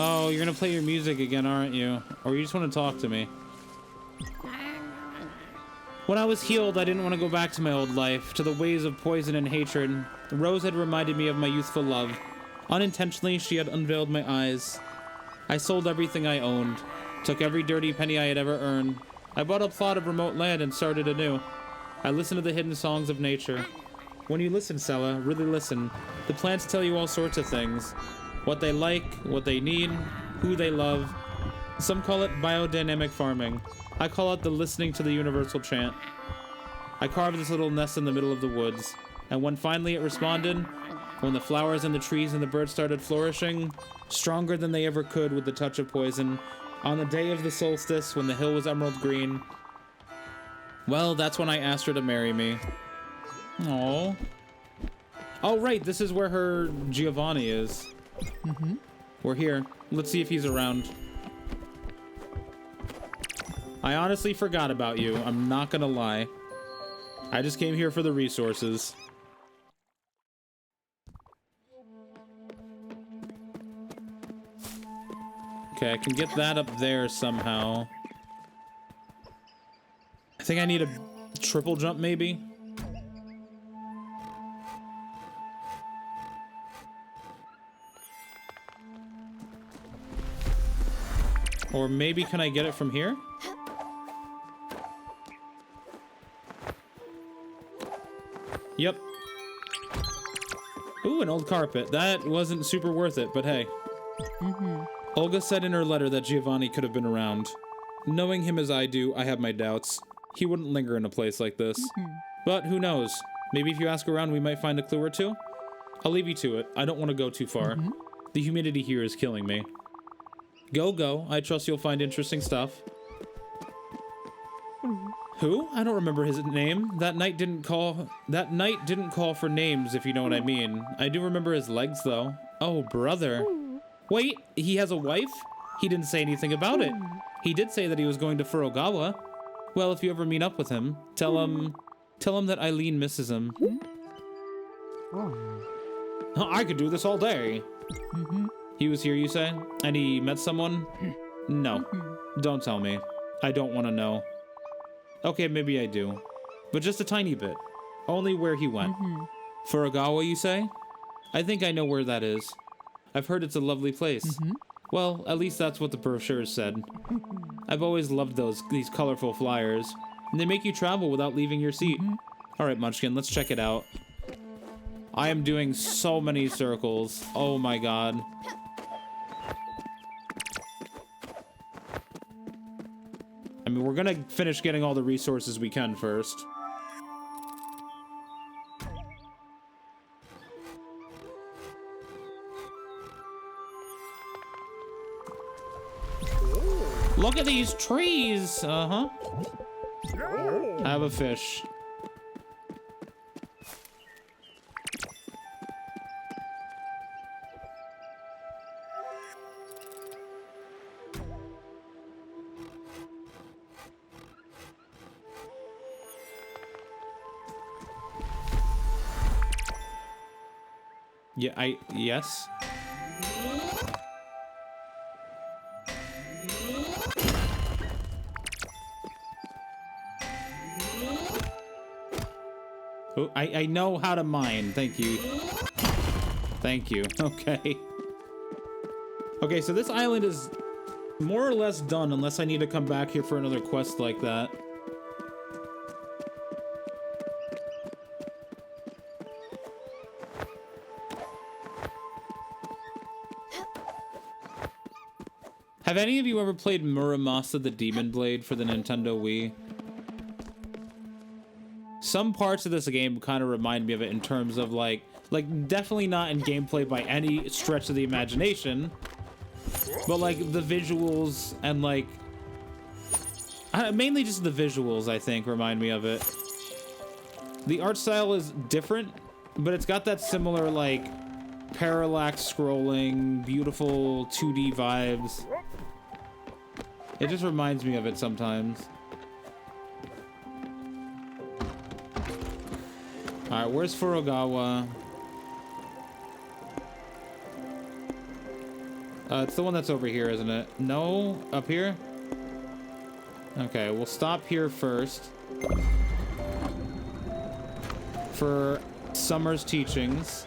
[SPEAKER 1] Oh, you're gonna play your music again, aren't you? Or you just want to talk to me? When I was healed, I didn't want to go back to my old life, to the ways of poison and hatred. Rose had reminded me of my youthful love. Unintentionally, she had unveiled my eyes. I sold everything I owned, took every dirty penny I had ever earned. I bought a plot of remote land and started anew. I listened to the hidden songs of nature. When you listen, Sella, really listen, the plants tell you all sorts of things. What they like, what they need, who they love. Some call it biodynamic farming. I call it the listening to the universal chant. I carved this little nest in the middle of the woods, and when finally it responded, when the flowers and the trees and the birds started flourishing, stronger than they ever could with the touch of poison, on the day of the solstice when the hill was emerald green, well, that's when I asked her to marry me. Aww. Oh, right, this is where her Giovanni is.
[SPEAKER 3] Mm-hmm.
[SPEAKER 1] We're here. Let's see if he's around. I honestly forgot about you. I'm not gonna lie. I just came here for the resources. Okay, I can get that up there somehow. I think I need a triple jump, maybe? Or maybe can I get it from here? Yep. Ooh, an old carpet. That wasn't super worth it, but hey.
[SPEAKER 3] Mm-hmm.
[SPEAKER 1] Olga said in her letter that Giovanni could have been around. Knowing him as I do, I have my doubts. He wouldn't linger in a place like this.
[SPEAKER 3] Mm-hmm.
[SPEAKER 1] But who knows? Maybe if you ask around, we might find a clue or two. I'll leave you to it. I don't want to go too far.
[SPEAKER 3] Mm-hmm.
[SPEAKER 1] The humidity here is killing me. Go. I trust you'll find interesting stuff.
[SPEAKER 3] Mm-hmm.
[SPEAKER 1] Who? I don't remember his name. That night didn't call for names, if you know what I mean. I do remember his legs, though. Oh, brother. Wait, he has a wife? He didn't say anything about it. He did say that he was going to Furugawa. Well, if you ever meet up with him, tell him that Eileen misses him. I could do this all day.
[SPEAKER 3] Mm-hmm.
[SPEAKER 1] He was here, you say? And he met someone? No. Don't tell me. I don't want to know. Okay, maybe I do. But just a tiny bit. Only where he went. Furugawa, you say? I think I know where that is. I've heard it's a lovely place. Well, at least that's what the brochures said. I've always loved these colorful flyers. And they make you travel without leaving your seat. Alright, Munchkin, let's check it out. I am doing so many circles. Oh my god. I mean, we're gonna finish getting all the resources we can first. Look at these trees! Uh-huh. I have a fish. Yeah, yes. Oh, I know how to mine. Thank you. Thank you. Okay. Okay, so this island is more or less done unless I need to come back here for another quest like that. Have any of you ever played Muramasa the Demon Blade for the Nintendo Wii? Some parts of this game kind of remind me of it in terms of like definitely not in gameplay by any stretch of the imagination, but like the visuals and like mainly just the visuals I think remind me of it. The art style is different, but it's got that similar like parallax scrolling, beautiful 2D vibes. It just reminds me of it sometimes. Alright, where's Furugawa? It's the one that's over here, isn't it? No? Up here? Okay, we'll stop here first. For Summer's teachings.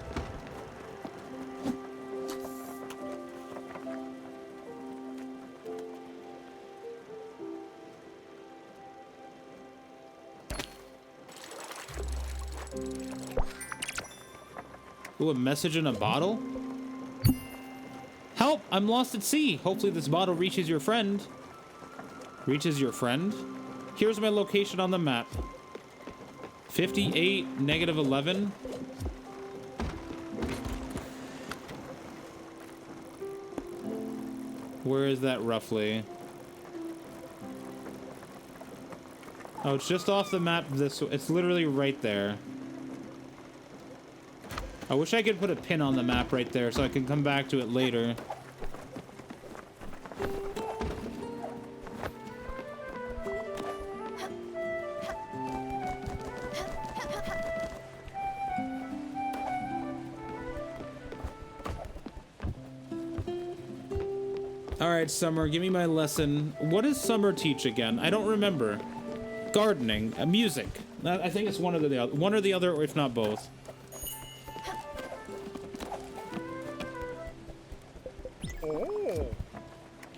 [SPEAKER 1] Ooh, a message in a bottle? Help! I'm lost at sea! Hopefully this bottle reaches your friend. Reaches your friend? Here's my location on the map. 58, negative 11. Where is that roughly? Oh, it's just off the map this way. It's literally right there. I wish I could put a pin on the map right there so I can come back to it later. Alright, Summer, give me my lesson. What does Summer teach again? I don't remember. Gardening, music. I think it's one or the other, or if not both.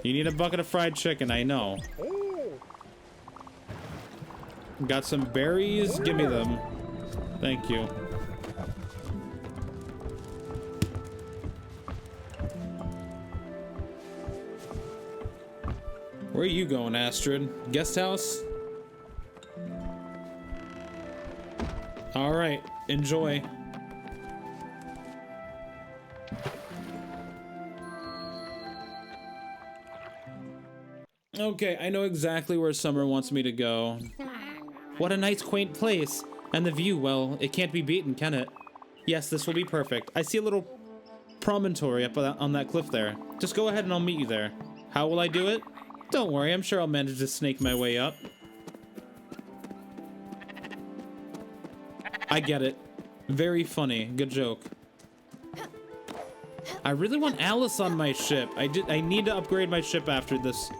[SPEAKER 1] You need a bucket of fried chicken, I know. Got some berries? Give me them. Thank you. Where are you going, Astrid? Guest house? Alright, enjoy. Okay, I know exactly where Summer wants me to go. What a nice, quaint place. And the view, well, it can't be beaten, can it? Yes, this will be perfect. I see a little promontory up on that cliff there. Just go ahead and I'll meet you there. How will I do it? Don't worry, I'm sure I'll manage to snake my way up. I get it. Very funny. Good joke. I really want Alice on my ship. I need to upgrade my ship after this.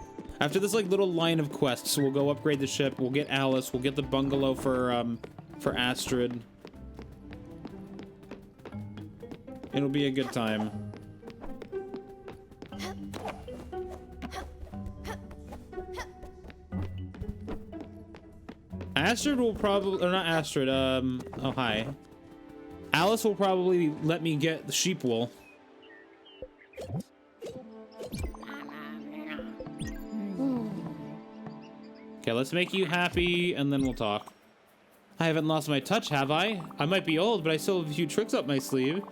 [SPEAKER 1] After this like little line of quests, we'll go upgrade the ship. We'll get Alice. We'll get the bungalow for Astrid. It'll be a good time. Astrid will probably, or not Astrid, oh hi. Alice will probably let me get the sheep wool. Okay, let's make you happy, and then we'll talk. I haven't lost my touch, have I? I might be old, but I still have a few tricks up my sleeve.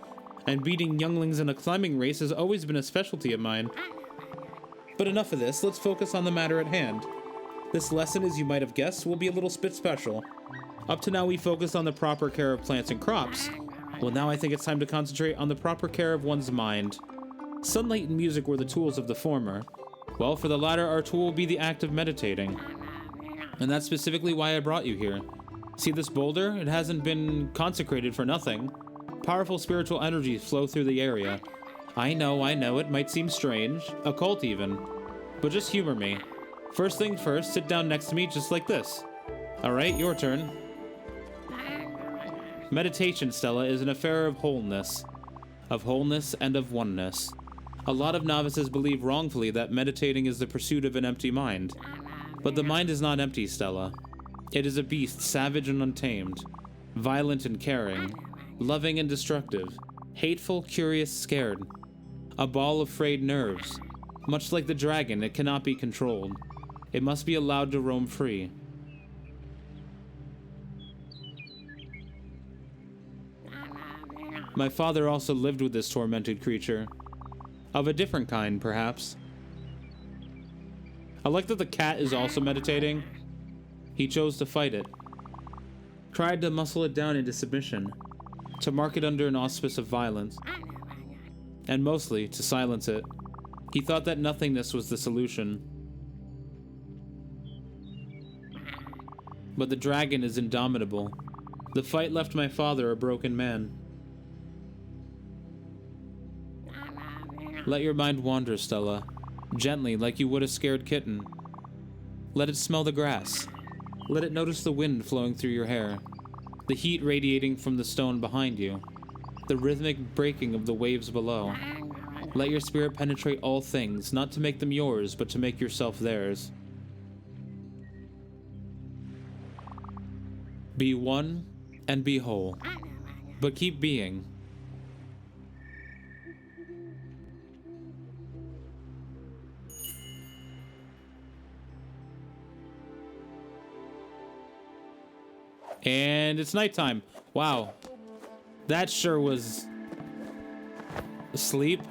[SPEAKER 1] And beating younglings in a climbing race has always been a specialty of mine. But enough of this, let's focus on the matter at hand. This lesson, as you might have guessed, will be a little bit special. Up to now, we focused on the proper care of plants and crops. Well, now I think it's time to concentrate on the proper care of one's mind. Sunlight and music were the tools of the former. Well, for the latter, our tool will be the act of meditating. And that's specifically why I brought you here. See this boulder? It hasn't been consecrated for nothing. Powerful spiritual energies flow through the area. I know, it might seem strange, occult even, but just humor me. First thing first, sit down next to me just like this. Alright, your turn. Meditation, Stella, is an affair of wholeness and of oneness. A lot of novices believe wrongfully that meditating is the pursuit of an empty mind. But the mind is not empty, Stella. It is a beast, savage and untamed, violent and caring, loving and destructive, hateful, curious, scared. A ball of frayed nerves. Much like the dragon, it cannot be controlled. It must be allowed to roam free. My father also lived with this tormented creature. Of a different kind, perhaps. I like that the cat is also meditating. He chose to fight it. Tried to muscle it down into submission. To mark it under an auspice of violence. And mostly, to silence it. He thought that nothingness was the solution. But the dragon is indomitable. The fight left my father a broken man. Let your mind wander, Stella. Gently, like you would a scared kitten. Let it smell the grass. Let it notice the wind flowing through your hair. The heat radiating from the stone behind you. The rhythmic breaking of the waves below. Let your spirit penetrate all things, not to make them yours, but to make yourself theirs. Be one and be whole. But keep being. And it's nighttime. Wow. That sure was sleep.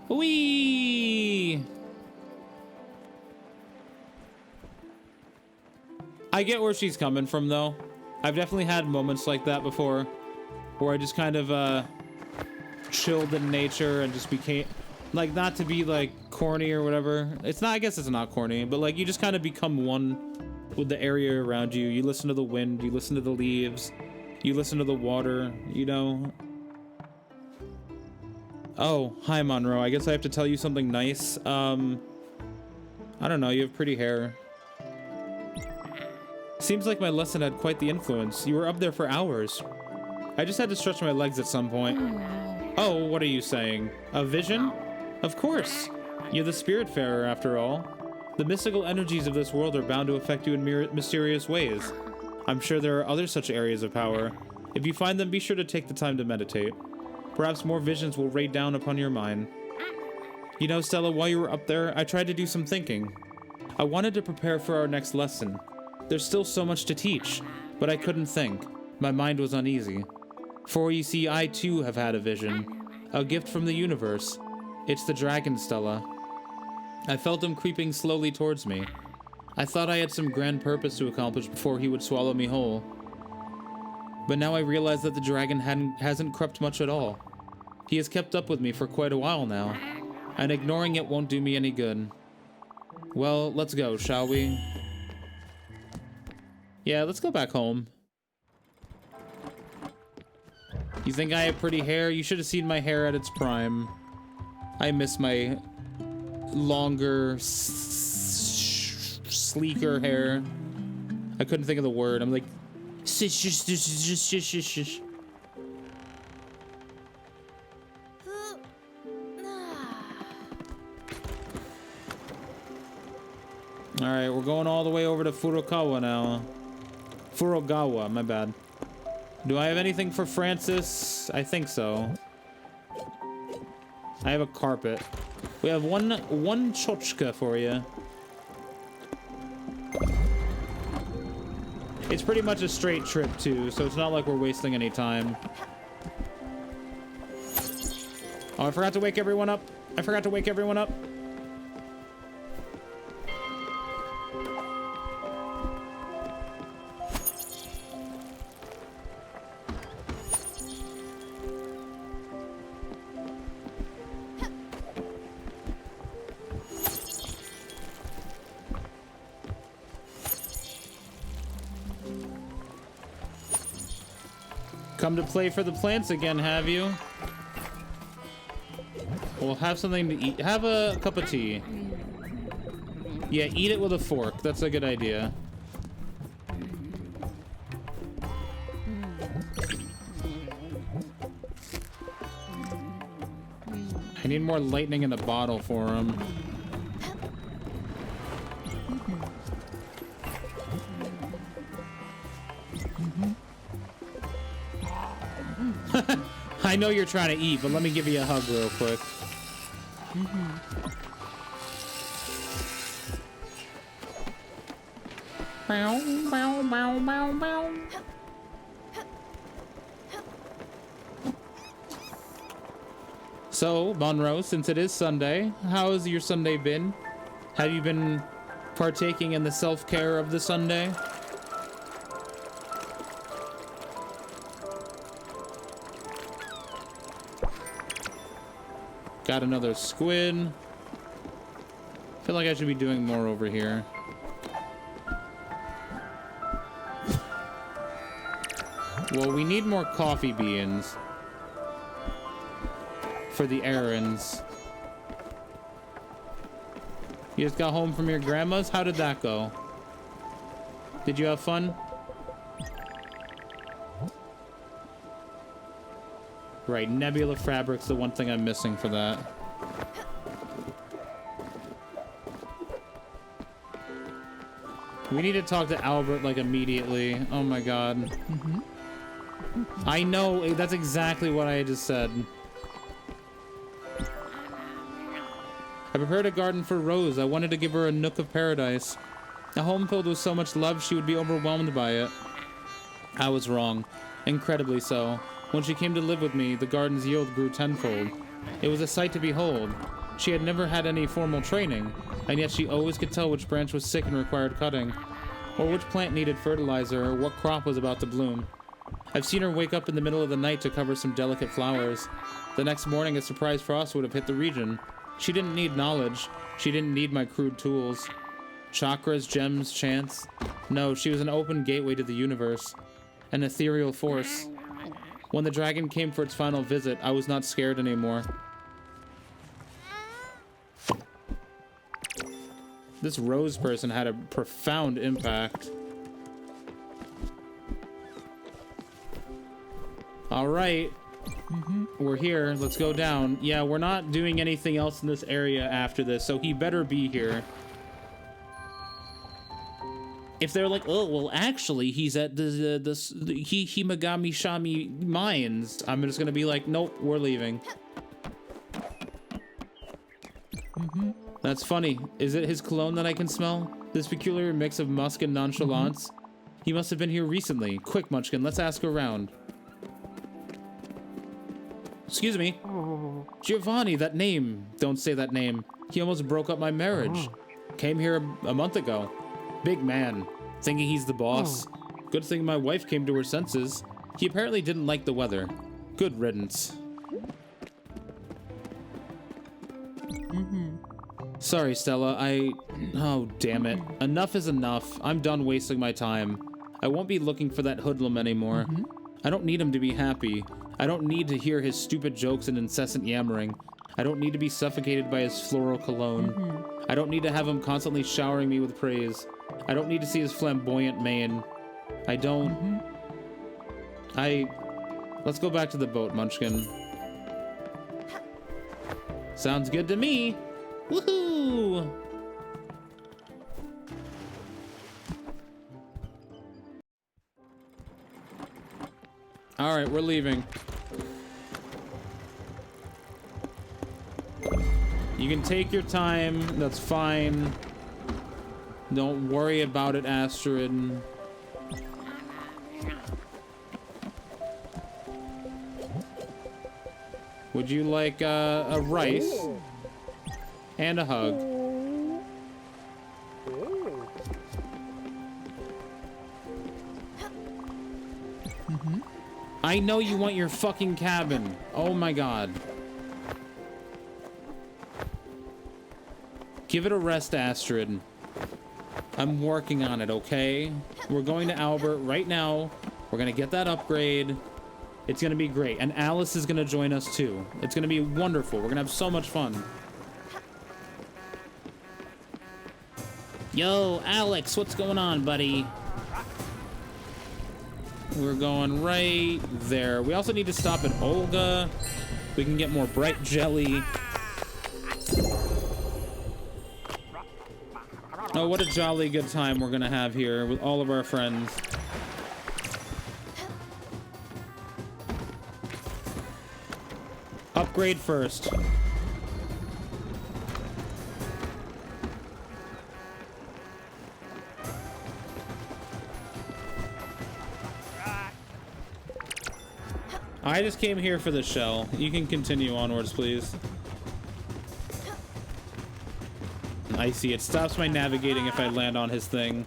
[SPEAKER 1] Whee! I get where she's coming from, though. I've definitely had moments like that before, where I just kind of chilled in nature and just became, like, not to be like corny or whatever. It's not, I guess it's not corny, but like you just kind of become one with the area around you. You listen to the wind, you listen to the leaves, you listen to the water, you know. Oh, hi Monroe. I guess I have to tell you something nice. I don't know, you have pretty hair. Seems like my lesson had quite the influence. You were up there for hours. I just had to stretch my legs at some point. Oh, what are you saying? A vision? Of course. You're the Spiritfarer, after all. The mystical energies of this world are bound to affect you in mysterious ways. I'm sure there are other such areas of power. If you find them, be sure to take the time to meditate. Perhaps more visions will rain down upon your mind. You know, Stella, while you were up there, I tried to do some thinking. I wanted to prepare for our next lesson. There's still so much to teach, but I couldn't think. My mind was uneasy. For you see, I too have had a vision. A gift from the universe. It's the dragon, Stella. I felt him creeping slowly towards me. I thought I had some grand purpose to accomplish before he would swallow me whole. But now I realize that the dragon hasn't crept much at all. He has kept up with me for quite a while now, and ignoring it won't do me any good. Well, let's go, shall we? Yeah, let's go back home. You think I have pretty hair? You should have seen my hair at its prime. I miss my longer, sleeker hair. I couldn't think of the word. I'm like, Alright, we're going all the way over to Furukawa now. Furugawa, my bad. Do I have anything for Francis? I think so. I have a carpet. We have one chochka for you. It's pretty much a straight trip too, so it's not like we're wasting any time. Oh, I forgot to wake everyone up. I forgot to wake everyone up. Come to play for the plants again, have you? Well, have something to eat. Have a cup of tea. Yeah, eat it with a fork. That's a good idea. I need more lightning in the bottle for him. I know you're trying to eat, but let me give you a hug real quick. Bow, bow, bow, bow, bow. So, Monroe, since it is Sunday, how has your Sunday been? Have you been partaking in the self-care of the Sunday? Got another squid. I feel like I should be doing more over here. Well, we need more coffee beans for the errands. You just got home from your grandma's? How did that go? Did you have fun? Right, Nebula Fabric's the one thing I'm missing for that. We need to talk to Albert, like, immediately. Oh my god. I know, that's exactly what I just said. I prepared a garden for Rose. I wanted to give her a nook of paradise. A home filled with so much love, she would be overwhelmed by it. I was wrong. Incredibly so. When she came to live with me, the garden's yield grew tenfold. It was a sight to behold. She had never had any formal training, and yet she always could tell which branch was sick and required cutting, or which plant needed fertilizer, or what crop was about to bloom. I've seen her wake up in the middle of the night to cover some delicate flowers. The next morning, a surprise frost would have hit the region. She didn't need knowledge. She didn't need my crude tools. Chakras, gems, chants. No, she was an open gateway to the universe. An ethereal force. When the dragon came for its final visit, I was not scared anymore. This Rose person had a profound impact. All right. We're here. Let's go down. Yeah, we're not doing anything else in this area after this, so he better be here. If they're like, oh, well, actually, he's at the Himagami Shami mines, I'm just gonna be like, nope, we're leaving. That's funny. Is it his cologne that I can smell? This peculiar mix of musk and nonchalance? He must have been here recently. Quick, Munchkin, let's ask around. Excuse me. Giovanni, that name. Don't say that name. He almost broke up my marriage. Came here a month ago. Big man, thinking he's the boss. Good thing my wife came to her senses. He apparently didn't like the weather. Good riddance. Sorry, Stella, oh, damn it. Enough is enough. I'm done wasting my time. I won't be looking for that hoodlum anymore. I don't need him to be happy. I don't need to hear his stupid jokes and incessant yammering. I don't need to be suffocated by his floral cologne. I don't need to have him constantly showering me with praise. I don't need to see his flamboyant mane. I don't... Let's go back to the boat, Munchkin. Sounds good to me. Woohoo! All right, we're leaving. You can take your time. That's fine. Don't worry about it, Astrid. Would you like a rice and a hug? I know you want your fucking cabin. Oh my god. Give it a rest, Astrid. I'm working on it, okay? We're going to Albert right now. We're gonna get that upgrade. It's gonna be great. And Alice is gonna join us too. It's gonna be wonderful. We're gonna have so much fun. Yo, Alex, what's going on, buddy? We're going right there. We also need to stop at Olga. We can get more bright jelly. Oh, what a jolly good time we're gonna have here with all of our friends. Upgrade first. I just came here for the shell. You can continue onwards, please. I see. It stops my navigating if I land on his thing.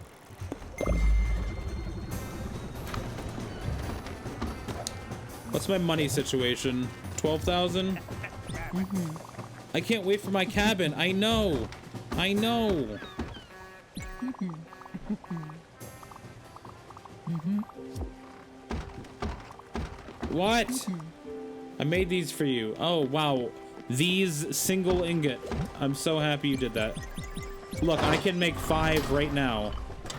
[SPEAKER 1] What's my money situation? 12,000? I can't wait for my cabin. I know. I know. What? I made these for you. Oh, wow. These single ingot. I'm so happy you did that. Look, I can make 5 right now,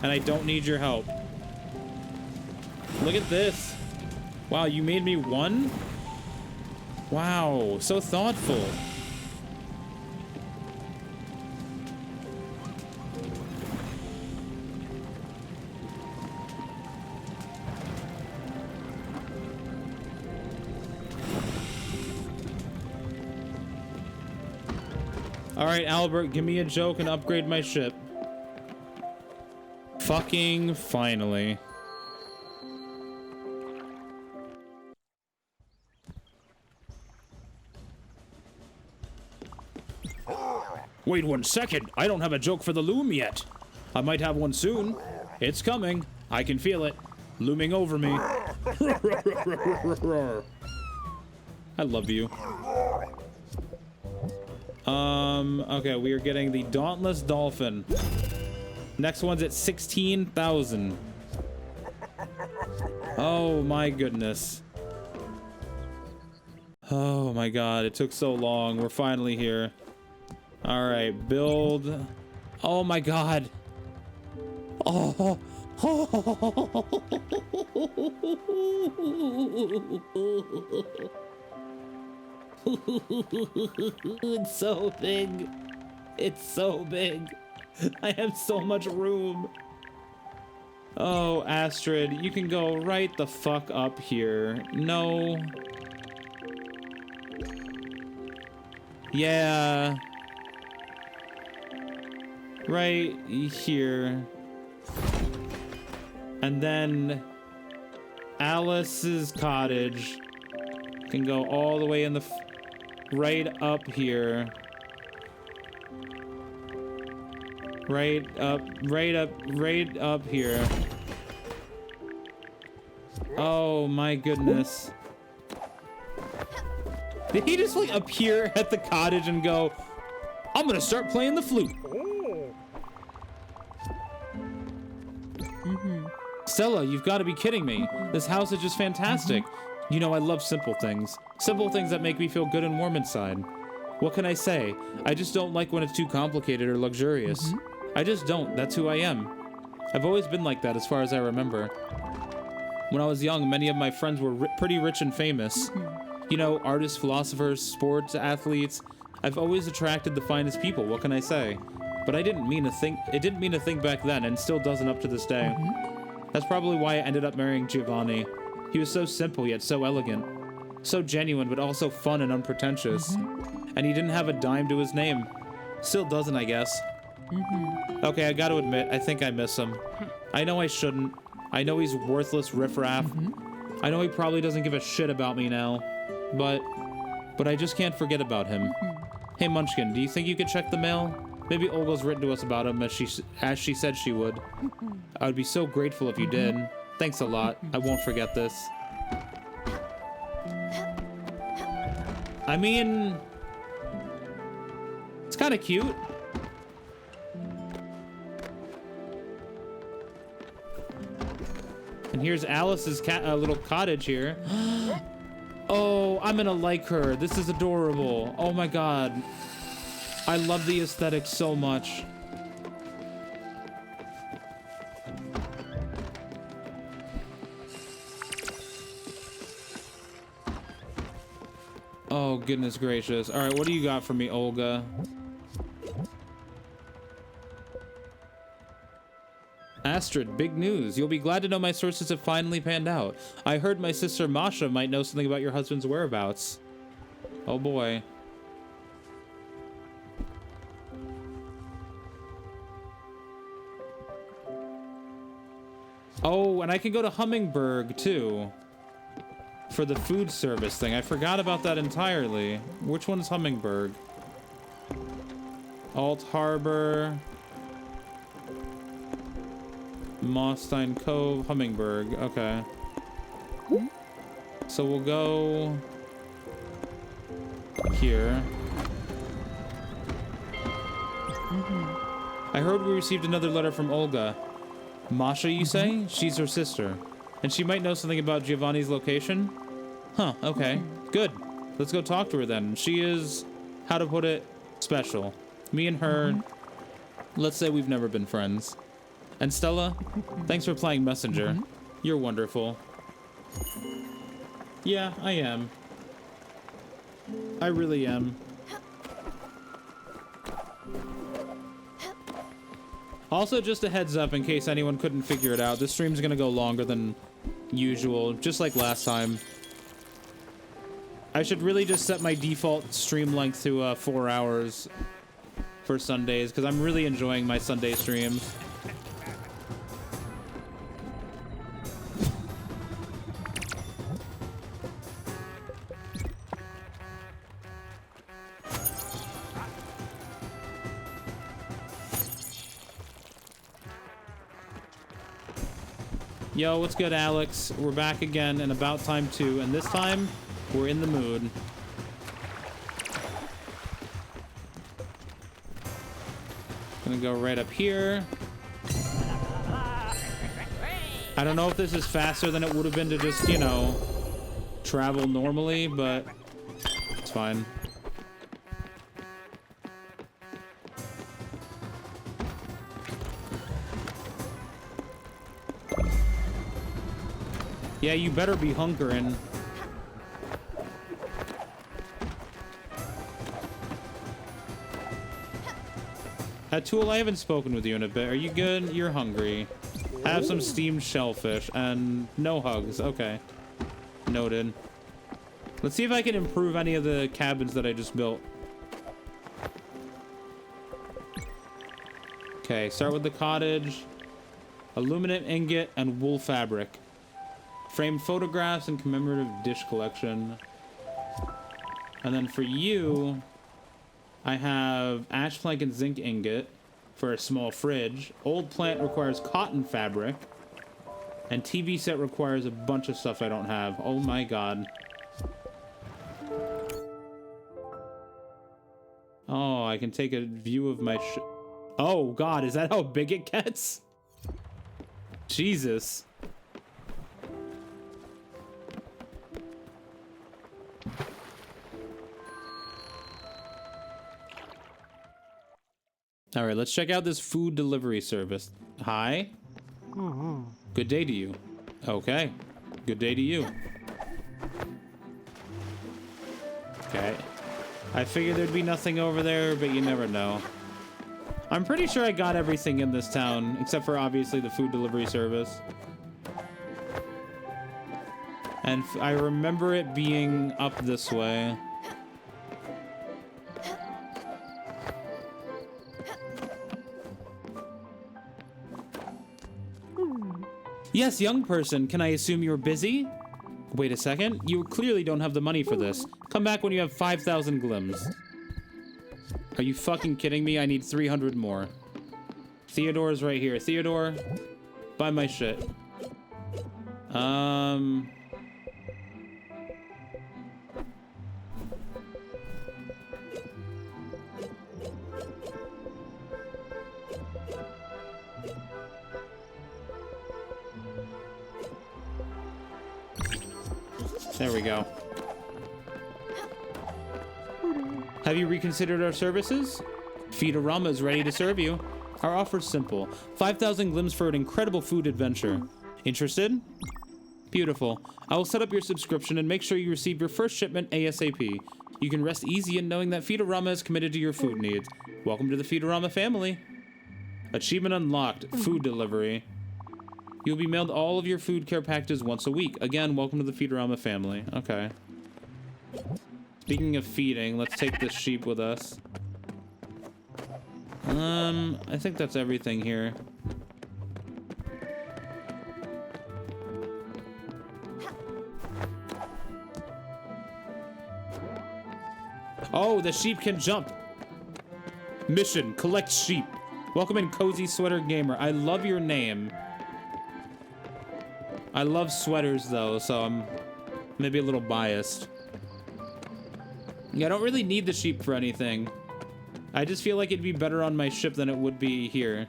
[SPEAKER 1] and I don't need your help. Look at this. Wow, you made me 1? Wow, so thoughtful. All right, Albert, give me a joke and upgrade my ship. Fucking finally.
[SPEAKER 2] Wait 1 second. I don't have a joke for the loom yet. I might have one soon. It's coming. I can feel it. Looming over me.
[SPEAKER 1] I love you. Okay, we are getting the Dauntless Dolphin. Next one's at 16,000. Oh my goodness. Oh my god, it took so long. We're finally here. All right, build. Oh my god. Oh. It's so big. It's so big. I have so much room. Oh, Astrid, you can go right the fuck up here. No. Yeah. Right here. And then Alice's cottage can go all the way in the right up here. Right up here. Oh my goodness. Did he just like appear at the cottage and go, I'm gonna start playing the flute? Stella, you've got to be kidding me. This house is just fantastic. You know, I love simple things. Simple things that make me feel good and warm inside. What can I say? I just don't like when it's too complicated or luxurious. I just don't. That's who I am. I've always been like that as far as I remember. When I was young, many of my friends were pretty rich and famous. You know, artists, philosophers, sports, athletes. I've always attracted the finest people. What can I say? But I didn't mean to think. It didn't mean to think back then, and still doesn't up to this day. That's probably why I ended up marrying Giovanni. He was so simple yet so elegant. So genuine, but also fun and unpretentious. And he didn't have a dime to his name. Still doesn't, I guess. Okay, I gotta admit, I think I miss him. I know I shouldn't. I know he's worthless riffraff. I know he probably doesn't give a shit about me now. But I just can't forget about him. Hey Munchkin, do you think you could check the mail? Maybe Olga's written to us about him as she said she would. I would be so grateful if you did. Thanks a lot. I won't forget this. I mean, it's kind of cute. And here's Alice's little cottage here. Oh, I'm gonna like her. This is adorable. Oh my god. I love the aesthetic so much. Oh, goodness gracious. All right, what do you got for me, Olga? Astrid, big news. You'll be glad to know my sources have finally panned out. I heard my sister Masha might know something about your husband's whereabouts. Oh boy. Oh, and I can go to Hummingberg too. For the food service thing. I forgot about that entirely. Which one's Hummingberg? Alt Harbor. Mossstein Cove, Hummingberg. Okay. So we'll go here. I heard we received another letter from Olga. Masha, you say? She's her sister. And she might know something about Giovanni's location? Huh, okay. Good. Let's go talk to her then. She is, how to put it, special. Me and her, let's say we've never been friends. And Stella, thanks for playing Messenger. You're wonderful. Yeah, I am. I really am. Also, just a heads up in case anyone couldn't figure it out, this stream's gonna go longer than usual, just like last time. I should really just set my default stream length to 4 hours for Sundays, because I'm really enjoying my Sunday streams. Yo, what's good, Alex? We're back again, and about time too, and this time, we're in the mood. Gonna go right up here. I don't know if this is faster than it would have been to just, you know, travel normally, but it's fine. Yeah, you better be hunkering. Tool, I haven't spoken with you in a bit. Are you good? You're hungry. Have some steamed shellfish and no hugs. Okay. Noted. Let's see if I can improve any of the cabins that I just built. Okay, start with the cottage. Aluminum ingot and wool fabric. Framed photographs and commemorative dish collection. And then for you, I have ash plank and zinc ingot for a small fridge. Old plant requires cotton fabric. And TV set requires a bunch of stuff I don't have. Oh my god. Oh, I can take a view of my oh god, is that how big it gets? Jesus. All right, let's check out this food delivery service. Hi. Good day to you. Okay. Good day to you. Okay. I figured there'd be nothing over there, but you never know. I'm pretty sure I got everything in this town, except for obviously the food delivery service. And I remember it being up this way. Yes, young person, can I assume you're busy? Wait a second, you clearly don't have the money for this. Come back when you have 5,000 glims. Are you fucking kidding me? I need 300 more. Theodore's right here. Theodore, buy my shit. There we go. Have you reconsidered our services? Feedorama is ready to serve you. Our offer's simple. 5,000 glims for an incredible food adventure. Interested? Beautiful. I will set up your subscription and make sure you receive your first shipment ASAP. You can rest easy in knowing that Feedorama is committed to your food needs. Welcome to the Feedorama family. Achievement unlocked. Food delivery. You'll be mailed all of your food care packages once a week. Again, welcome to the Feedorama family. Okay. Speaking of feeding, let's take this sheep with us. I think that's everything here. Oh, the sheep can jump. Mission, collect sheep. Welcome in, Cozy Sweater Gamer. I love your name. I love sweaters, though, so I'm maybe a little biased. Yeah, I don't really need the sheep for anything. I just feel like it'd be better on my ship than it would be here.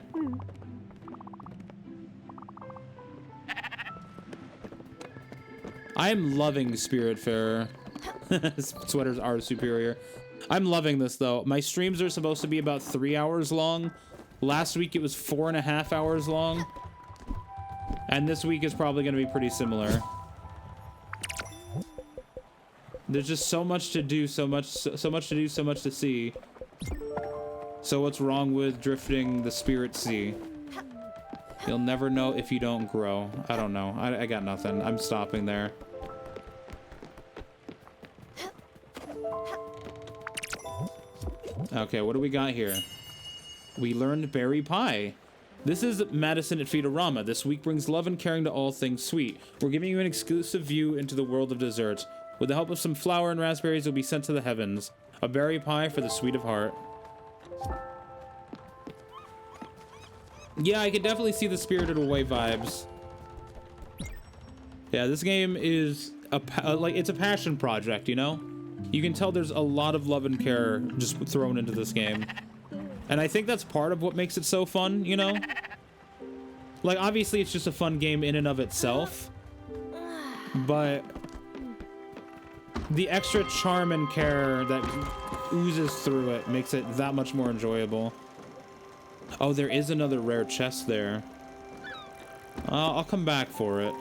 [SPEAKER 1] I am loving Spiritfarer. Sweaters are superior. I'm loving this, though. My streams are supposed to be about 3 hours long. Last week it was 4.5 hours long. And this week is probably going to be pretty similar. There's just so much to do, so much to do, so much to see. So what's wrong with drifting the Spirit Sea? You'll never know if you don't grow. I don't know. I got nothing. I'm stopping there. Okay, what do we got here? We learned berry pie. This is Madison at Feedorama. This week brings love and caring to all things sweet. We're giving you an exclusive view into the world of desserts. With the help of some flour and raspberries, you'll be sent to the heavens. A berry pie for the sweet of heart. Yeah, I could definitely see the Spirited Away vibes. Yeah, this game is it's a passion project, you know? You can tell there's a lot of love and care just thrown into this game. And I think that's part of what makes it so fun, you know? Like, obviously it's just a fun game in and of itself. But the extra charm and care that oozes through it makes it that much more enjoyable. Oh, there is another rare chest there. I'll come back for it.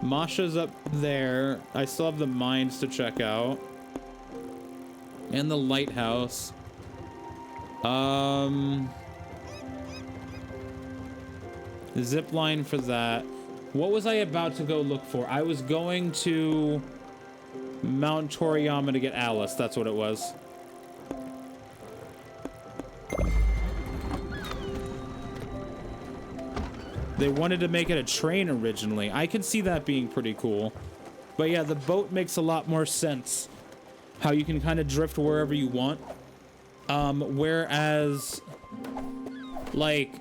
[SPEAKER 1] Masha's up there. I still have the mines to check out. And the lighthouse. Zip line for that. What was I about to go look for? I was going to Mount Toriyama to get Alice. That's what it was. They wanted to make it a train originally. I could see that being pretty cool. But yeah, the boat makes a lot more sense. How you can kind of drift wherever you want. Whereas, like,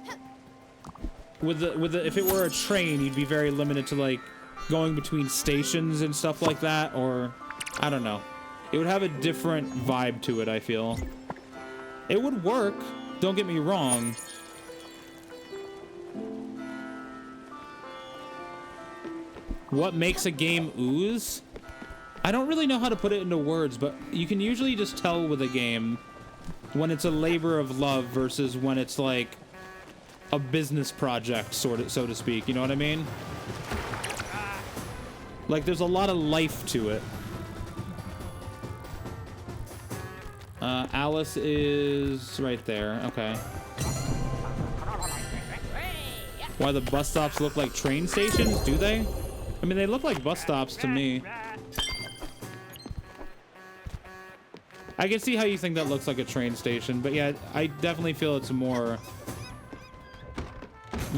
[SPEAKER 1] if it were a train, you'd be very limited to like going between stations and stuff like that, or I don't know. It would have a different vibe to it, I feel. It would work, don't get me wrong. What makes a game ooze? I don't really know how to put it into words, but you can usually just tell with a game when it's a labor of love versus when it's like a business project, so to speak. You know what I mean? Like, there's a lot of life to it. Alice is right there. Okay. Why, the bus stops look like train stations? Do they? I mean, they look like bus stops to me. I can see how you think that looks like a train station, but yeah, I definitely feel it's more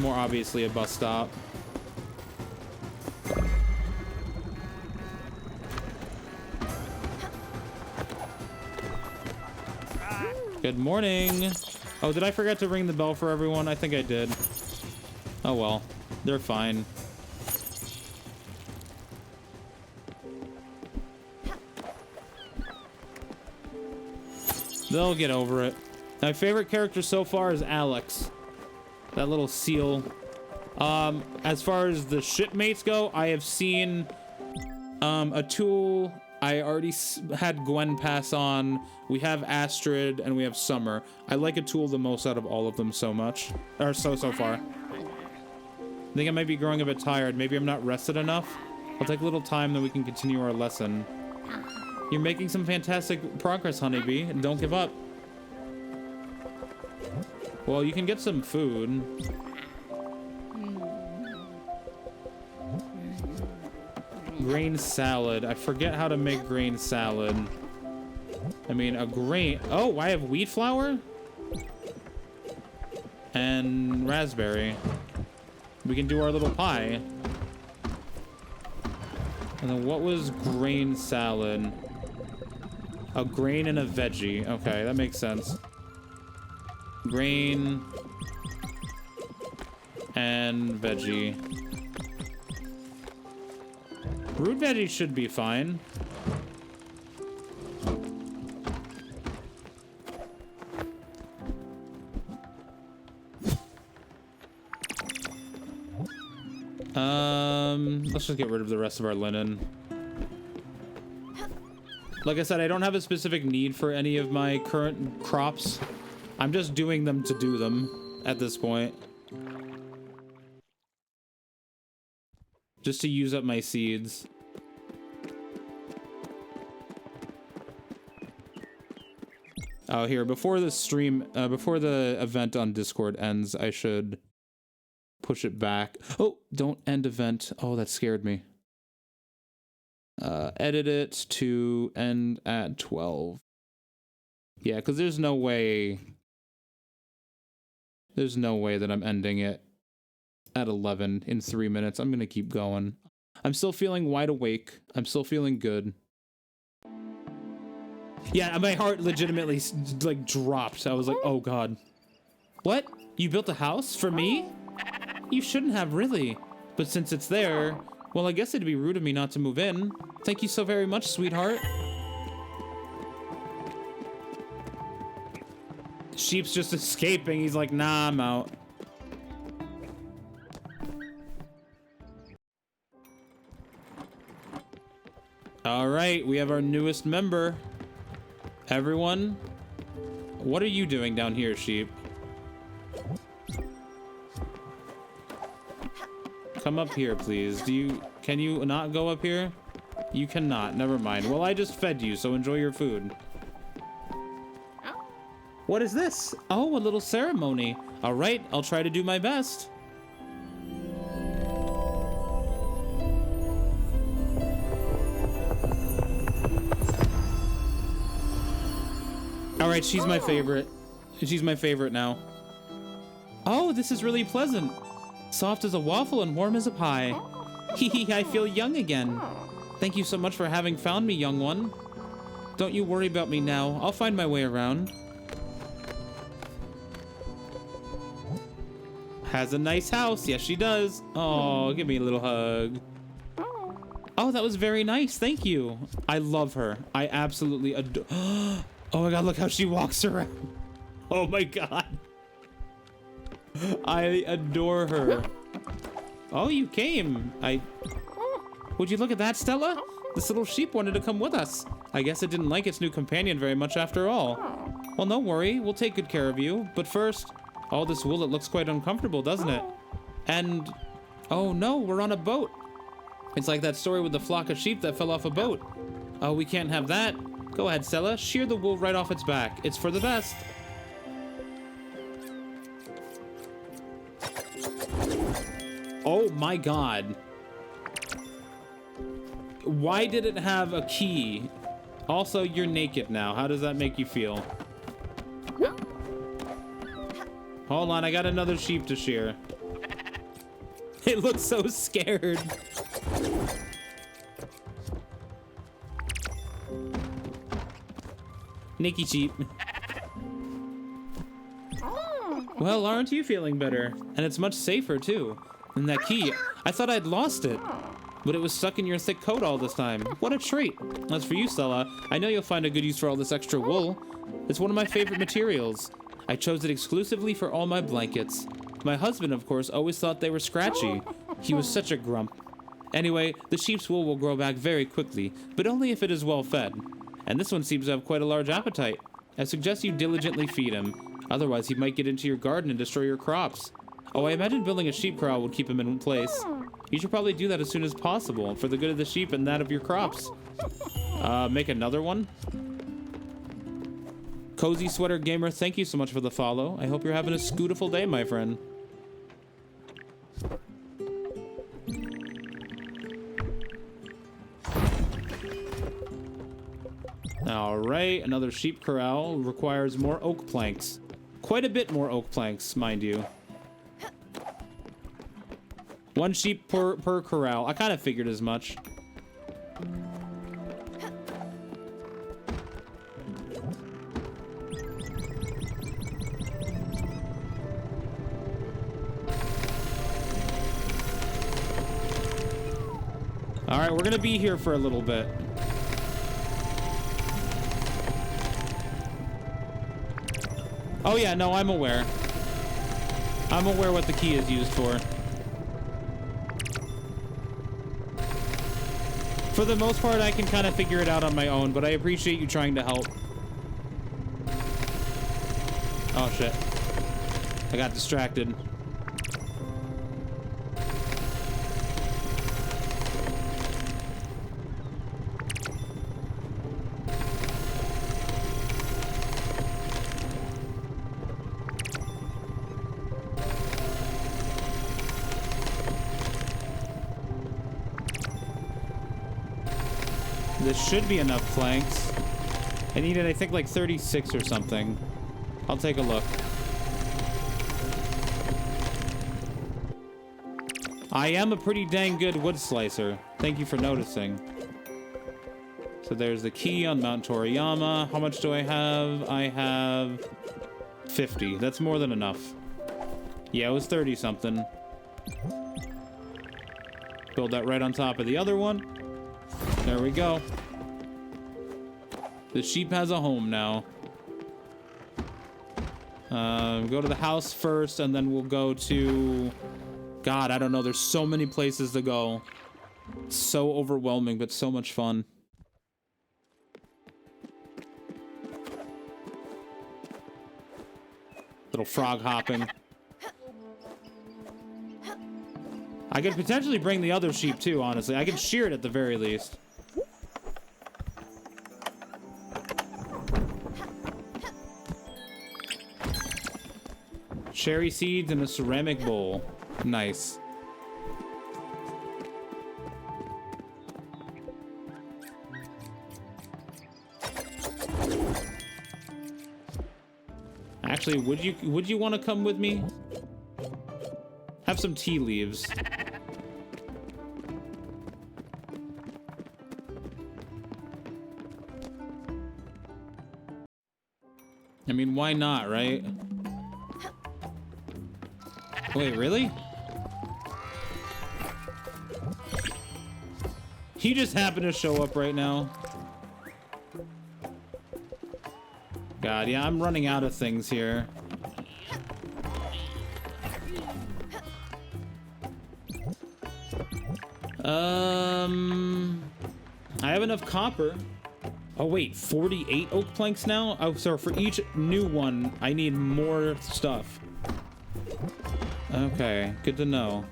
[SPEAKER 1] obviously a bus stop. Good morning. Oh, did I forget to ring the bell for everyone? I think I did. Oh well, they're fine. They'll get over it. My favorite character so far is Alex. That little seal. As far as the shipmates go, I have seen Atul, I already had Gwen pass on. We have Astrid and we have Summer. I like Atul the most out of all of them so much. Or so far. I think I might be growing a bit tired. Maybe I'm not rested enough. I'll take a little time, then we can continue our lesson. You're making some fantastic progress, Honeybee, and don't give up. Well, you can get some food. Grain salad. I forget how to make grain salad. I mean, a grain... Oh, I have wheat flour? And raspberry. We can do our little pie. And then what was grain salad? A grain and a veggie. Okay, that makes sense. Grain and veggie. Root veggie should be fine. Let's just get rid of the rest of our linen. Like I said, I don't have a specific need for any of my current crops. I'm just doing them to do them at this point. Just to use up my seeds. Oh, here, before the stream, before the event on Discord ends, I should push it back. Oh, don't end event. Oh, that scared me. Edit it to end at 12. Yeah, because there's no way that I'm ending it at 11 in 3 minutes. I'm gonna keep going. I'm still feeling wide awake. I'm still feeling good. Yeah, my heart legitimately like dropped. I was like, oh god. What? You built a house for me? You shouldn't have, really. But since it's there, well, I guess it'd be rude of me not to move in. Thank you so very much, sweetheart. Sheep's just escaping. He's like, nah, I'm out. All right, we have our newest member. Everyone, what are you doing down here, sheep? Come up here, please. Can you not go up here? You cannot, never mind. Well, I just fed you, so enjoy your food. What is this? Oh, a little ceremony. All right, I'll try to do my best. All right, she's my favorite. She's my favorite now. Oh, this is really pleasant. Soft as a waffle and warm as a pie. Hee I feel young again. Thank you so much for having found me, young one. Don't you worry about me now. I'll find my way around. Has a nice house. Yes, she does. Oh, give me a little hug. Oh, that was very nice. Thank you. I love her. I absolutely adore. Oh my god, look how she walks around. Oh my god. I adore her. Oh, you came. Would you look at that, Stella? This little sheep wanted to come with us. I guess it didn't like its new companion very much after all. Well, don't worry. We'll take good care of you. But first, all this wool, it looks quite uncomfortable, doesn't it? And, oh no, we're on a boat. It's like that story with the flock of sheep that fell off a boat. Oh, we can't have that. Go ahead, Stella. Shear the wool right off its back. It's for the best. Oh my god. Why did it have a key? Also, you're naked now. How does that make you feel? Hold on, I got another sheep to shear. It looks so scared. Nikki sheep. Well, aren't you feeling better? And it's much safer too. And that key, I thought I'd lost it, but it was stuck in your thick coat all this time. What a treat. As for you, Stella, I know you'll find a good use for all this extra wool. It's one of my favorite materials. I chose it exclusively for all my blankets. My husband, of course, always thought they were scratchy. He was such a grump. Anyway, the sheep's wool will grow back very quickly, but only if it is well fed. And this one seems to have quite a large appetite. I suggest you diligently feed him. Otherwise, he might get into your garden and destroy your crops. Oh, I imagine building a sheep corral would keep him in place. You should probably do that as soon as possible, for the good of the sheep and that of your crops. Make another one? Cozy Sweater Gamer, thank you so much for the follow. I hope you're having a scootiful day, my friend. All right, another sheep corral requires more oak planks. Quite a bit more oak planks, mind you. One sheep per corral. I kind of figured as much. All right, we're gonna be here for a little bit. Oh yeah, no, I'm aware. I'm aware what the key is used for. For the most part, I can kind of figure it out on my own, but I appreciate you trying to help. Oh shit. I got distracted. This should be enough planks. I needed, I think, like 36 or something. I'll take a look. I am a pretty dang good wood slicer. Thank you for noticing. So there's the key on Mount Toriyama. How much do I have? I have 50. That's more than enough. Yeah, it was 30 something. Build that right on top of the other one. There we go. The sheep has a home now. Go to the house first, and then we'll go to... God, I don't know. There's so many places to go. It's so overwhelming, but so much fun. Little frog hopping. I could potentially bring the other sheep too, honestly. I could shear it at the very least. Cherry seeds in a ceramic bowl. Nice. Actually, would you want to come with me? Have some tea leaves. I mean, why not, right? Wait, really? He just happened to show up right now. God, yeah, I'm running out of things here. I have enough copper. Oh wait, 48 oak planks now? Oh, so for each new one, I need more stuff. Okay, good to know.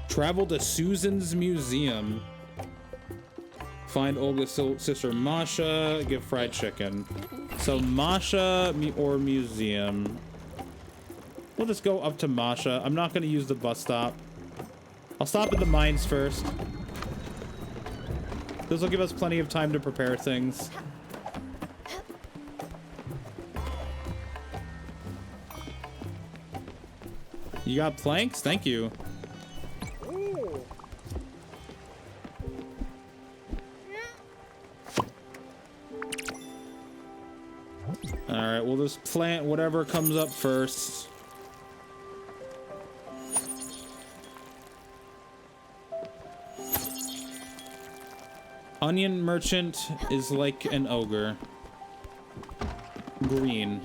[SPEAKER 1] Travel to Susan's Museum. Find Olga's sister Masha, give fried chicken. So Masha or museum. We'll just go up to Masha. I'm not going to use the bus stop. I'll stop at the mines first. This will give us plenty of time to prepare things. You got planks? Thank you. Alright, we'll just plant whatever comes up first. Onion merchant is like an ogre. Green.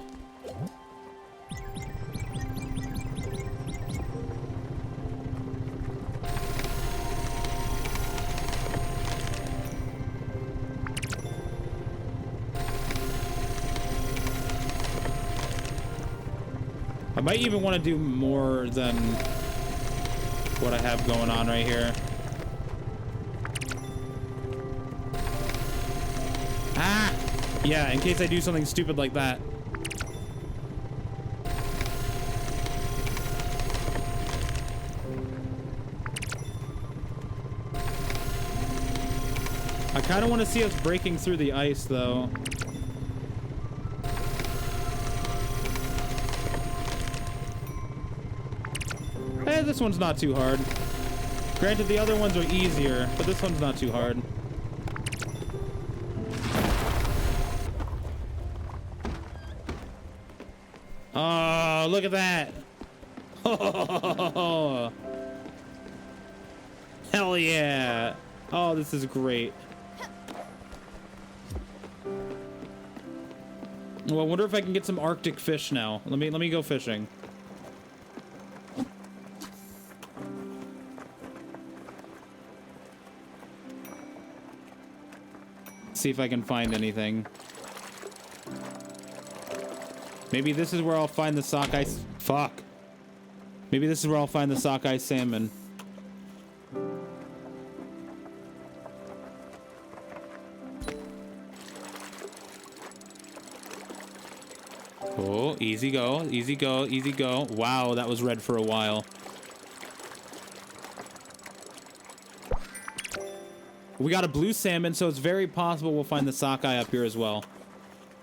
[SPEAKER 1] I might even want to do more than what I have going on right here. Ah! Yeah, in case I do something stupid like that. I kind of want to see us breaking through the ice, though. Hey, this one's not too hard. Granted, the other ones are easier, but this one's not too hard. Oh, look at that. Oh, hell yeah. Oh, this is great. Well, I wonder if I can get some Arctic fish now. Let me go fishing. See if I can find anything. Maybe this is where I'll find the sockeye. Fuck. Maybe this is where I'll find the sockeye salmon. Oh, easy go, easy go, easy go. Wow, that was red for a while. We got a blue salmon, so it's very possible we'll find the sockeye up here as well.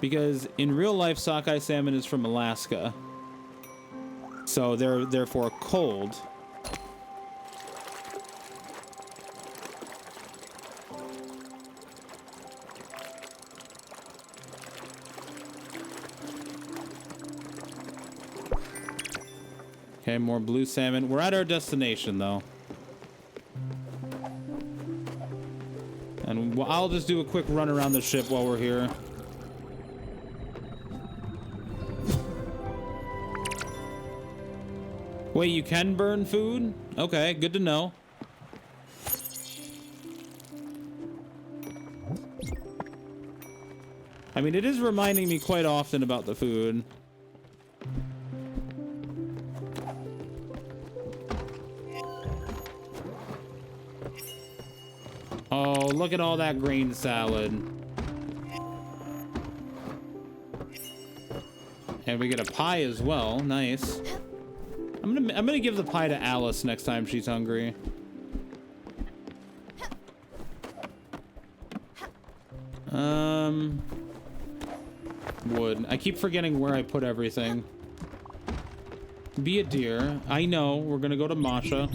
[SPEAKER 1] Because in real life, sockeye salmon is from Alaska. So they're therefore cold. Okay, more blue salmon. We're at our destination, though. And I'll just do a quick run around the ship while we're here. Wait, you can burn food? Okay, good to know. I mean, it is reminding me quite often about the food. Oh, look at all that green salad. And we get a pie as well. Nice. I'm gonna give the pie to Alice next time she's hungry. Wood. I keep forgetting where I put everything. Be a deer. I know. We're gonna go to Masha.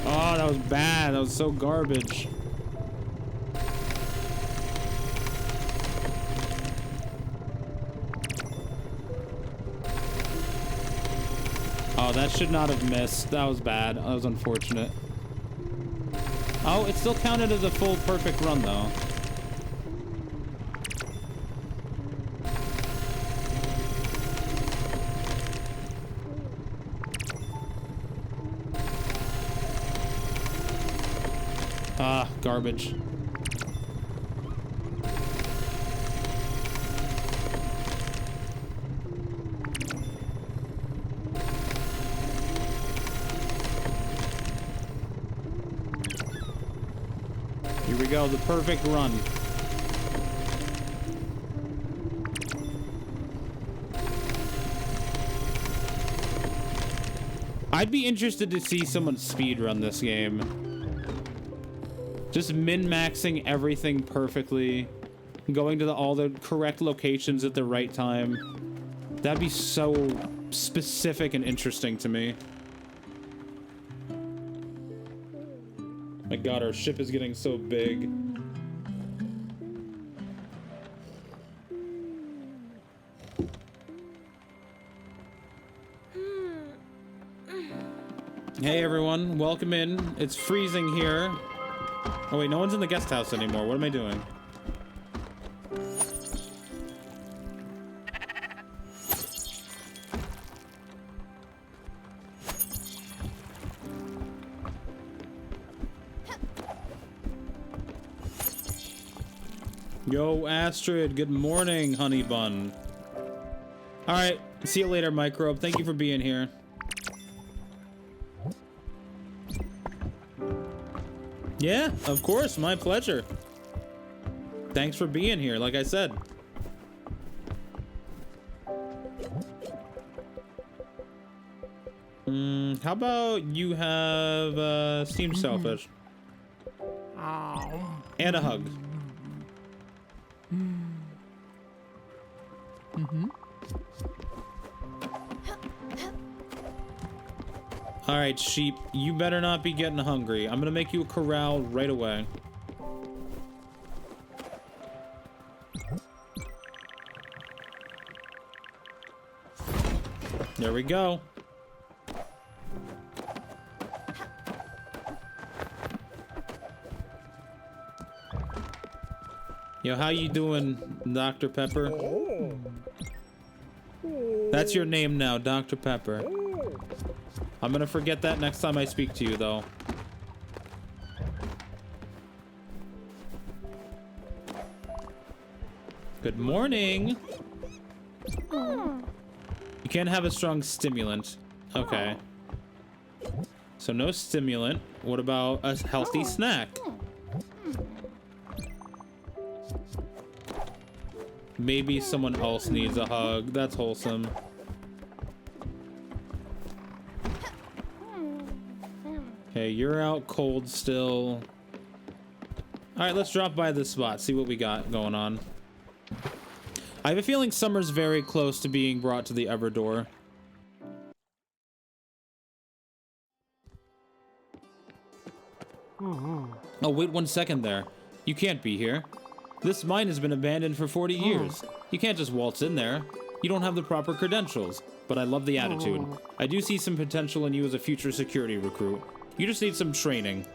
[SPEAKER 1] Oh, that was bad. That was so garbage. Oh, that should not have missed. That was bad. That was unfortunate. Oh, it still counted as a full perfect run, though. Ah, garbage. Here we go, the perfect run. I'd be interested to see someone speedrun this game. Just min-maxing everything perfectly. Going to all the correct locations at the right time. That'd be so specific and interesting to me. My god, our ship is getting so big. Hey everyone, welcome in. It's freezing here. Oh wait, no one's in the guest house anymore. What am I doing? Yo, Astrid, good morning, honey bun. All right, see you later, Microbe. Thank you for being here. Yeah, of course, my pleasure. Thanks for being here, like I said. How about you have steamed shellfish? And a hug. All right, sheep, you better not be getting hungry. I'm gonna make you a corral right away. There we go. Yo, how you doing, Dr. Pepper? That's your name now, Dr. Pepper. I'm gonna forget that next time I speak to you, though. Good morning. You can't have a strong stimulant. Okay. So no stimulant. What about a healthy snack? Maybe someone else needs a hug. That's wholesome. Okay, you're out cold still. All right, let's drop by this spot, see what we got going on. I have a feeling Summer's very close to being brought to the Everdore. Oh, wait 1 second there. You can't be here. This mine has been abandoned for 40 years. You can't just waltz in there. You don't have the proper credentials, but I love the attitude. I do see some potential in you as a future security recruit. You just need some training.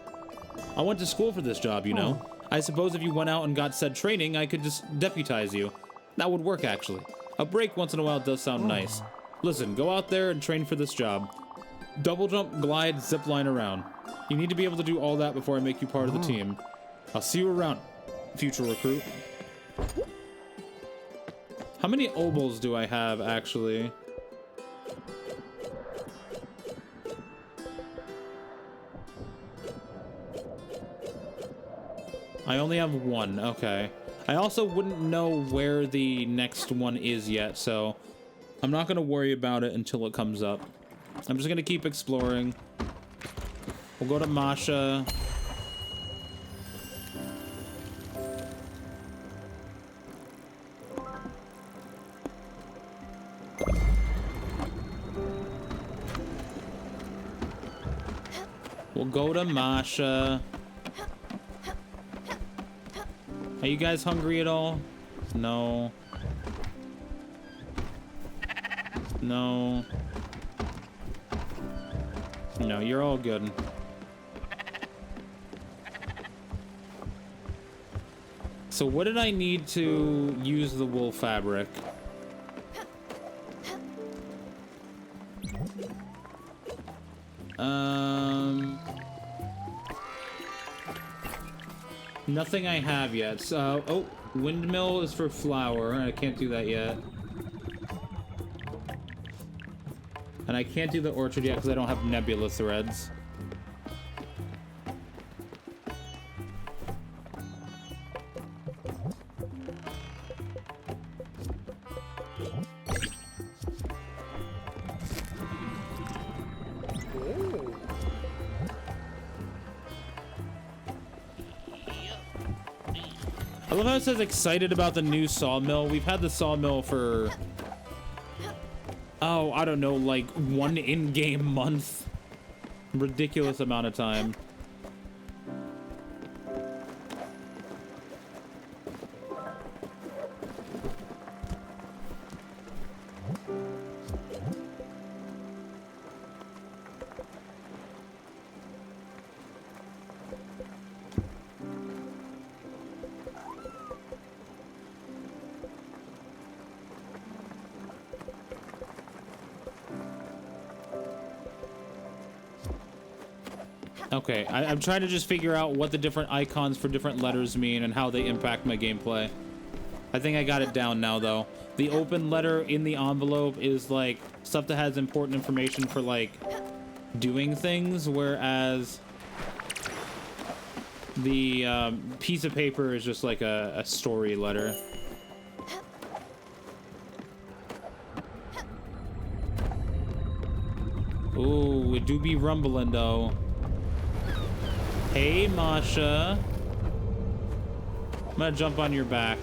[SPEAKER 1] I went to school for this job, you know. I suppose if you went out and got said training, I could just deputize you. That would work, actually. A break once in a while does sound nice. Listen, go out there and train for this job. Double jump, glide, zip line around. You need to be able to do all that before I make you part of the team. I'll see you around, future recruit. How many obols do I have, actually? I only have one, okay. I also wouldn't know where the next one is yet, so I'm not gonna worry about it until it comes up. I'm just gonna keep exploring. We'll go to Masha. We'll go to Masha. Are you guys hungry at all? No. No. No, you're all good. So what did I need to use the wool fabric? Nothing I have yet. So, oh, windmill is for flour. I can't do that yet. And I can't do the orchard yet because I don't have nebula threads. I love how it says excited about the new sawmill. We've had the sawmill for, oh, I don't know, like one in-game month. Ridiculous amount of time. Okay, I'm trying to just figure out what the different icons for different letters mean and how they impact my gameplay. I think I got it down now, though. The open letter in the envelope is, like, stuff that has important information for, like, doing things, whereas the piece of paper is just, like, a story letter. Ooh, it do be rumbling, though. Hey, Masha. I'm gonna jump on your back.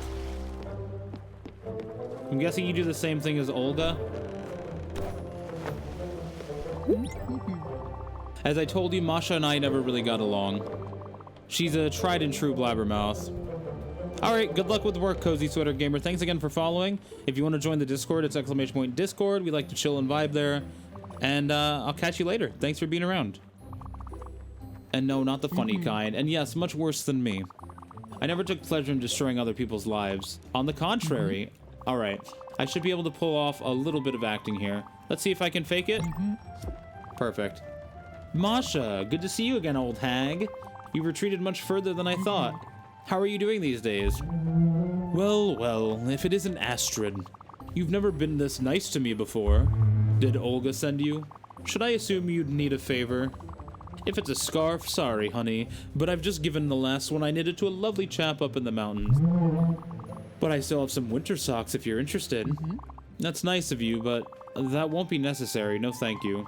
[SPEAKER 1] I'm guessing you do the same thing as Olga? As I told you, Masha and I never really got along. She's a tried and true blabbermouth. Alright, good luck with work, Cozy Sweater Gamer. Thanks again for following. If you want to join the Discord, it's !Discord. We like to chill and vibe there. And I'll catch you later. Thanks for being around. And no, not the funny kind. And yes, much worse than me. I never took pleasure in destroying other people's lives. On the contrary. Alright, I should be able to pull off a little bit of acting here. Let's see if I can fake it. Perfect. Masha, good to see you again, old hag. You've retreated much further than I thought. How are you doing these days? Well, well, if it isn't Astrid. You've never been this nice to me before. Did Olga send you? Should I assume you'd need a favor? If it's a scarf, sorry, honey, but I've just given the last one I knitted to a lovely chap up in the mountains. But I still have some winter socks if you're interested. That's nice of you, but that won't be necessary, no thank you.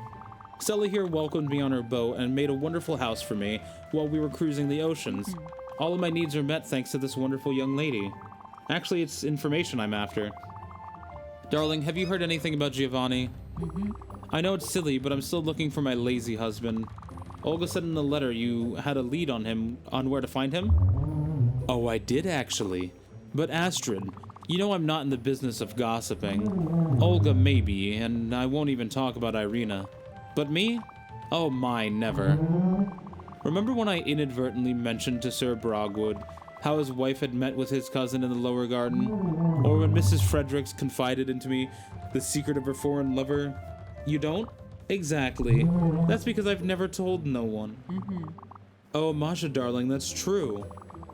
[SPEAKER 1] Stella here welcomed me on her boat and made a wonderful house for me while we were cruising the oceans. All of my needs are met thanks to this wonderful young lady. Actually, it's information I'm after. Darling, have you heard anything about Giovanni? I know it's silly, but I'm still looking for my lazy husband. Olga said in the letter you had a lead on him, on where to find him? Oh, I did actually. But Astrid, you know I'm not in the business of gossiping. Olga maybe, and I won't even talk about Irina. But me? Oh my, never. Remember when I inadvertently mentioned to Sir Brogwood how his wife had met with his cousin in the lower garden? Or when Mrs. Fredericks confided into me the secret of her foreign lover? You don't? Exactly. That's because I've never told no one. Oh, Masha, darling, that's true.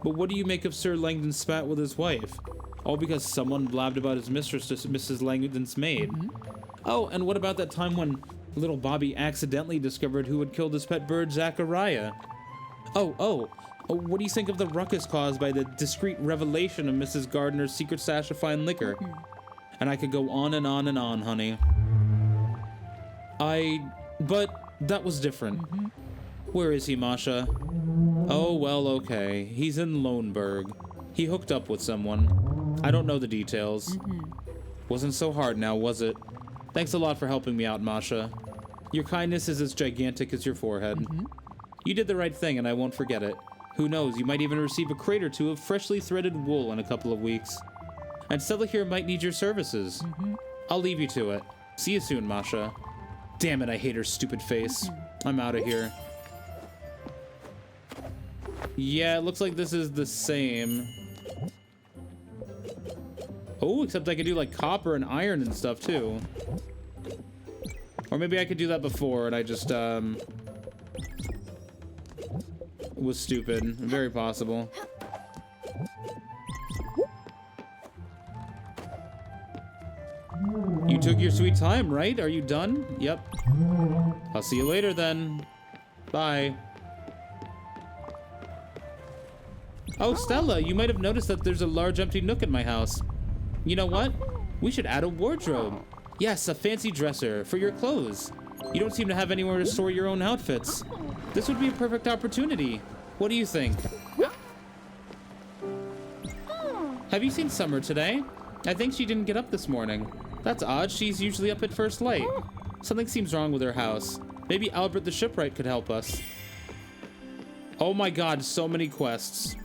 [SPEAKER 1] But what do you make of Sir Langdon's spat with his wife? All because someone blabbed about his mistress to Mrs. Langdon's maid. Oh, and what about that time when little Bobby accidentally discovered who had killed his pet bird, Zachariah? Oh, what do you think of the ruckus caused by the discreet revelation of Mrs. Gardner's secret stash of fine liquor? And I could go on and on and on, honey. But that was different. Where is he, Masha? Oh, well, okay. He's in Loneburg. He hooked up with someone. I don't know the details. Wasn't so hard now, was it? Thanks a lot for helping me out, Masha. Your kindness is as gigantic as your forehead. You did the right thing, and I won't forget it. Who knows, you might even receive a crate or two of freshly threaded wool in a couple of weeks. And Stella here might need your services. I'll leave you to it. See you soon, Masha. Damn it, I hate her stupid face. I'm out of here. Yeah, it looks like this is the same. Oh, except I could do like copper and iron and stuff too. Or maybe I could do that before and I just was stupid. Very possible. You took your sweet time, right? Are you done? Yep. I'll see you later then. Bye. Oh, Stella, you might have noticed that there's a large empty nook in my house. You know what? We should add a wardrobe. Yes, a fancy dresser for your clothes. You don't seem to have anywhere to store your own outfits. This would be a perfect opportunity. What do you think? Have you seen Summer today? I think she didn't get up this morning. That's odd. She's usually up at first light. Something seems wrong with her house. Maybe Albert the shipwright could help us. Oh my god, so many quests.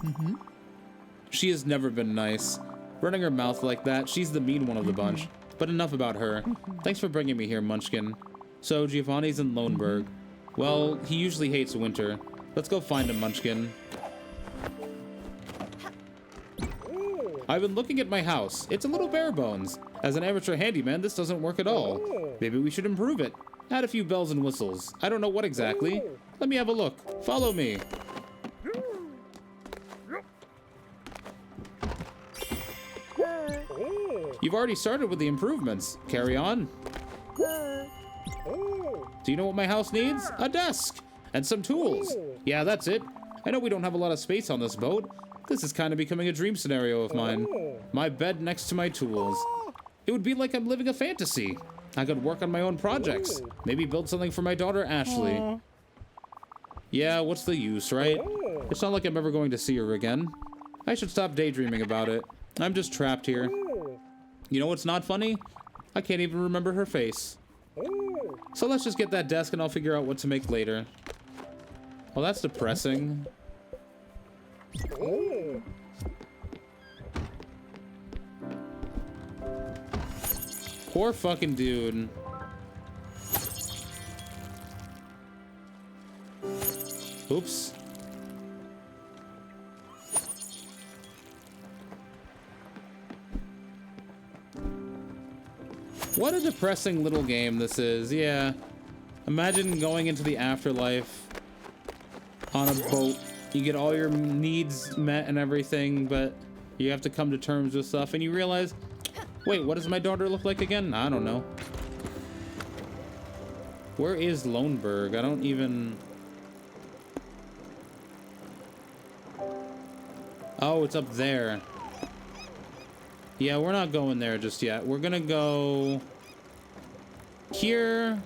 [SPEAKER 1] She has never been nice. Running her mouth like that, she's the mean one of the bunch. But enough about her. Thanks for bringing me here, Munchkin. So, Giovanni's in Loneburg. Well, he usually hates winter. Let's go find him, Munchkin. I've been looking at my house. It's a little bare bones. As an amateur handyman, this doesn't work at all. Maybe we should improve it. Add a few bells and whistles. I don't know what exactly. Let me have a look. Follow me. You've already started with the improvements. Carry on. Do you know what my house needs? A desk and some tools. Yeah, that's it. I know we don't have a lot of space on this boat. This is kind of becoming a dream scenario of mine. My bed next to my tools. It would be like I'm living a fantasy. I could work on my own projects. Maybe build something for my daughter, Ashley. Yeah, what's the use, right? It's not like I'm ever going to see her again. I should stop daydreaming about it. I'm just trapped here. You know what's not funny? I can't even remember her face. So let's just get that desk and I'll figure out what to make later. Well, that's depressing. Poor fucking dude. Oops. What a depressing little game this is, yeah. Imagine going into the afterlife on a boat. You get all your needs met and everything, but you have to come to terms with stuff and you realize, wait, what does my daughter look like again? I don't know. Where is Loneburg? I don't even... Oh, it's up there. Yeah, we're not going there just yet. We're gonna go here,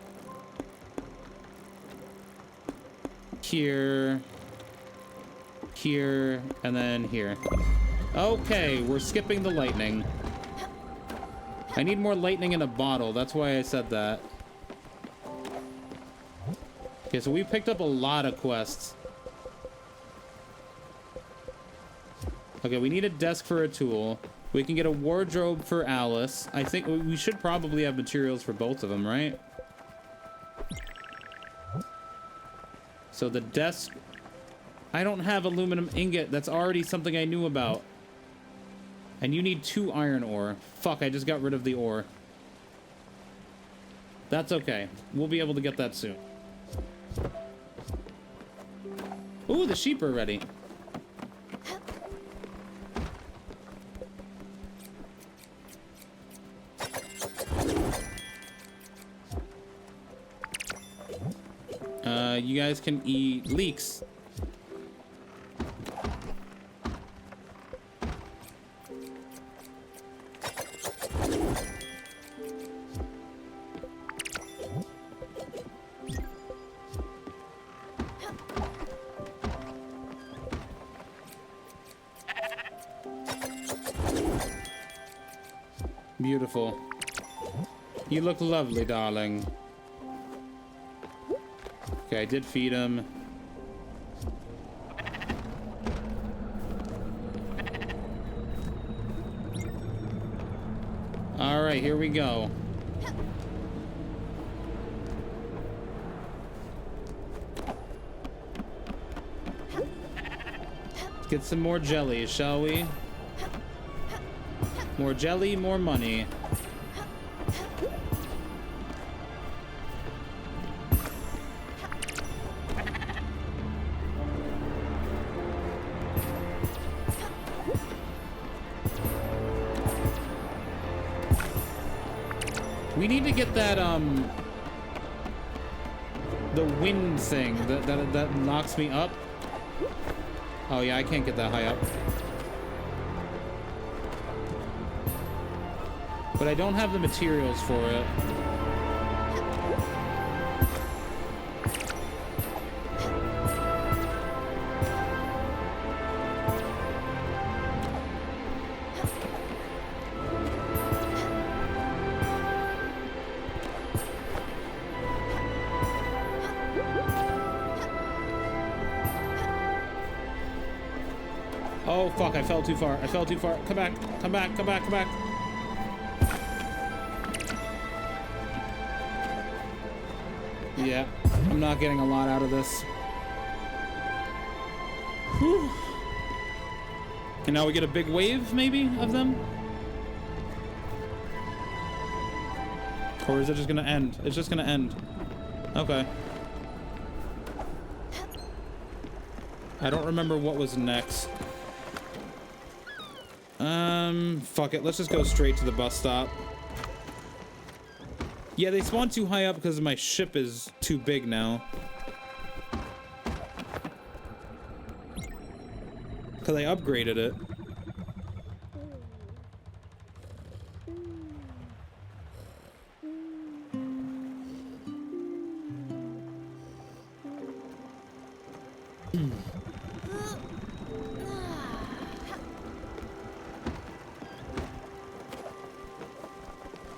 [SPEAKER 1] here, here, and then here. Okay, we're skipping the lightning. I need more lightning in a bottle. That's why I said that. Okay, so we picked up a lot of quests. Okay, we need a desk for a tool. We can get a wardrobe for Alice. I think we should probably have materials for both of them, right? So the desk... I don't have aluminum ingot. That's already something I knew about. And you need 2 iron ore. Fuck, I just got rid of the ore. That's okay. We'll be able to get that soon. Ooh, the sheep are ready. You guys can eat leeks. Beautiful. You look lovely, darling. Okay, I did feed him. All right, here we go. Let's get some more jelly, shall we? More jelly, more money. We need to get that, the wind thing that knocks me up. Oh yeah, I can't get that high up. But I don't have the materials for it. Oh fuck, I fell too far. I fell too far. Come back. Come back. Come back. Come back. Yeah, I'm not getting a lot out of this. Whew. And now we get a big wave, maybe, of them? Or is it just gonna end? It's just gonna end. Okay. I don't remember what was next. Fuck it. Let's just go straight to the bus stop. Yeah, they spawn too high up because my ship is too big now. Because I upgraded it.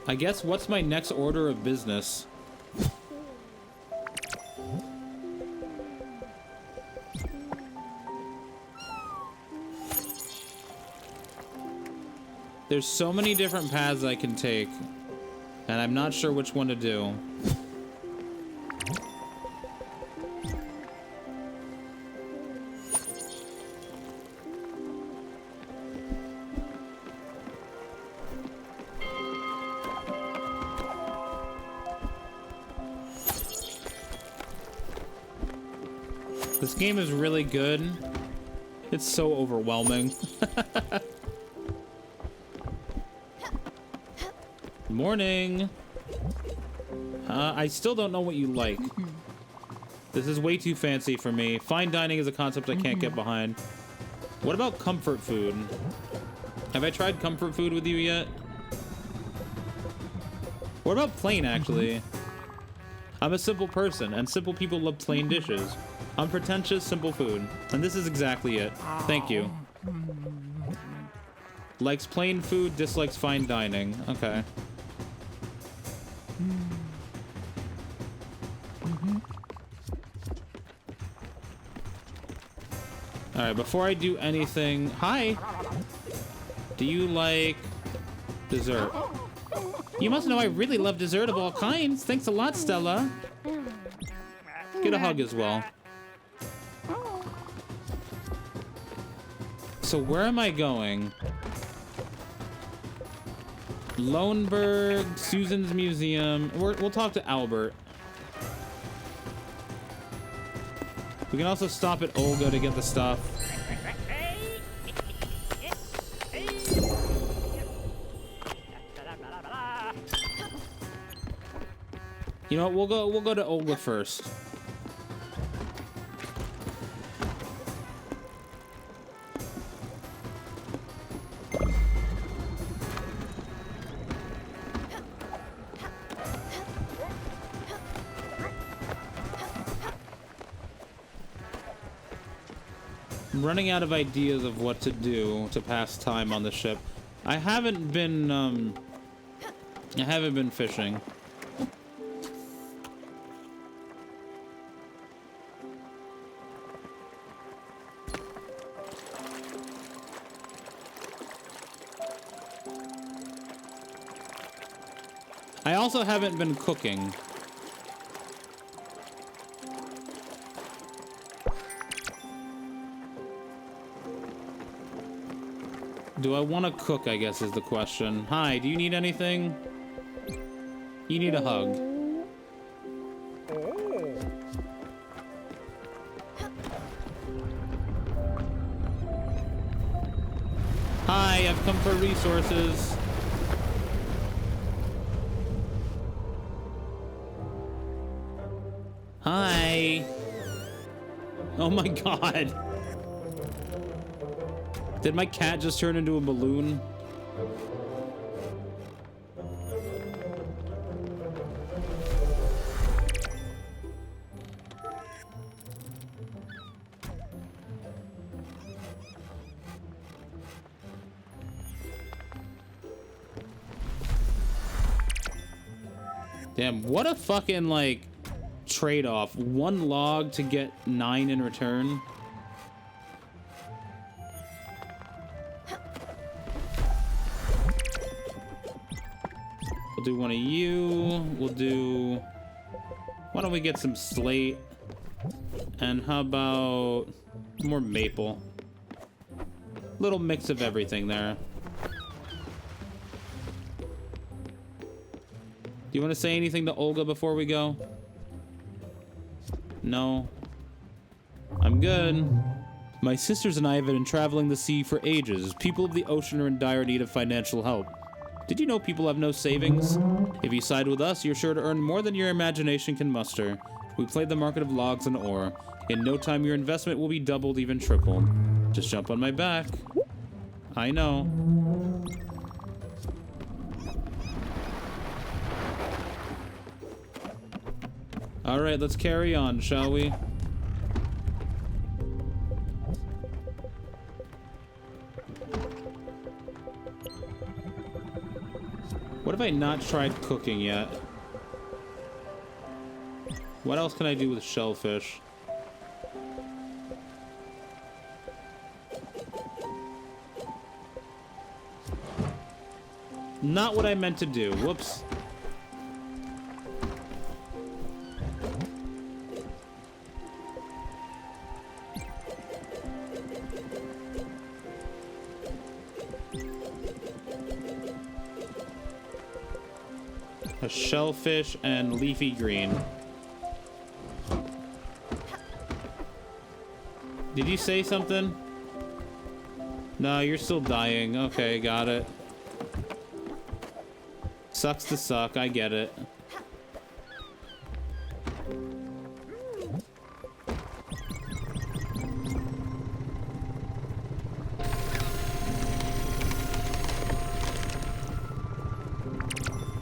[SPEAKER 1] I guess what's my next order of business? There's so many different paths I can take, and I'm not sure which one to do. This game is really good. It's so overwhelming. Morning. I still don't know what you like. This is way too fancy for me. Fine dining is a concept I can't get behind. What about comfort food? Have I tried comfort food with you yet? What about plain, actually? I'm a simple person, and simple people love plain dishes. Unpretentious, simple food. And this is exactly it. Thank you. Likes plain food, dislikes fine dining. Okay. Alright, before I do anything... Hi! Do you like dessert? You must know I really love dessert of all kinds. Thanks a lot, Stella. Get a hug as well. So where am I going? Loneburg, Susan's Museum. We'll talk to Albert. We can also stop at Olga to get the stuff. You know what? We'll go to Olga first. I'm running out of ideas of what to do to pass time on the ship. I haven't been fishing. I also haven't been cooking. Do I want to cook, I guess, is the question. Hi, do you need anything? You need a hug. Hi, I've come for resources. Hi. Oh my god. Did my cat just turn into a balloon? Damn, what a fucking, like, trade-off. 1 log to get 9 in return. We'll do one of you. We'll do... Why don't we get some slate? And how about more maple? Little mix of everything there. Do you want to say anything to Olga before we go? No. I'm good. My sisters and I have been traveling the sea for ages. People of the ocean are in dire need of financial help. Did you know people have no savings? If you side with us, you're sure to earn more than your imagination can muster. We play the market of logs and ore. In no time, your investment will be doubled, even tripled. Just jump on my back. I know. All right, let's carry on, shall we? What have I not tried cooking yet? What else can I do with shellfish? Not what I meant to do. Whoops. A shellfish and leafy green. Did you say something? No, you're still dying. Okay, got it. Sucks to suck, I get it.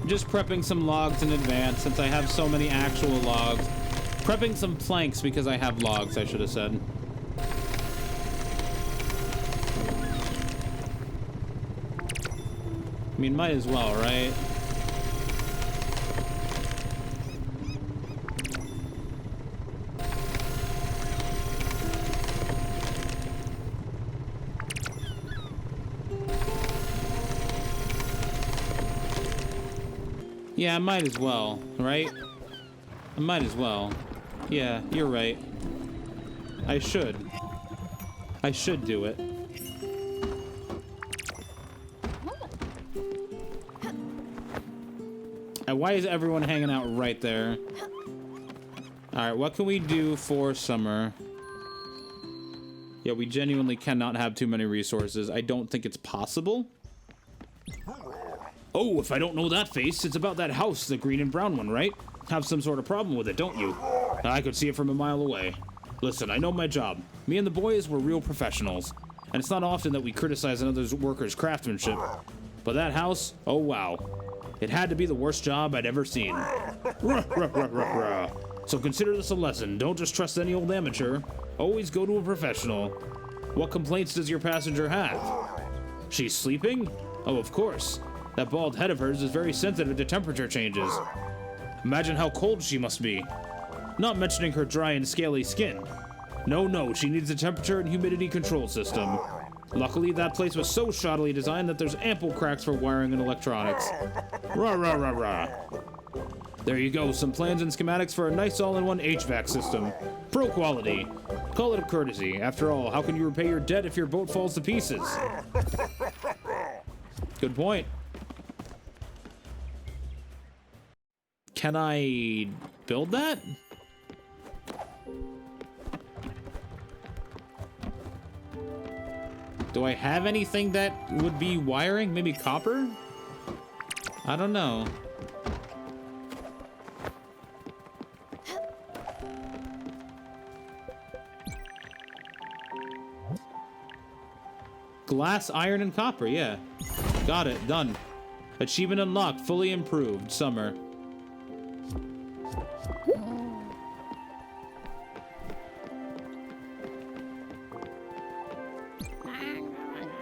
[SPEAKER 1] Just prepping some logs in advance since I have so many actual logs. Prepping some planks because I have logs, I should have said. I mean, might as well, right? Yeah, I might as well, right? I might as well. Yeah, you're right. I should. I should do it. And why is everyone hanging out right there? Alright, what can we do for summer? Yeah, we genuinely cannot have too many resources. I don't think it's possible.
[SPEAKER 2] Oh, if I don't know that face, it's about that house, the green and brown one, right? Have some sort of problem with it, don't you? I could see it from a mile away. Listen, I know my job. Me and the boys were real professionals. And it's not often that we criticize another worker's craftsmanship. But that house, oh wow. It had to be the worst job I'd ever seen. Ruh, ruh, ruh, ruh, ruh. So consider this a lesson. Don't just trust any old amateur. Always go to a professional. What complaints does your passenger have? She's sleeping? Oh, of course. That bald head of hers is very sensitive to temperature changes. Imagine how cold she must be. Not mentioning her dry and scaly skin. No, she needs a temperature and humidity control system. Luckily, that place was so shoddily designed that there's ample cracks for wiring and electronics. Rah, rah, rah, rah. There you go, some plans and schematics for a nice all-in-one HVAC system. Pro quality. Call it a courtesy. After all, how can you repay your debt if your boat falls to pieces? Good point. Can I build that? Do I have anything that would be wiring? Maybe copper? I don't know. Glass, iron, and copper, yeah. Got it, done. Achievement unlocked, fully improved, summer.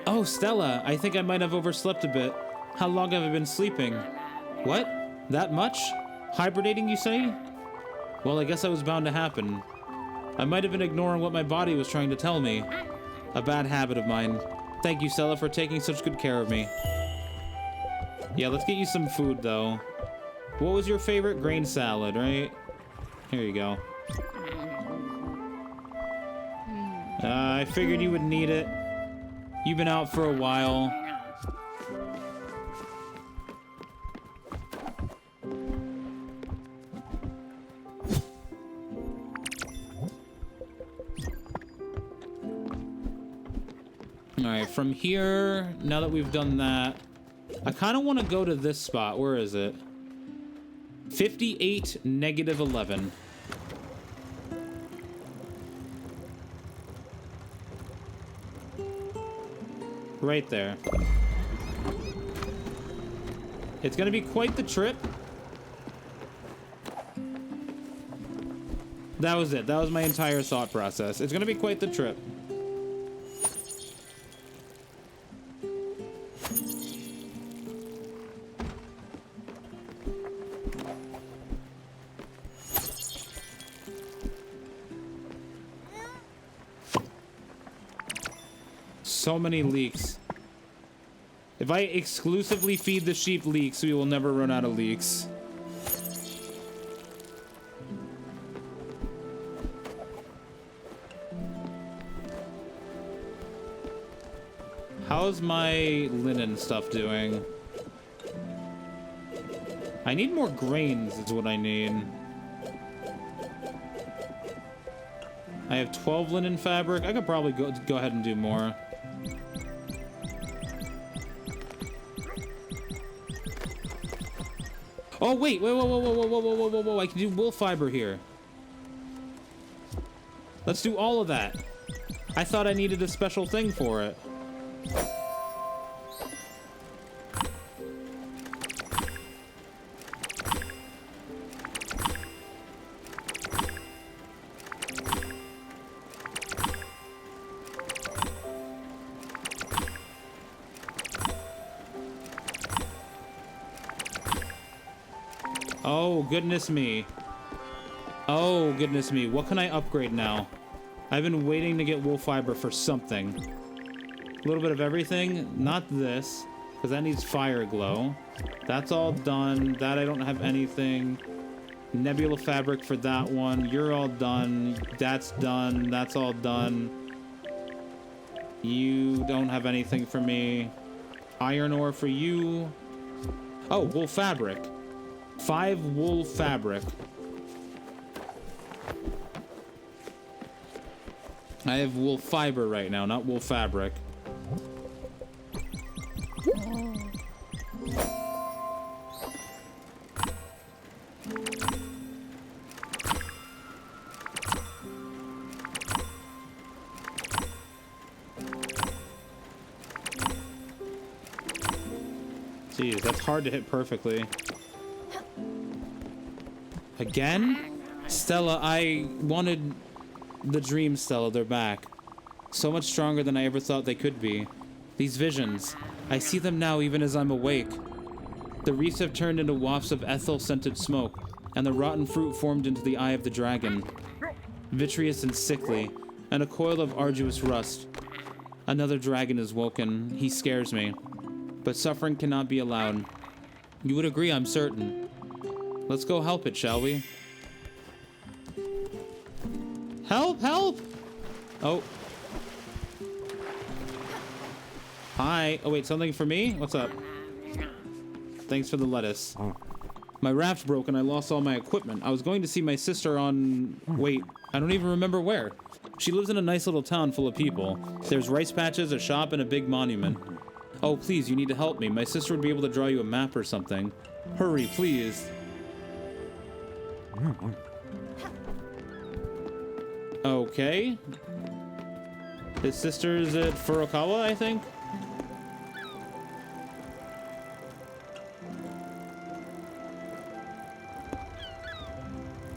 [SPEAKER 2] Oh, Stella, I think I might have overslept a bit. How long have I been sleeping? What? That much? Hibernating, you say? Well, I guess that was bound to happen. I might have been ignoring what my body was trying to tell me. A bad habit of mine. Thank you, Stella, for taking such good care of me. Yeah, let's get you some food, though. What was your favorite? Grain salad, right? Here you go. I figured you would need it. You've been out for a while.
[SPEAKER 1] Alright, from here, now that we've done that, I kind of want to go to this spot. Where is it? 58, -11. Right there. It's gonna be quite the trip. That was it. That was my entire thought process. It's gonna be quite the trip. So many leeks. If I exclusively feed the sheep leeks, we will never run out of leeks. How's my linen stuff doing? I need more grains is what I need. I have 12 linen fabric. I could probably go ahead and do more. Oh, wait, whoa, I can do wool fiber here. Let's do all of that. I thought I needed a special thing for it. Oh, goodness me. Oh, goodness me. What can I upgrade now? I've been waiting to get wool fiber for something. A little bit of everything. Not this, because that needs fire glow. That's all done. That I don't have anything. Nebula fabric for that one. You're all done. That's done. That's all done. You don't have anything for me. Iron ore for you. Oh, wool fabric. 5 wool fabric. I have wool fiber right now, not wool fabric. Jeez, that's hard to hit perfectly. Again? Stella, I wanted the dream Stella. They're back. So much stronger than I ever thought they could be. These visions. I see them now even as I'm awake. The reefs have turned into wafts of ethyl-scented smoke, and the rotten fruit formed into the eye of the dragon. Vitreous and sickly, and a coil of arduous rust. Another dragon is woken. He scares me. But suffering cannot be allowed. You would agree, I'm certain. Let's go help it, shall we? Help! Help! Oh. Hi. Oh, wait, something for me? What's up? Thanks for the lettuce. My raft broke and I lost all my equipment. I was going to see my sister on... Wait, I don't even remember where. She lives in a nice little town full of people. There's rice patches, a shop, and a big monument. Oh, please, you need to help me. My sister would be able to draw you a map or something. Hurry, please. Okay. His sister's at Furukawa, I think?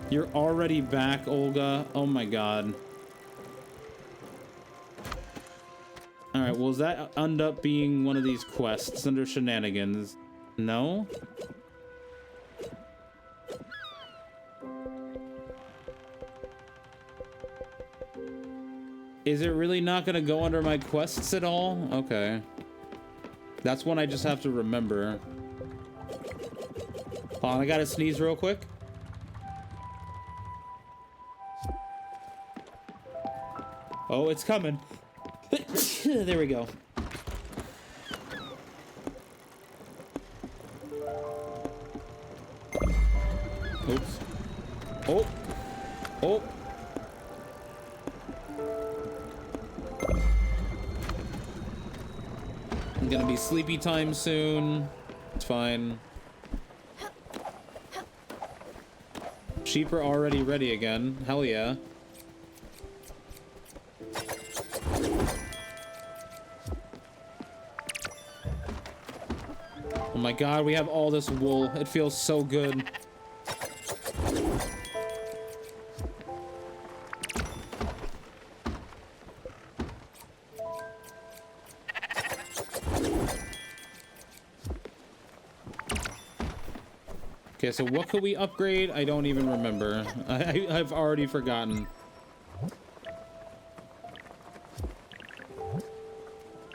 [SPEAKER 1] You're already back, Olga. Oh my god. Alright, well, does that end up being one of these quests under shenanigans? No? Is it really not gonna go under my quests at all? Okay. That's one I just have to remember. Hold on, I gotta sneeze real quick. Oh, it's coming. There we go. Oops. Oh. Oh. be sleepy time soon. It's fine. Sheep are already ready again. Hell yeah. Oh my god, we have all this wool. It feels so good. Okay, so what could we upgrade? I don't even remember. I've already forgotten.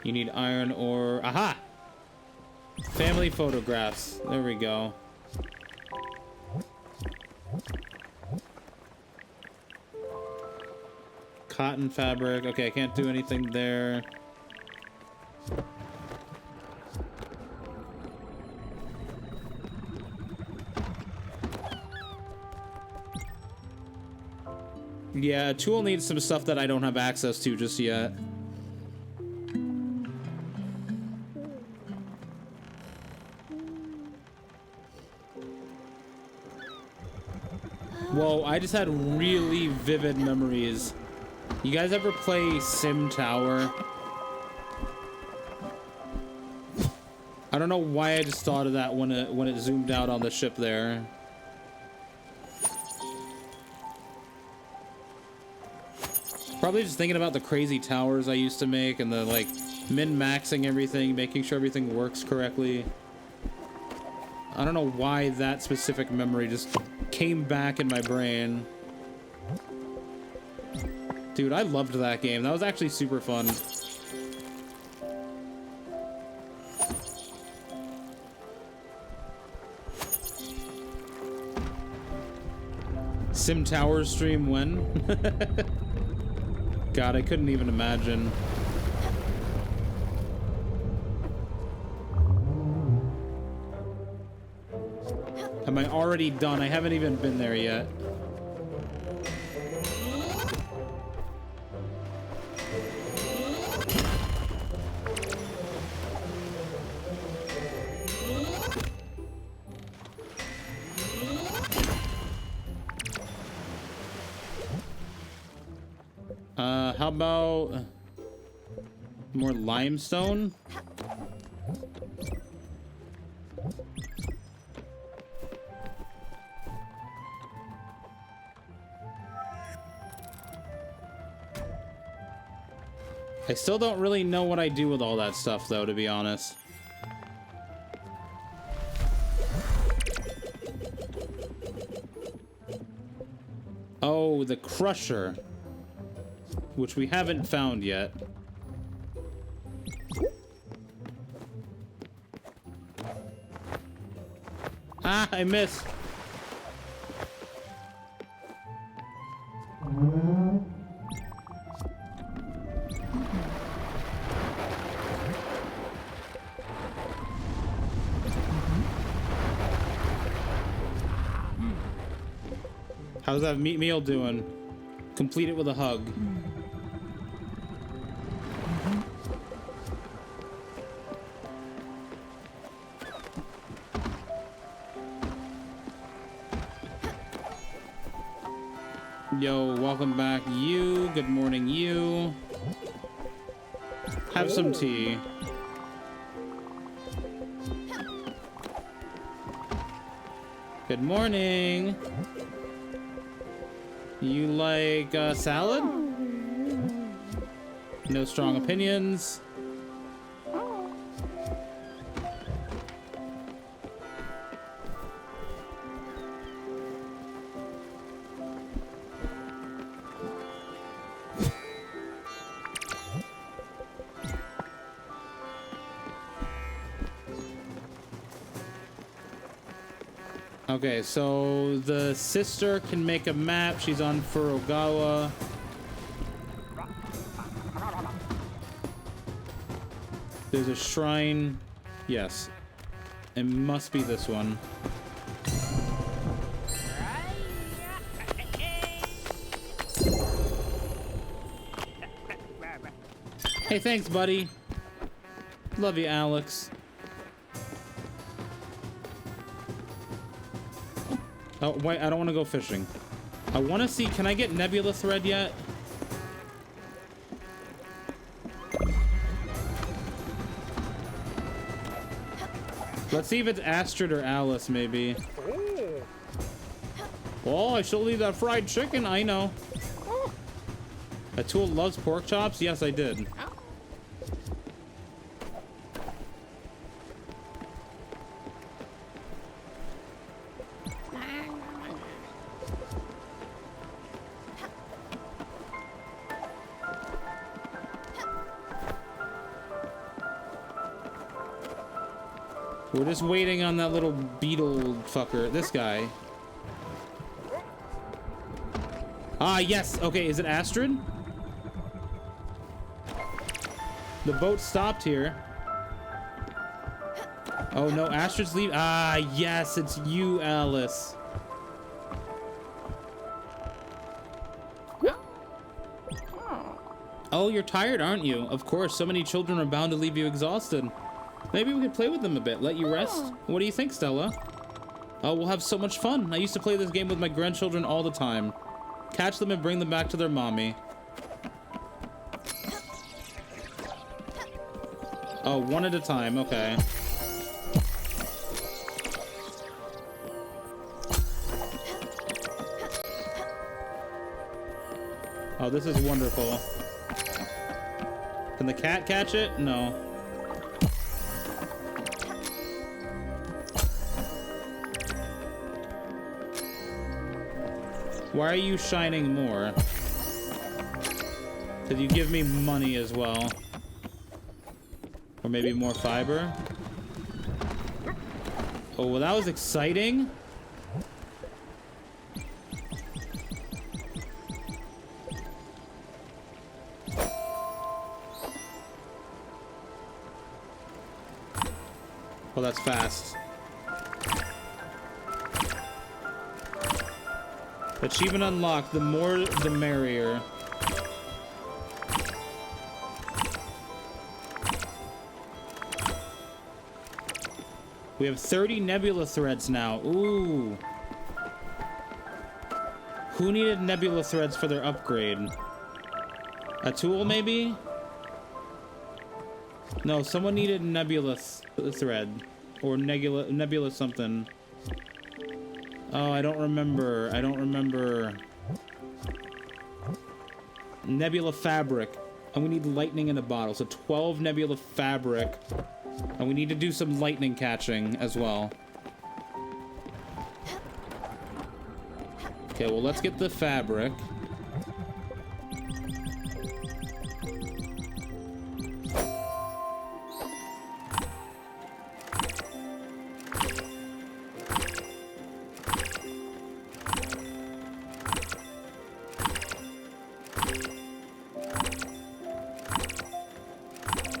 [SPEAKER 1] You need iron ore. Aha! Family photographs. There we go. Cotton fabric. Okay, I can't do anything there. Yeah, tool needs some stuff that I don't have access to just yet. Whoa, I just had really vivid memories. You guys ever play Sim Tower? I don't know why I just thought of that when it zoomed out on the ship there. Probably just thinking about the crazy towers I used to make and the like min-maxing everything, making sure everything works correctly. I don't know why that specific memory just came back in my brain. Dude, I loved that game. That was actually super fun. Sim Tower stream when? God, I couldn't even imagine. Am I already done? I haven't even been there yet. How about more limestone? I still don't really know what I do with all that stuff, though, to be honest. Oh, the crusher. Which we haven't found yet. Ah, I missed. How's that meat meal doing? Complete it with a hug. Yo, welcome back, you. Good morning, you. Have some tea. Good morning. You like salad? No strong opinions. Okay, so the sister can make a map. She's on Furugawa. There's a shrine. Yes. It must be this one. Hey, thanks, buddy. Love you, Alex. Oh, wait, I don't want to go fishing. I want to see, can I get Nebula Thread yet? Let's see if it's Astrid or Alice, maybe. Oh, I still leave that fried chicken, I know. Atul loves pork chops? Yes, I did. We're just waiting on that little beetle fucker. This guy. Ah, yes. Okay, is it Astrid? The boat stopped here. Oh, no. Astrid's leaving. Ah, yes. It's you, Alice. Oh, you're tired, aren't you? Of course. So many children are bound to leave you exhausted. Maybe we could play with them a bit, let you rest. What do you think, Stella? Oh, we'll have so much fun. I used to play this game with my grandchildren all the time. Catch them and bring them back to their mommy. Oh, one at a time, okay. Oh, this is wonderful. Can the cat catch it? No. Why are you shining more? Did you give me money as well? Or maybe more fiber? Oh, well, that was exciting. Oh, that's fast. Achievement unlocked. The more, the merrier. We have 30 nebula threads now. Ooh. Who needed nebula threads for their upgrade? Atul, maybe? No, someone needed nebula thread. Or nebula something. Oh, I don't remember. I don't remember. Nebula fabric. And we need lightning in a bottle. So 12 nebula fabric. And we need to do some lightning catching as well. Okay, well, let's get the fabric.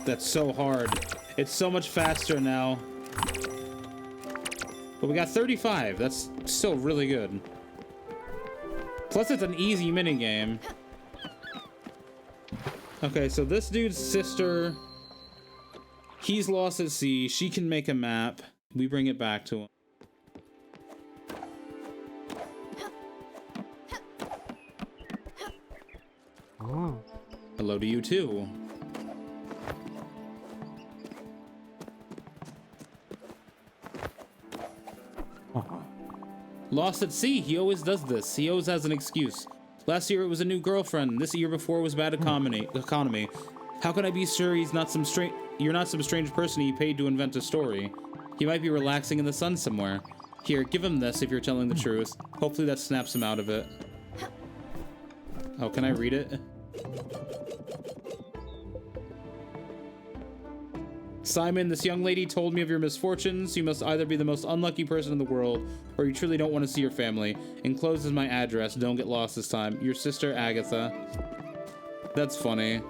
[SPEAKER 1] That's so hard. It's so much faster now. But we got 35. That's still really good. Plus, it's an easy minigame. Okay, so this dude's sister, he's lost at sea. She can make a map. We bring it back to him.
[SPEAKER 3] Oh.
[SPEAKER 1] Hello to you too. Lost at sea. He always does this. He always has an excuse. Last year it was a new girlfriend. This year before was bad economy. How can I be sure he's not some strange? You're not some strange person he paid to invent a story. He might be relaxing in the sun somewhere. Here, give him this if you're telling the truth. Hopefully that snaps him out of it. Oh, can I read it? Simon, this young lady told me of your misfortunes. You must either be the most unlucky person in the world, or you truly don't want to see your family. Enclosed is my address. Don't get lost this time. Your sister, Agatha. That's funny.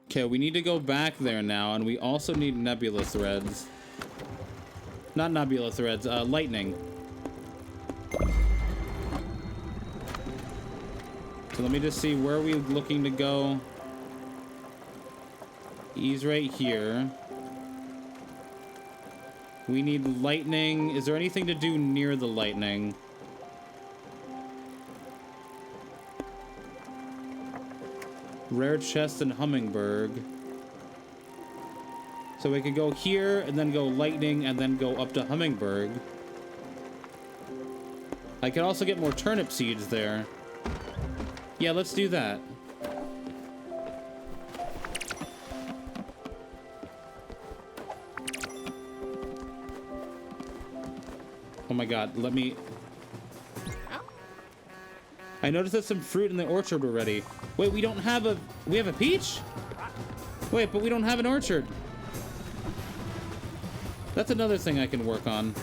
[SPEAKER 1] Okay, we need to go back there now, and we also need nebula threads. Not nebula threads, lightning. So let me just see, where are we looking to go? He's right here. We need lightning. Is there anything to do near the lightning? Rare chest and Hummingberg. So we could go here and then go lightning and then go up to Hummingberg. I could also get more turnip seeds there. Yeah, let's do that. Oh my god, let me... I noticed that some fruit in the orchard already. Wait, we don't have a... We have a peach? Wait, but we don't have an orchard. That's another thing I can work on.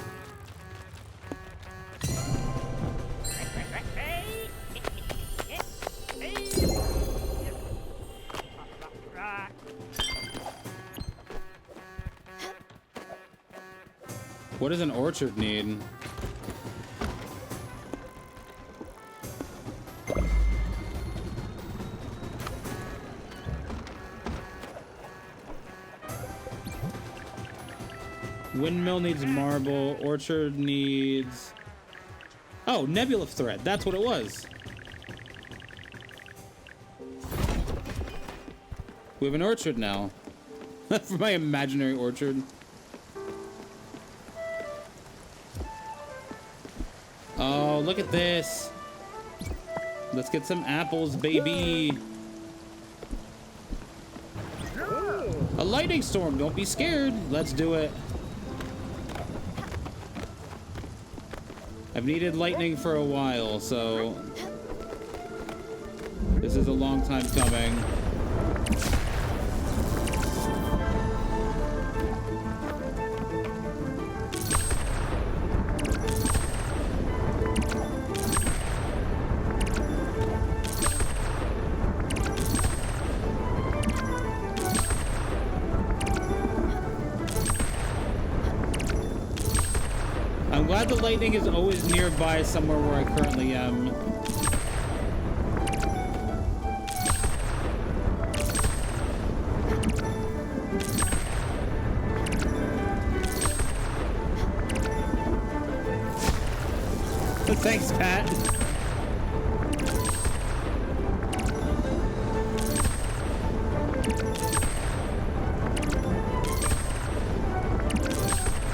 [SPEAKER 1] What does an orchard need? Windmill needs marble. Orchard needs... Oh, nebula thread. That's what it was. We have an orchard now. For my imaginary orchard. Oh, look at this. Let's get some apples, baby. A lightning storm. Don't be scared. Let's do it. I've needed lightning for a while, so this is a long time coming. I'm glad the lightning is always nearby somewhere where I currently am. Thanks, Pat.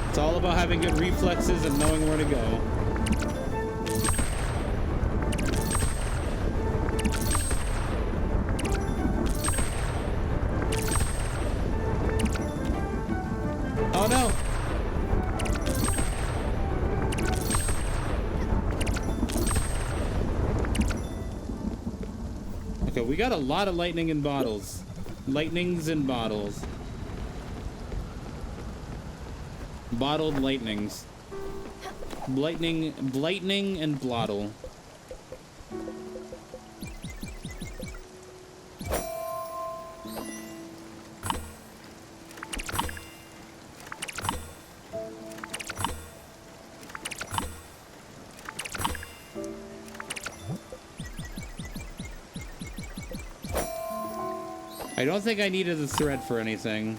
[SPEAKER 1] It's all about having good reflexes and knowing where to go. Oh no! Okay, we got a lot of lightning in bottles. Lightnings in bottles. Bottled lightnings. Blightning and blottle. I don't think I needed the thread for anything.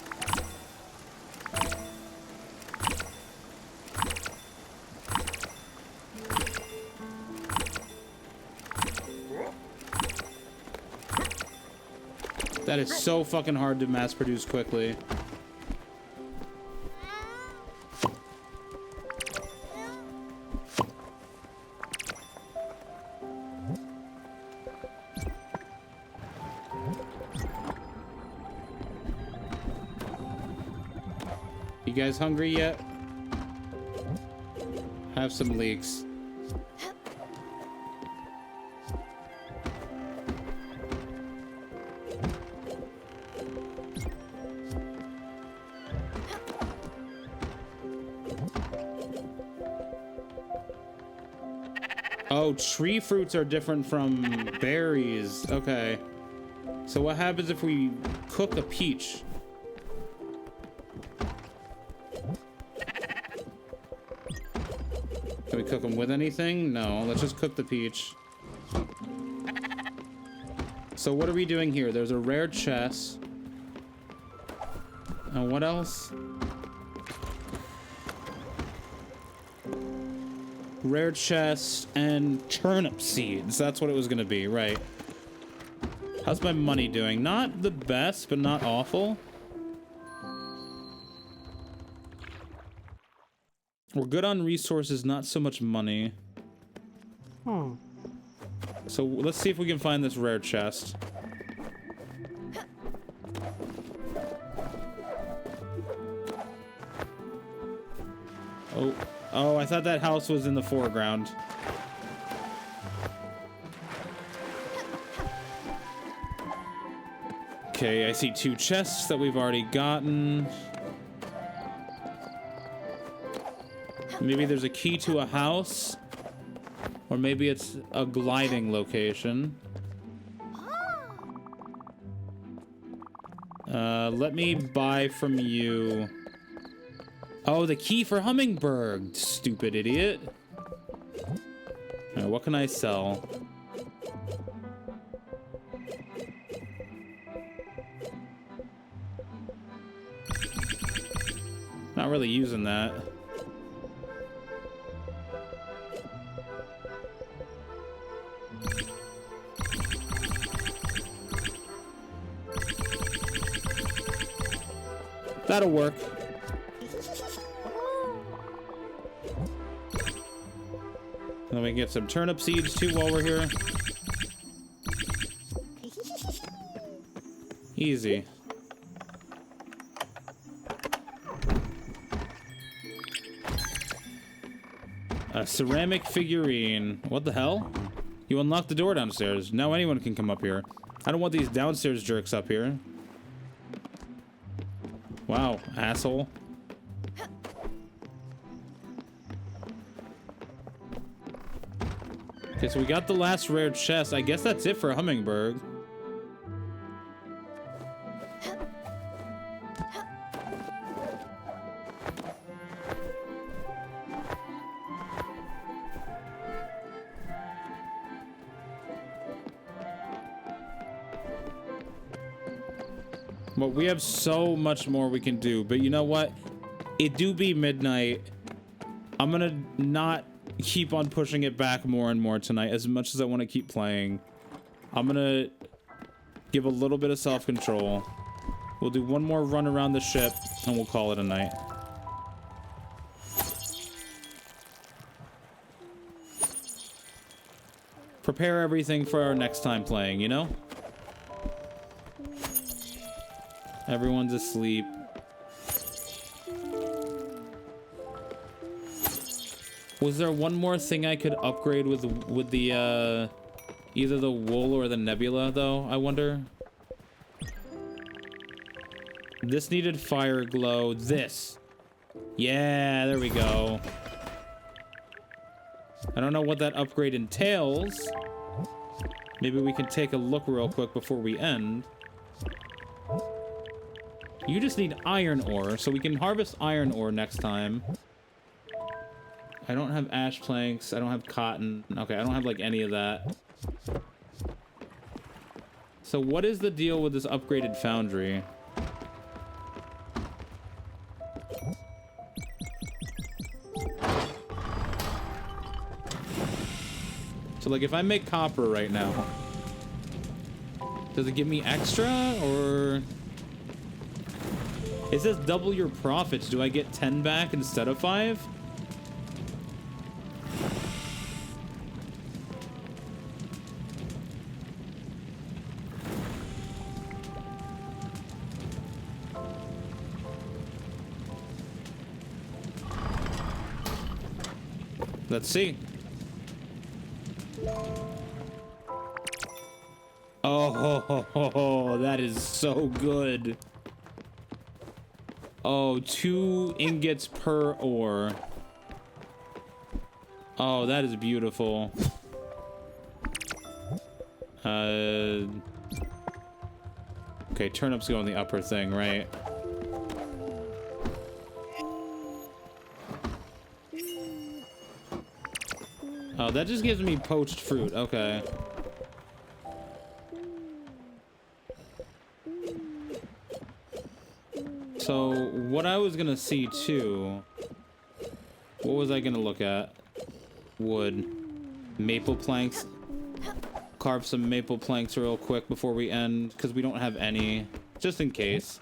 [SPEAKER 1] That is so fucking hard to mass produce quickly. You guys hungry yet? Have some leeks. Oh, tree fruits are different from berries. Okay. So what happens if we cook a peach? Can we cook them with anything? No, let's just cook the peach. So what are we doing here? There's a rare chest. And what else? Rare chest and turnip seeds. That's what it was gonna be, right? How's my money doing? Not the best, but not awful. We're good on resources, not so much money. So let's see if we can find this rare chest. Oh, I thought that house was in the foreground. Okay, I see 2 chests that we've already gotten. Maybe there's a key to a house. Or maybe it's a gliding location. Let me buy from you. Oh, the key for Hummingbird, stupid idiot. What can I sell? Not really using that. That'll work. Then we can get some turnip seeds too while we're here. Easy. A ceramic figurine. What the hell? You unlocked the door downstairs. Now anyone can come up here. I don't want these downstairs jerks up here. Wow, asshole. Okay, so we got the last rare chest. I guess that's it for Hummingbird. But we have so much more we can do. But you know what? It do be midnight. I'm gonna not keep on pushing it back more and more tonight as much as I want to keep playing. I'm gonna give a little bit of self-control. We'll do one more run around the ship and we'll call it a night. Prepare everything for our next time playing, you know? Everyone's asleep. Was there one more thing I could upgrade with the either the wool or the nebula though, I wonder? This needed fire glow. This. Yeah, there we go. I don't know what that upgrade entails. Maybe we can take a look real quick before we end. You just need iron ore, so we can harvest iron ore next time. I don't have ash planks. I don't have cotton. Okay, I don't have, like, any of that. So what is the deal with this upgraded foundry? So, like, if I make copper right now, does it give me extra, or... It says double your profits. Do I get 10 back instead of 5? Let's see. Oh, that is so good. Oh, 2 ingots per ore. Oh, that is beautiful. Okay, turnips go in the upper thing, right? Oh, that just gives me poached fruit. Okay. So what I was gonna see too, what was I gonna look at? Wood, maple planks. Carve some maple planks real quick before we end, because we don't have any, just in case.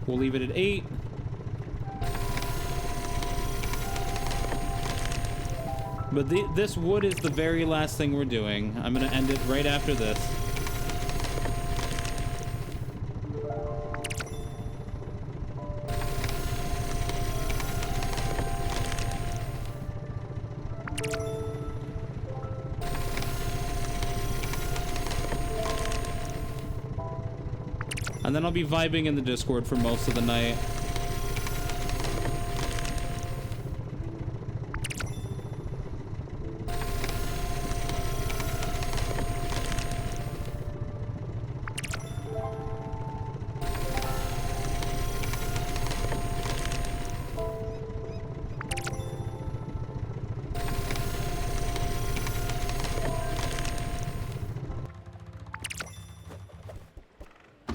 [SPEAKER 1] We'll leave it at 8. But this wood is the very last thing we're doing. I'm gonna end it right after this. And then I'll be vibing in the Discord for most of the night.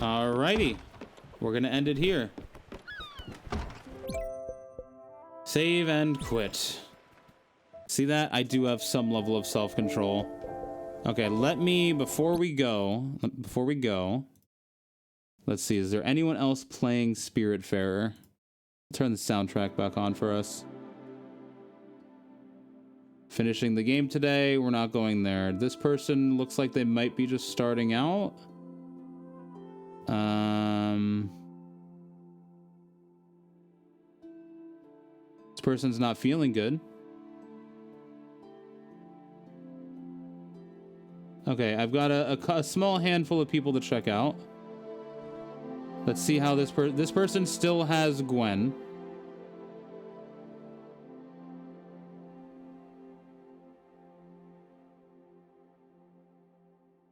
[SPEAKER 1] Alrighty, we're gonna end it here. Save and quit. See that? I do have some level of self-control. Okay, let me, before we go, let's see, is there anyone else playing Spiritfarer? Turn the soundtrack back on for us. Finishing the game today, we're not going there. This person looks like they might be just starting out. This person's not feeling good. Okay, I've got a small handful of people to check out. Let's see how this person still has Gwen.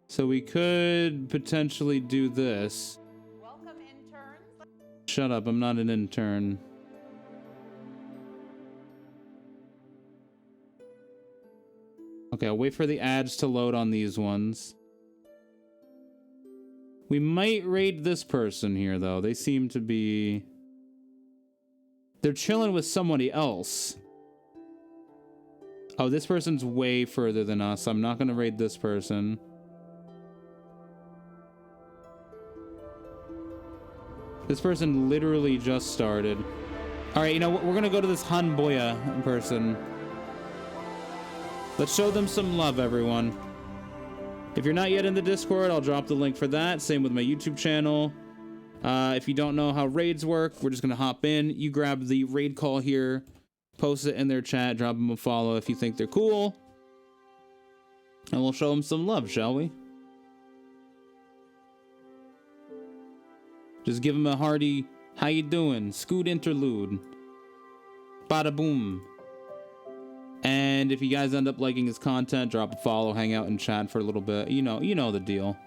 [SPEAKER 1] So we could potentially do this.
[SPEAKER 4] Welcome, interns.
[SPEAKER 1] Shut up, I'm not an intern. Okay, I'll wait for the ads to load on these ones. We might raid this person here, though. They seem to be... They're chilling with somebody else. Oh, this person's way further than us. I'm not gonna raid this person. This person literally just started. Alright, you know what? We're gonna go to this Hanboya person. Let's show them some love, everyone. If you're not yet in the Discord, I'll drop the link for that. Same with my YouTube channel. If you don't know how raids work, we're just gonna hop in. You grab the raid call here, post it in their chat, drop them a follow if you think they're cool. And we'll show them some love, shall we? Just give them a hearty, how you doing? Scoot interlude. Bada boom. And if you guys end up liking his content, drop a follow, hang out and chat for a little bit. You know the deal.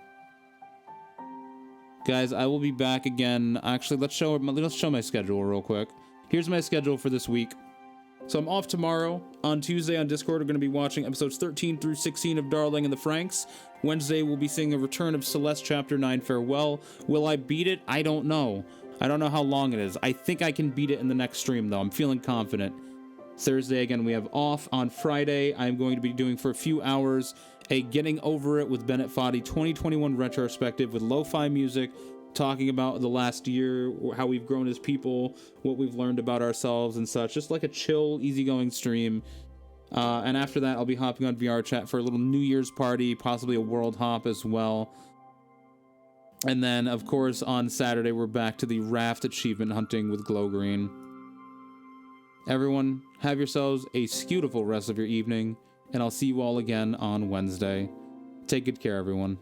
[SPEAKER 1] Guys, I will be back again. Actually, let's show my schedule real quick. Here's my schedule for this week. So I'm off tomorrow. On Tuesday on Discord, we're going to be watching episodes 13 through 16 of Darling and the Franxx. Wednesday, we'll be seeing a return of Celeste Chapter 9 Farewell. Will I beat it? I don't know. I don't know how long it is. I think I can beat it in the next stream, though. I'm feeling confident. Thursday, again, we have off. On Friday, I'm going to be doing for a few hours a Getting Over It with Bennett Foddy 2021 retrospective with lo-fi music, talking about the last year, how we've grown as people, what we've learned about ourselves and such. Just like a chill, easygoing stream. And after that, I'll be hopping on VR chat for a little New Year's party, possibly a world hop as well. And then, of course, on Saturday, we're back to the raft achievement hunting with Glow Green. Everyone, have yourselves a beautiful rest of your evening, and I'll see you all again on Wednesday. Take good care, everyone.